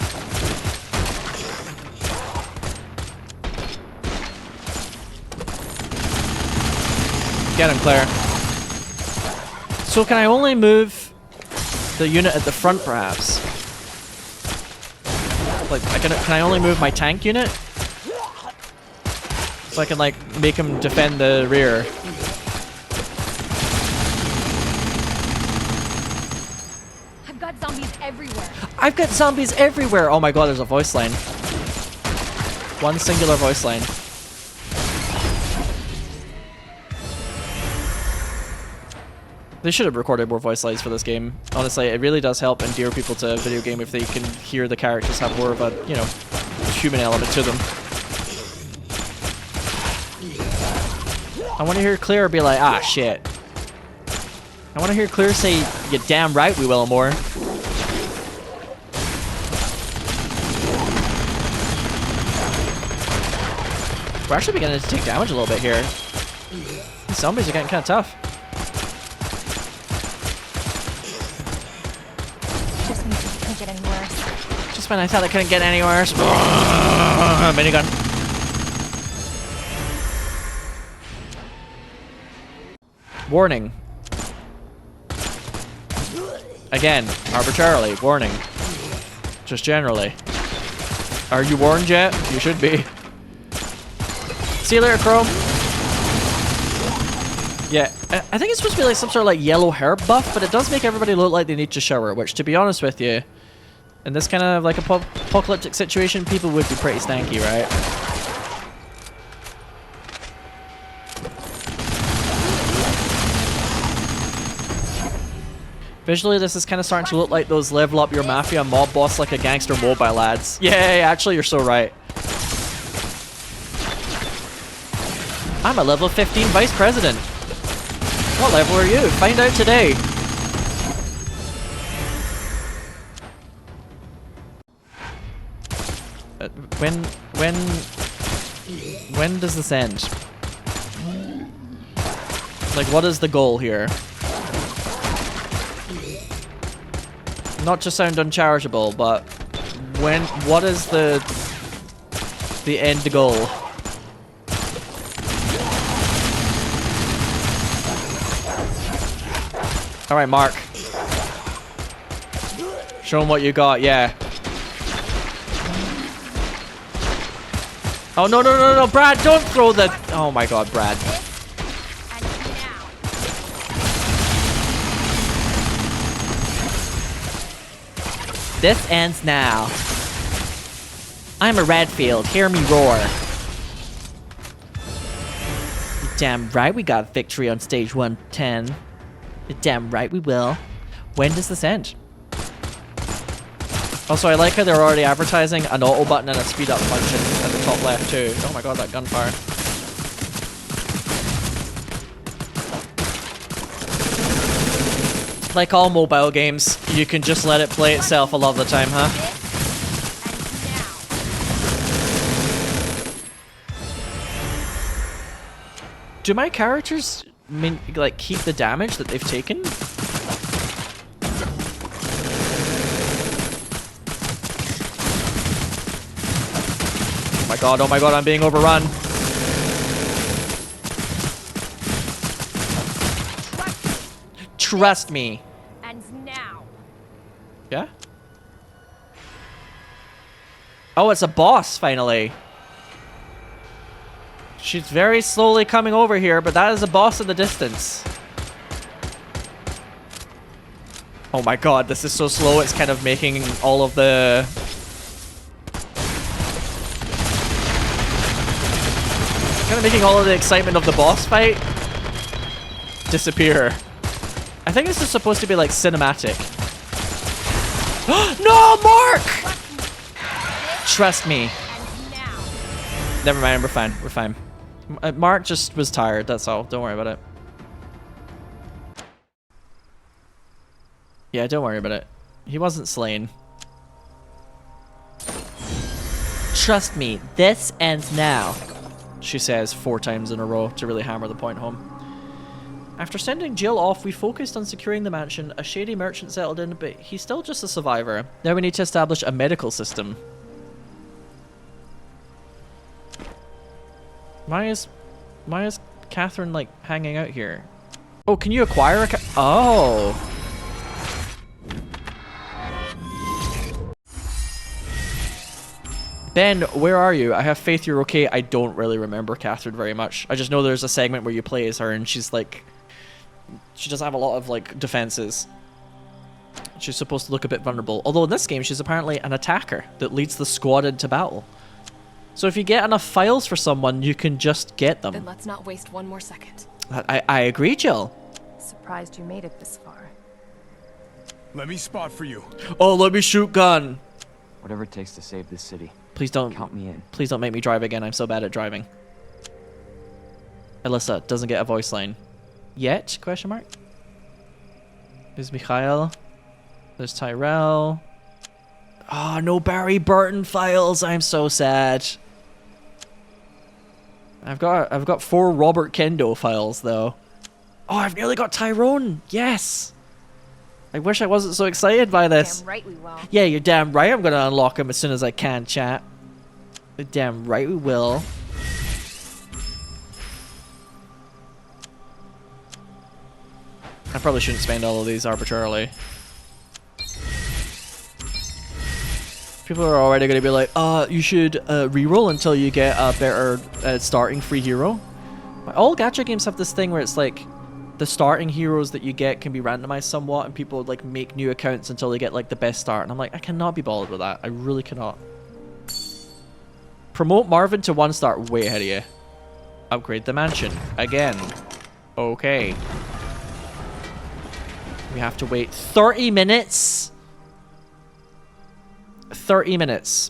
Get him, Claire. So can I only move the unit at the front, perhaps? Like, can I only move my tank unit? So I can, like, make him defend the rear. I've got zombies everywhere. I've got zombies everywhere! Oh my god, there's a voice line. One singular voice line. They should have recorded more voice lines for this game. Honestly, it really does help endear people to a video game if they can hear the characters have more of a, you know, human element to them. I want to hear Claire be like, ah, shit. I want to hear Claire say, you're damn right we will more. We're actually beginning to take damage a little bit here. These zombies are getting kind of tough. Just means it can't get any worse. Just when I thought it couldn't get any worse. Minigun. Warning. Again, arbitrarily. Warning. Just generally. Are you warned yet? You should be. See you later, Chrome. Yeah, I think it's supposed to be like some sort of like yellow hair buff, but it does make everybody look like they need to shower, which, to be honest with you, in this kind of like apocalyptic situation, people would be pretty stanky, right? Visually, this is kind of starting to look like those level up your mafia mob boss like a gangster mobile ads. Yay, actually, you're so right. I'm a level 15 vice president. What level are you? Find out today. When does this end? Like, what is the goal here? Not to sound uncharitable, but what is the end goal? All right, Mark. Show him what you got. Yeah. Oh no no no no, Brad! Don't throw the. Oh my God, Brad. this ends now. I'm a Redfield, hear me roar. You're damn right we got victory on stage 110. You're damn right we will. When does this end? Also, I like how they're already advertising an auto button and a speed up function at the top left too. Oh my god, that gunfire. Like all mobile games, you can just let it play itself a lot of the time, huh? Do my characters like keep the damage that they've taken? Oh my god, I'm being overrun. Trust me. And now. Yeah? Oh, it's a boss, finally. She's very slowly coming over here, but that is a boss in the distance. Oh my god, this is so slow, it's kind of making all of the... kind of making all of the excitement of the boss fight disappear. I think this is supposed to be like cinematic. No, Mark! Trust me. Never mind, we're fine. We're fine. Mark just was tired, that's all. Don't worry about it. Yeah, don't worry about it. He wasn't slain. Trust me, this ends now, she says 4 times in a row to really hammer the point home. After sending Jill off, we focused on securing the mansion. A shady merchant settled in, but he's still just a survivor. Now we need to establish a medical system. Why is Catherine like hanging out here? Oh, can you acquire a oh. Ben, where are you? I have faith you're okay. I don't really remember Catherine very much. I just know there's a segment where you play as her and she's like... she does have a lot of like defenses. She's supposed to look a bit vulnerable. Although in this game, she's apparently an attacker that leads the squad into battle. So if you get enough files for someone, you can just get them. Then let's not waste one more second. I agree, Jill. Surprised you made it this far. Let me spot for you. Oh, let me shoot gun. Whatever it takes to save this city. Please don't Count me in. Please don't make me drive again. I'm so bad at driving. Alyssa doesn't get a voice line. Yet? Question mark. There's Mikhail. There's Tyrell. Oh, no Barry Burton files. I'm so sad. I've got 4 Robert Kendo files though. Oh, I've nearly got Tyrone. Yes. I wish I wasn't so excited by this. Damn right we will. Yeah, you're damn right I'm gonna unlock him as soon as I can, chat. You're damn right we will. I probably shouldn't spend all of these arbitrarily. People are already going to be like, you should reroll until you get a better starting free hero. All gacha games have this thing where it's like, the starting heroes that you get can be randomized somewhat, and people like make new accounts until they get like the best start. And I'm like, I cannot be bothered with that. I really cannot. Promote Marvin to 1-star, way ahead of you. Upgrade the mansion again. Okay. We have to wait 30 minutes. 30 minutes.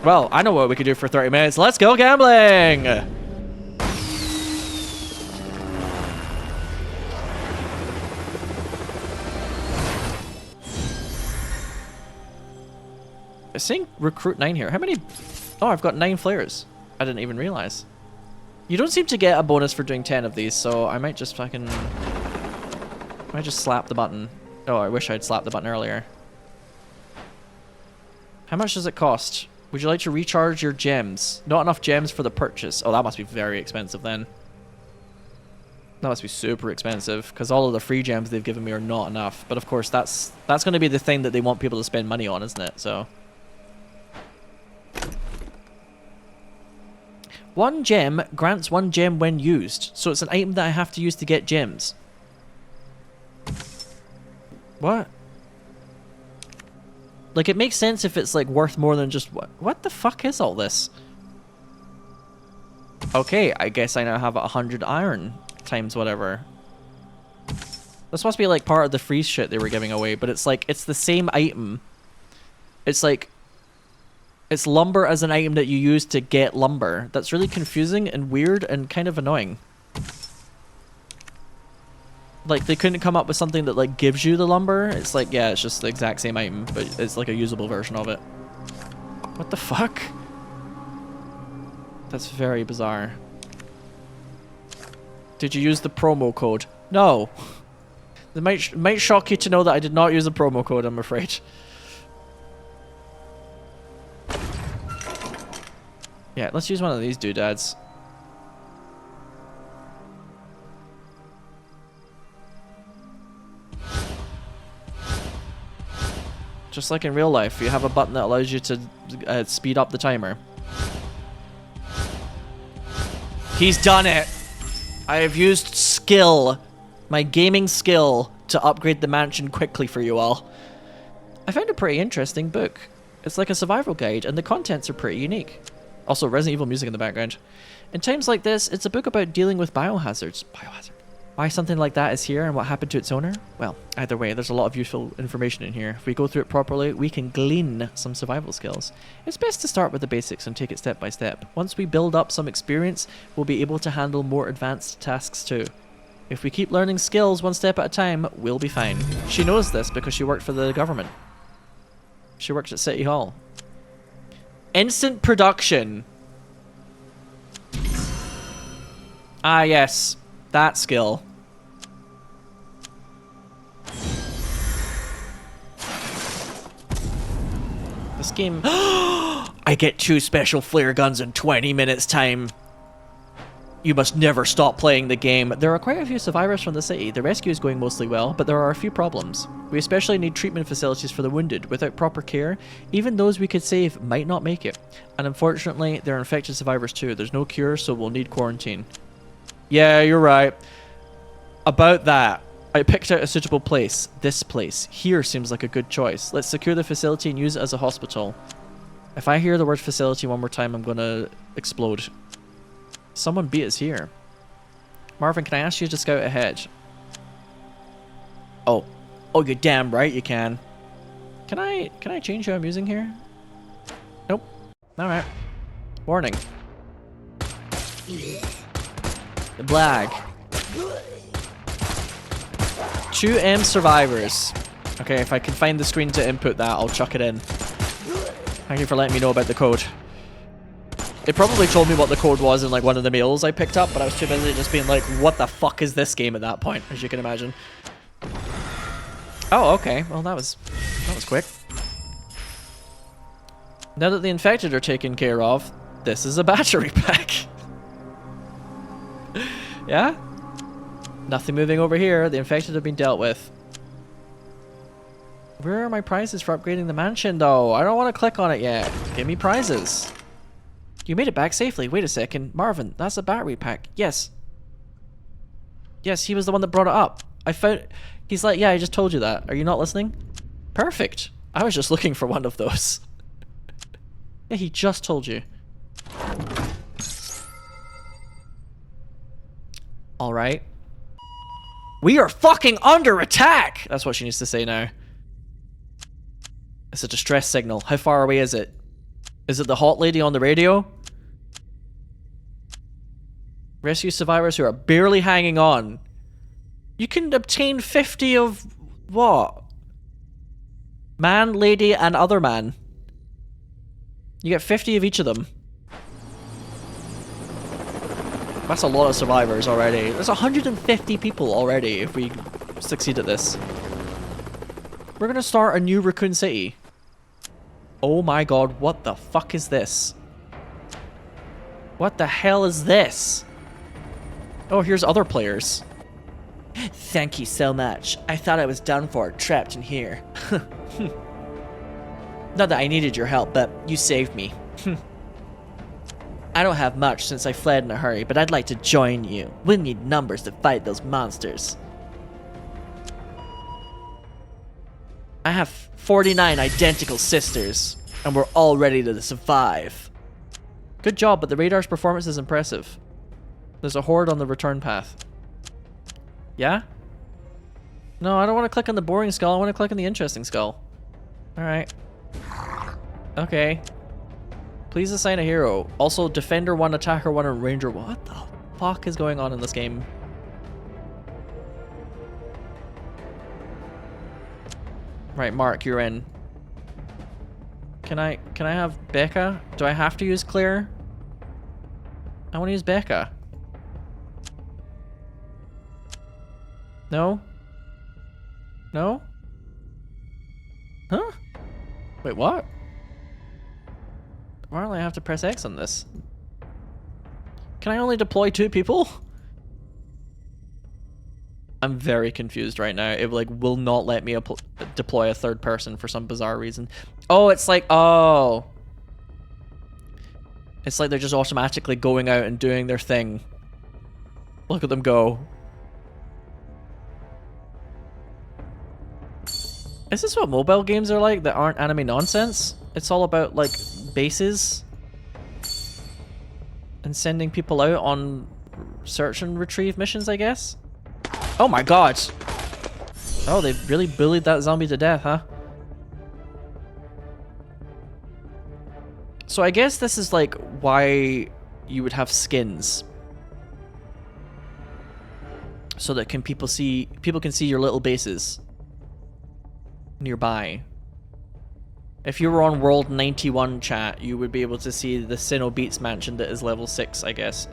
Well, I know what we could do for 30 minutes. Let's go gambling! I'm seeing recruit 9 here. How many? Oh, I've got 9 flares. I didn't even realize. You don't seem to get a bonus for doing 10 of these, so I might just fucking... I might just slap the button. Oh, I wish I'd slapped the button earlier. How much does it cost? Would you like to recharge your gems? Not enough gems for the purchase. Oh, that must be very expensive then. That must be super expensive, because all of the free gems they've given me are not enough. But of course, that's going to be the thing that they want people to spend money on, isn't it? So... 1 gem grants 1 gem when used. So it's an item that I have to use to get gems. What? Like, it makes sense if it's, like, worth more than just... What the fuck is all this? Okay, I guess I now have 100 iron times whatever. This must be, like, part of the free shit they were giving away, but it's, like, it's the same item. It's, like... It's lumber as an item that you use to get lumber. That's really confusing and weird and kind of annoying. Like, they couldn't come up with something that, like, gives you the lumber. It's like, yeah, it's just the exact same item, but it's, like, a usable version of it. What the fuck? That's very bizarre. Did you use the promo code? No. It might shock you to know that I did not use a promo code, I'm afraid. Yeah, let's use one of these doodads. Just like in real life, you have a button that allows you to speed up the timer. He's done it! I have used skill, my gaming skill, to upgrade the mansion quickly for you all. I found a pretty interesting book. It's like a survival guide, and the contents are pretty unique. Also, Resident Evil music in the background. In times like this, it's a book about dealing with biohazards. Biohazard. Why something like that is here and what happened to its owner? Well, either way, there's a lot of useful information in here. If we go through it properly, we can glean some survival skills. It's best to start with the basics and take it step by step. Once we build up some experience, we'll be able to handle more advanced tasks too. If we keep learning skills one step at a time, we'll be fine. She knows this because she worked for the government. She worked at City Hall. Instant production. Ah, yes. That skill. This game... I get 2 special flare guns in 20 minutes time. You must never stop playing the game. There are quite a few survivors from the city. The rescue is going mostly well, but there are a few problems. We especially need treatment facilities for the wounded. Without proper care, even those we could save might not make it. And unfortunately, there are infected survivors too. There's no cure, so we'll need quarantine. Yeah, you're right. About that, I picked out a suitable place. This place. Here seems like a good choice. Let's secure the facility and use it as a hospital. If I hear the word facility one more time, I'm gonna explode. Someone beat us here. Marvin, can I ask you to scout ahead? Oh. Oh, you're damn right you can. Can I change who I'm using here? Nope. Alright. Warning. The Blag. 2M survivors. Okay, if I can find the screen to input that, I'll chuck it in. Thank you for letting me know about the code. It probably told me what the code was in like one of the mails I picked up, but I was too busy just being like, what the fuck is this game at that point, as you can imagine. Oh, okay. Well, that was quick. Now that the infected are taken care of, this is a battery pack. Yeah? Nothing moving over here. The infected have been dealt with. Where are my prizes for upgrading the mansion, though? I don't want to click on it yet. Give me prizes. You made it back safely. Wait a second. Marvin, that's a battery pack. Yes. Yes, he was the one that brought it up. I found... He's like, yeah, I just told you that. Are you not listening? Perfect. I was just looking for one of those. Yeah, he just told you. Alright. We are fucking under attack! That's what she needs to say now. It's a distress signal. How far away is it? Is it the hot lady on the radio? Rescue survivors who are barely hanging on. You can obtain 50 of what? Man, lady, and other man. You get 50 of each of them. That's a lot of survivors already. There's 150 people already if we succeed at this. We're gonna start a new Raccoon City. Oh my god, what the fuck is this? What the hell is this? Oh, here's other players. Thank you so much. I thought I was done for, trapped in here. Not that I needed your help, but you saved me. I don't have much since I fled in a hurry, but I'd like to join you. We need numbers to fight those monsters. I have 49 identical sisters, and we're all ready to survive. Good job, but the radar's performance is impressive. There's a horde on the return path. Yeah? No, I don't want to click on the boring skull. I want to click on the interesting skull. Alright. Okay. Please assign a hero. Also, Defender 1, Attacker 1, and Ranger 1. What the fuck is going on in this game? Right, Mark, you're in. Can I have Becca? Do I have to use Claire? I want to use Becca. No? No? Huh? Wait, what? Why don't I have to press X on this? Can I only deploy 2 people? I'm very confused right now. It like will not let me deploy a 3rd person for some bizarre reason. Oh, it's like, oh. It's like they're just automatically going out and doing their thing. Look at them go. Is this what mobile games are like that aren't anime nonsense? It's all about like bases and sending people out on search and retrieve missions, I guess? Oh my god! Oh, they really bullied that zombie to death, huh? So I guess this is like why you would have skins. So that people can see your little bases nearby. If you were on World 91 chat, you would be able to see the Sinow Beats mansion that is level 6, I guess.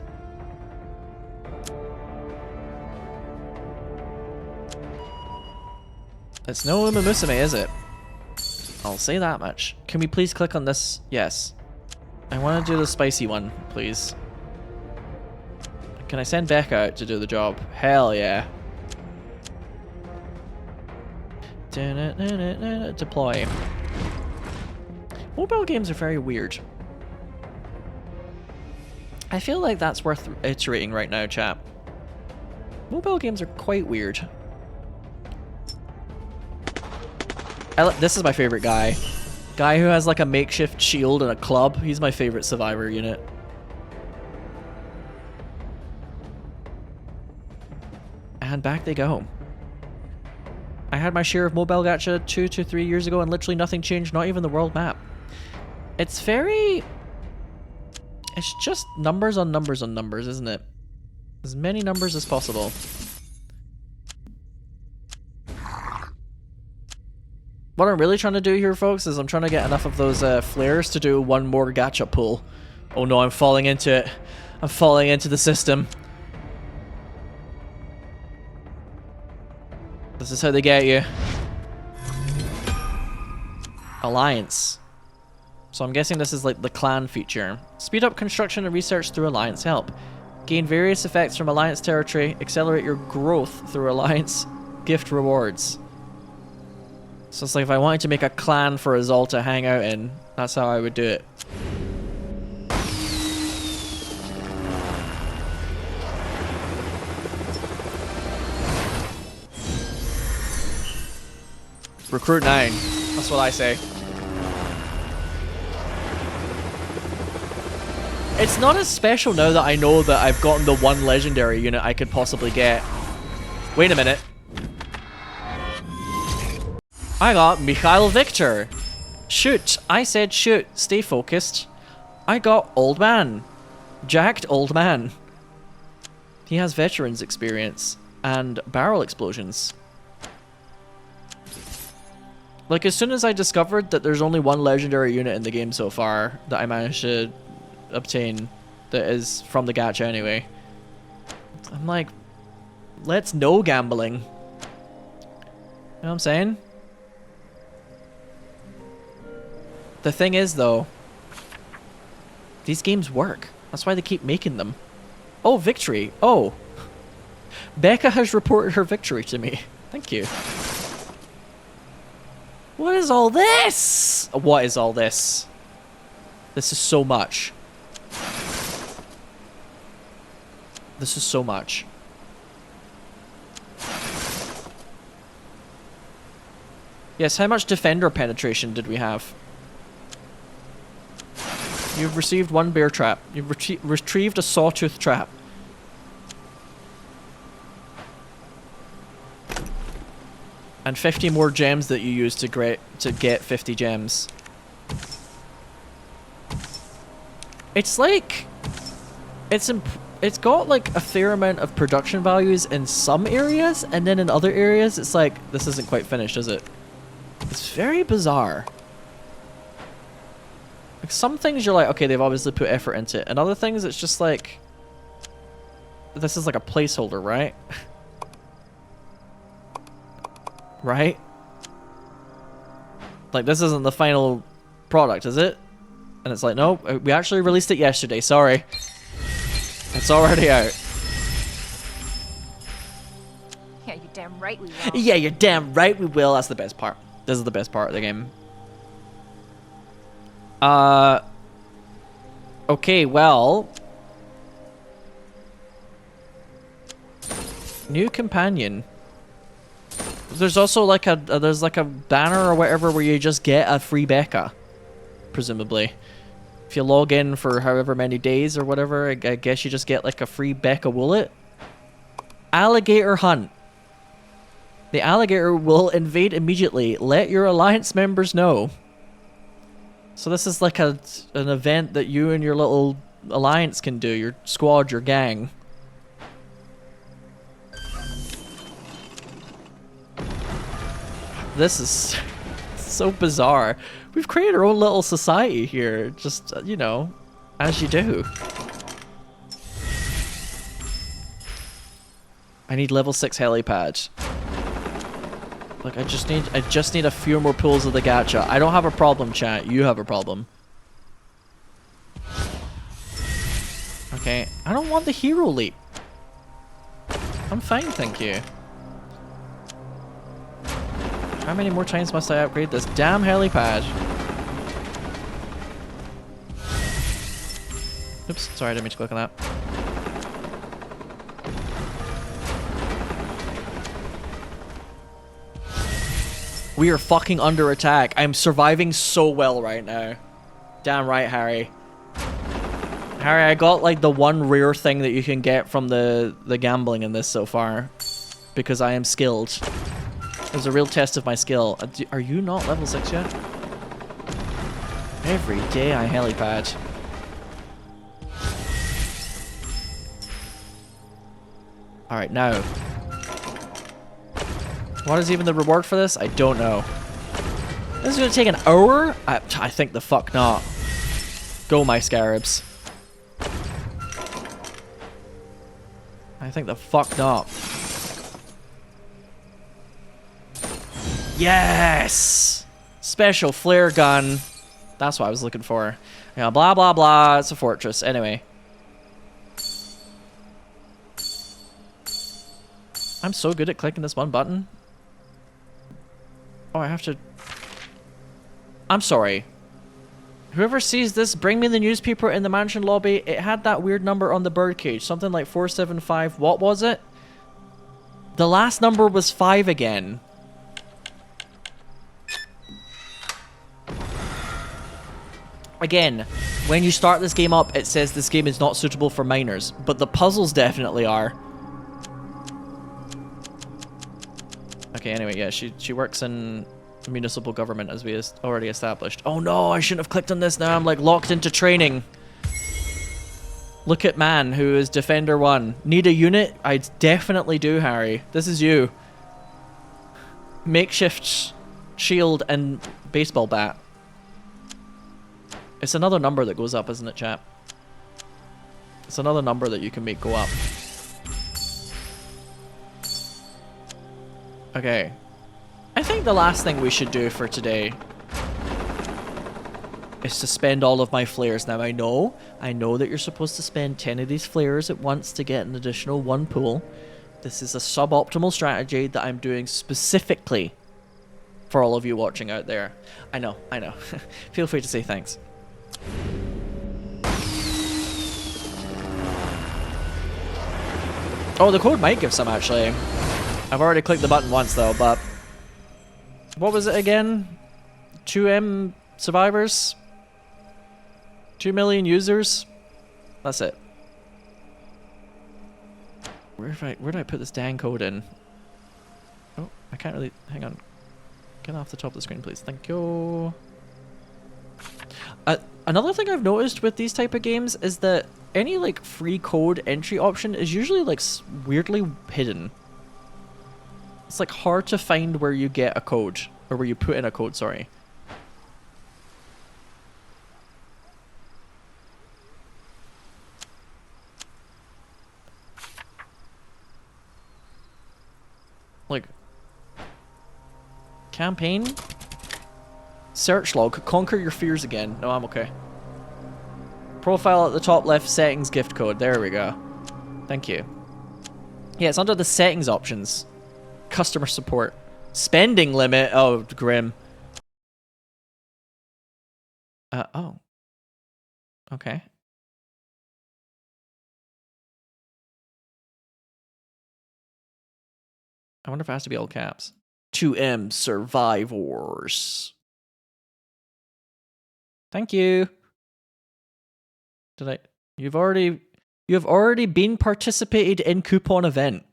It's no Uma Musume, is it? I'll say that much. Can we please click on this? Yes. I want to do the spicy one, please. Can I send Becca out to do the job? Hell yeah. Deploy. Mobile games are very weird. I feel like that's worth iterating right now, chat. Mobile games are quite weird. This is my favorite guy. Guy who has like a makeshift shield and a club. He's my favorite survivor unit. And back they go. I had my share of mobile gacha 2 to 3 years ago and literally nothing changed, not even the world map. It's very... It's just numbers on numbers on numbers, isn't it? As many numbers as possible. What I'm really trying to do here, folks, is I'm trying to get enough of those flares to do one more gacha pull. Oh no, I'm falling into it. I'm falling into the system. This is how they get you. Alliance. So I'm guessing this is like the clan feature. Speed up construction and research through Alliance help. Gain various effects from Alliance territory. Accelerate your growth through Alliance gift rewards. So it's like if I wanted to make a clan for us all to hang out in, that's how I would do it. Recruit 9. That's what I say. It's not as special now that I know that I've gotten the one legendary unit I could possibly get. Wait a minute. I got Mikhail Victor. Shoot. I said shoot. Stay focused. I got Old Man. Jacked Old Man. He has veterans experience and barrel explosions. Like, as soon as I discovered that there's only one legendary unit in the game so far that I managed to obtain that is from the gacha anyway, I'm like, let's no gambling. You know what I'm saying? The thing is, though, these games work. That's why they keep making them. Oh, victory. Oh. Becca has reported her victory to me. Thank you. What is all this? What is all this? This is so much. This is so much. Yes, how much defender penetration did we have? You've received 1 bear trap. You've retrieved a sawtooth trap. And 50 more gems that you use to get 50 gems. It's like... It's got like a fair amount of production values in some areas, and then in other areas it's like, this isn't quite finished, is it? It's very bizarre. Like some things you're like, okay, they've obviously put effort into it, and other things it's just like, this is like a placeholder, right? Right? Like this isn't the final product, is it? And it's like, no, we actually released it yesterday, sorry. It's already out. Yeah, you damn right we will. Yeah, you're damn right we will. That's the best part. This is the best part of the game. Okay, well. New companion. There's also like there's like a banner or whatever where you just get a free Becca. Presumably. If you log in for however many days or whatever, I guess you just get like a free Becca Woolet. Alligator hunt. The alligator will invade immediately. Let your alliance members know. So this is like an event that you and your little alliance can do. Your squad, your gang. This is so bizarre. We've created our own little society here. Just, you know, as you do. I need level 6 helipad. Look, I just need a few more pulls of the gacha. I don't have a problem, chat. You have a problem. Okay, I don't want the hero leap. I'm fine, thank you. How many more times must I upgrade this damn helipad? Oops, sorry, I didn't mean to click on that. We are fucking under attack. I'm surviving so well right now. Damn right, Harry. Harry, I got like the one rare thing that you can get from the gambling in this so far. Because I am skilled. It was a real test of my skill. Are you not level 6 yet? Every day I helipad. Alright, now. What is even the reward for this? I don't know. This is gonna take an hour? I think the fuck not. Go, my scarabs. I think the fuck not. Yes! Special flare gun. That's what I was looking for. Yeah, blah blah blah. It's a fortress. Anyway. I'm so good at clicking this one button. Oh, I have to... I'm sorry. Whoever sees this, bring me the newspaper in the mansion lobby. It had that weird number on the birdcage. Something like 475. What was it? The last number was 5 again. Again, when you start this game up, it says this game is not suitable for minors, but the puzzles definitely are. Okay, anyway, yeah, she works in municipal government, as we already established. Oh no, I shouldn't have clicked on this now. I'm like locked into training. Look at man who is Defender 1. Need a unit? I definitely do, Harry. This is you. Makeshift shield and baseball bat. It's another number that goes up, isn't it, chap? It's another number that you can make go up. Okay. I think the last thing we should do for today is to spend all of my flares. Now, I know that you're supposed to spend 10 of these flares at once to get an additional 1 pool. This is a suboptimal strategy that I'm doing specifically for all of you watching out there. I know. Feel free to say thanks. Oh, the code might give some, actually. I've already clicked the button once, though, but... What was it again? 2M survivors? 2 million users? That's it. Where do I put this dang code in? Oh, I can't really... Hang on. Get off the top of the screen, please. Thank you. Another thing I've noticed with these type of games is that any like free code entry option is usually like weirdly hidden. It's like hard to find where you get a code, or where you put in a code, sorry. Like, campaign? Search log, conquer your fears again. No, I'm okay. Profile at the top left, settings, gift code. There we go. Thank you. Yeah, it's under the settings options. Customer support. Spending limit. Oh, grim. Oh. Okay. I wonder if it has to be all caps. 2M survivors. Thank you. You have already been participated in coupon event.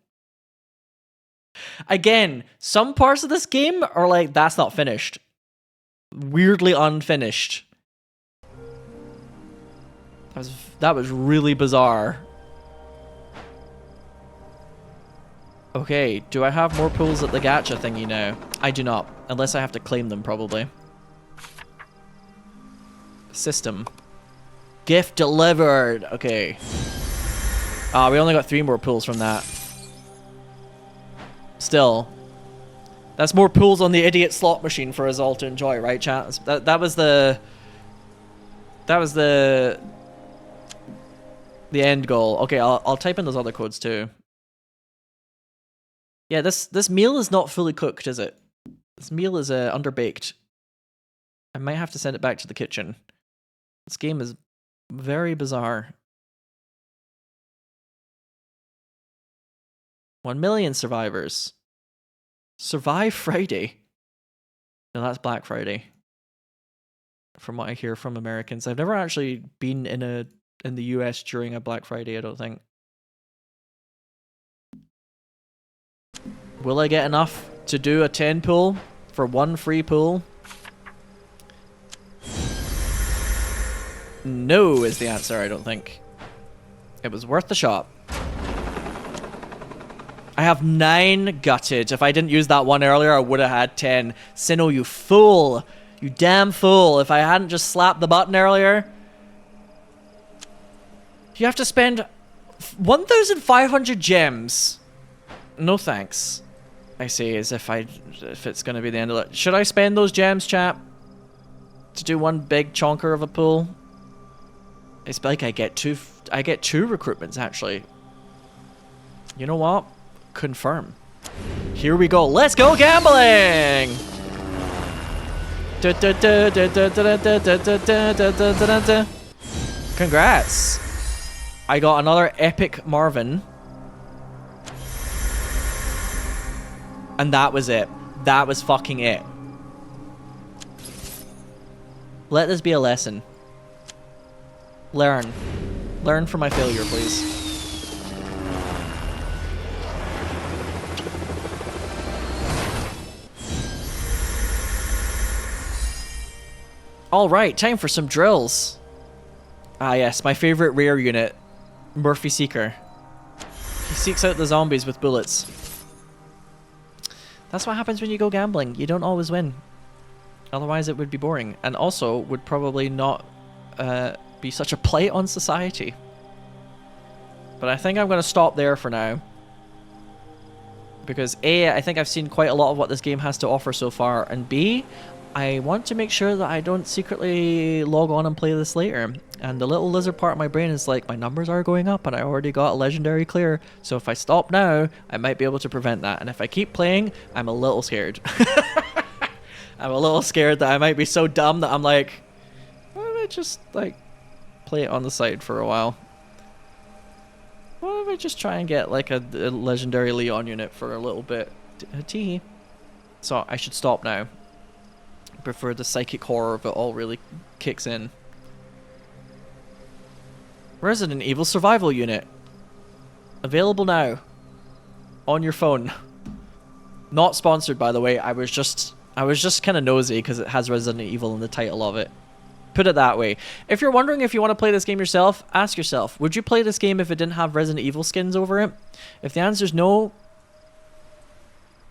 Again, some parts of this game are like, that's not finished. Weirdly unfinished. That was really bizarre. Okay, do I have more pulls at the gacha thingy now? I do not, unless I have to claim them probably. System. Gift delivered. Okay. Ah, we only got 3 more pulls from that. Still. That's more pulls on the idiot slot machine for us all to enjoy, right, chat? That was the end goal. Okay, I'll type in those other codes too. Yeah, this meal is not fully cooked, is it? This meal is underbaked. I might have to send it back to the kitchen. This game is very bizarre. 1 million survivors. Survive Friday. No, that's Black Friday. From what I hear from Americans. I've never actually been in the US during a Black Friday, I don't think. Will I get enough to do a 10 pull for 1 free pull? No is the answer, I don't think. It was worth the shot. I have 9 gutted. If I didn't use that one earlier, I would have had 10. Sinow, you fool. You damn fool. If I hadn't just slapped the button earlier. You have to spend 1,500 gems. No thanks. I say as if it's going to be the end of it. Should I spend those gems, chap? To do 1 big chonker of a pull? It's like I get two recruitments, actually. You know what? Confirm. Here we go. Let's go gambling! Congrats. I got another epic Marvin. And that was it. That was fucking it. Let this be a lesson. Learn. Learn from my failure, please. Alright, time for some drills. Ah yes, my favorite rare unit. Murphy Seeker. He seeks out the zombies with bullets. That's what happens when you go gambling. You don't always win. Otherwise it would be boring. And also would probably not be such a play on society. But I think I'm going to stop there for now. Because A, I think I've seen quite a lot of what this game has to offer so far. And B, I want to make sure that I don't secretly log on and play this later. And the little lizard part of my brain is like, my numbers are going up and I already got a legendary clear. So if I stop now, I might be able to prevent that. And if I keep playing, I'm a little scared. I'm a little scared that I might be so dumb that I'm like, why don't I just like play it on the side for a while? Why don't I just try and get like a legendary Leon unit for a little bit? Tee. So I should stop now before the psychic horror of it all really kicks in. Resident Evil Survival Unit. Available now. On your phone. Not sponsored, by the way. I was just kind of nosy because it has Resident Evil in the title of it. Put it that way. If you're wondering if you want to play this game yourself, ask yourself, would you play this game if it didn't have Resident Evil skins over it? If the answer is no,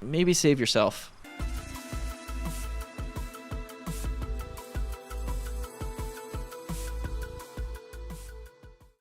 maybe save yourself.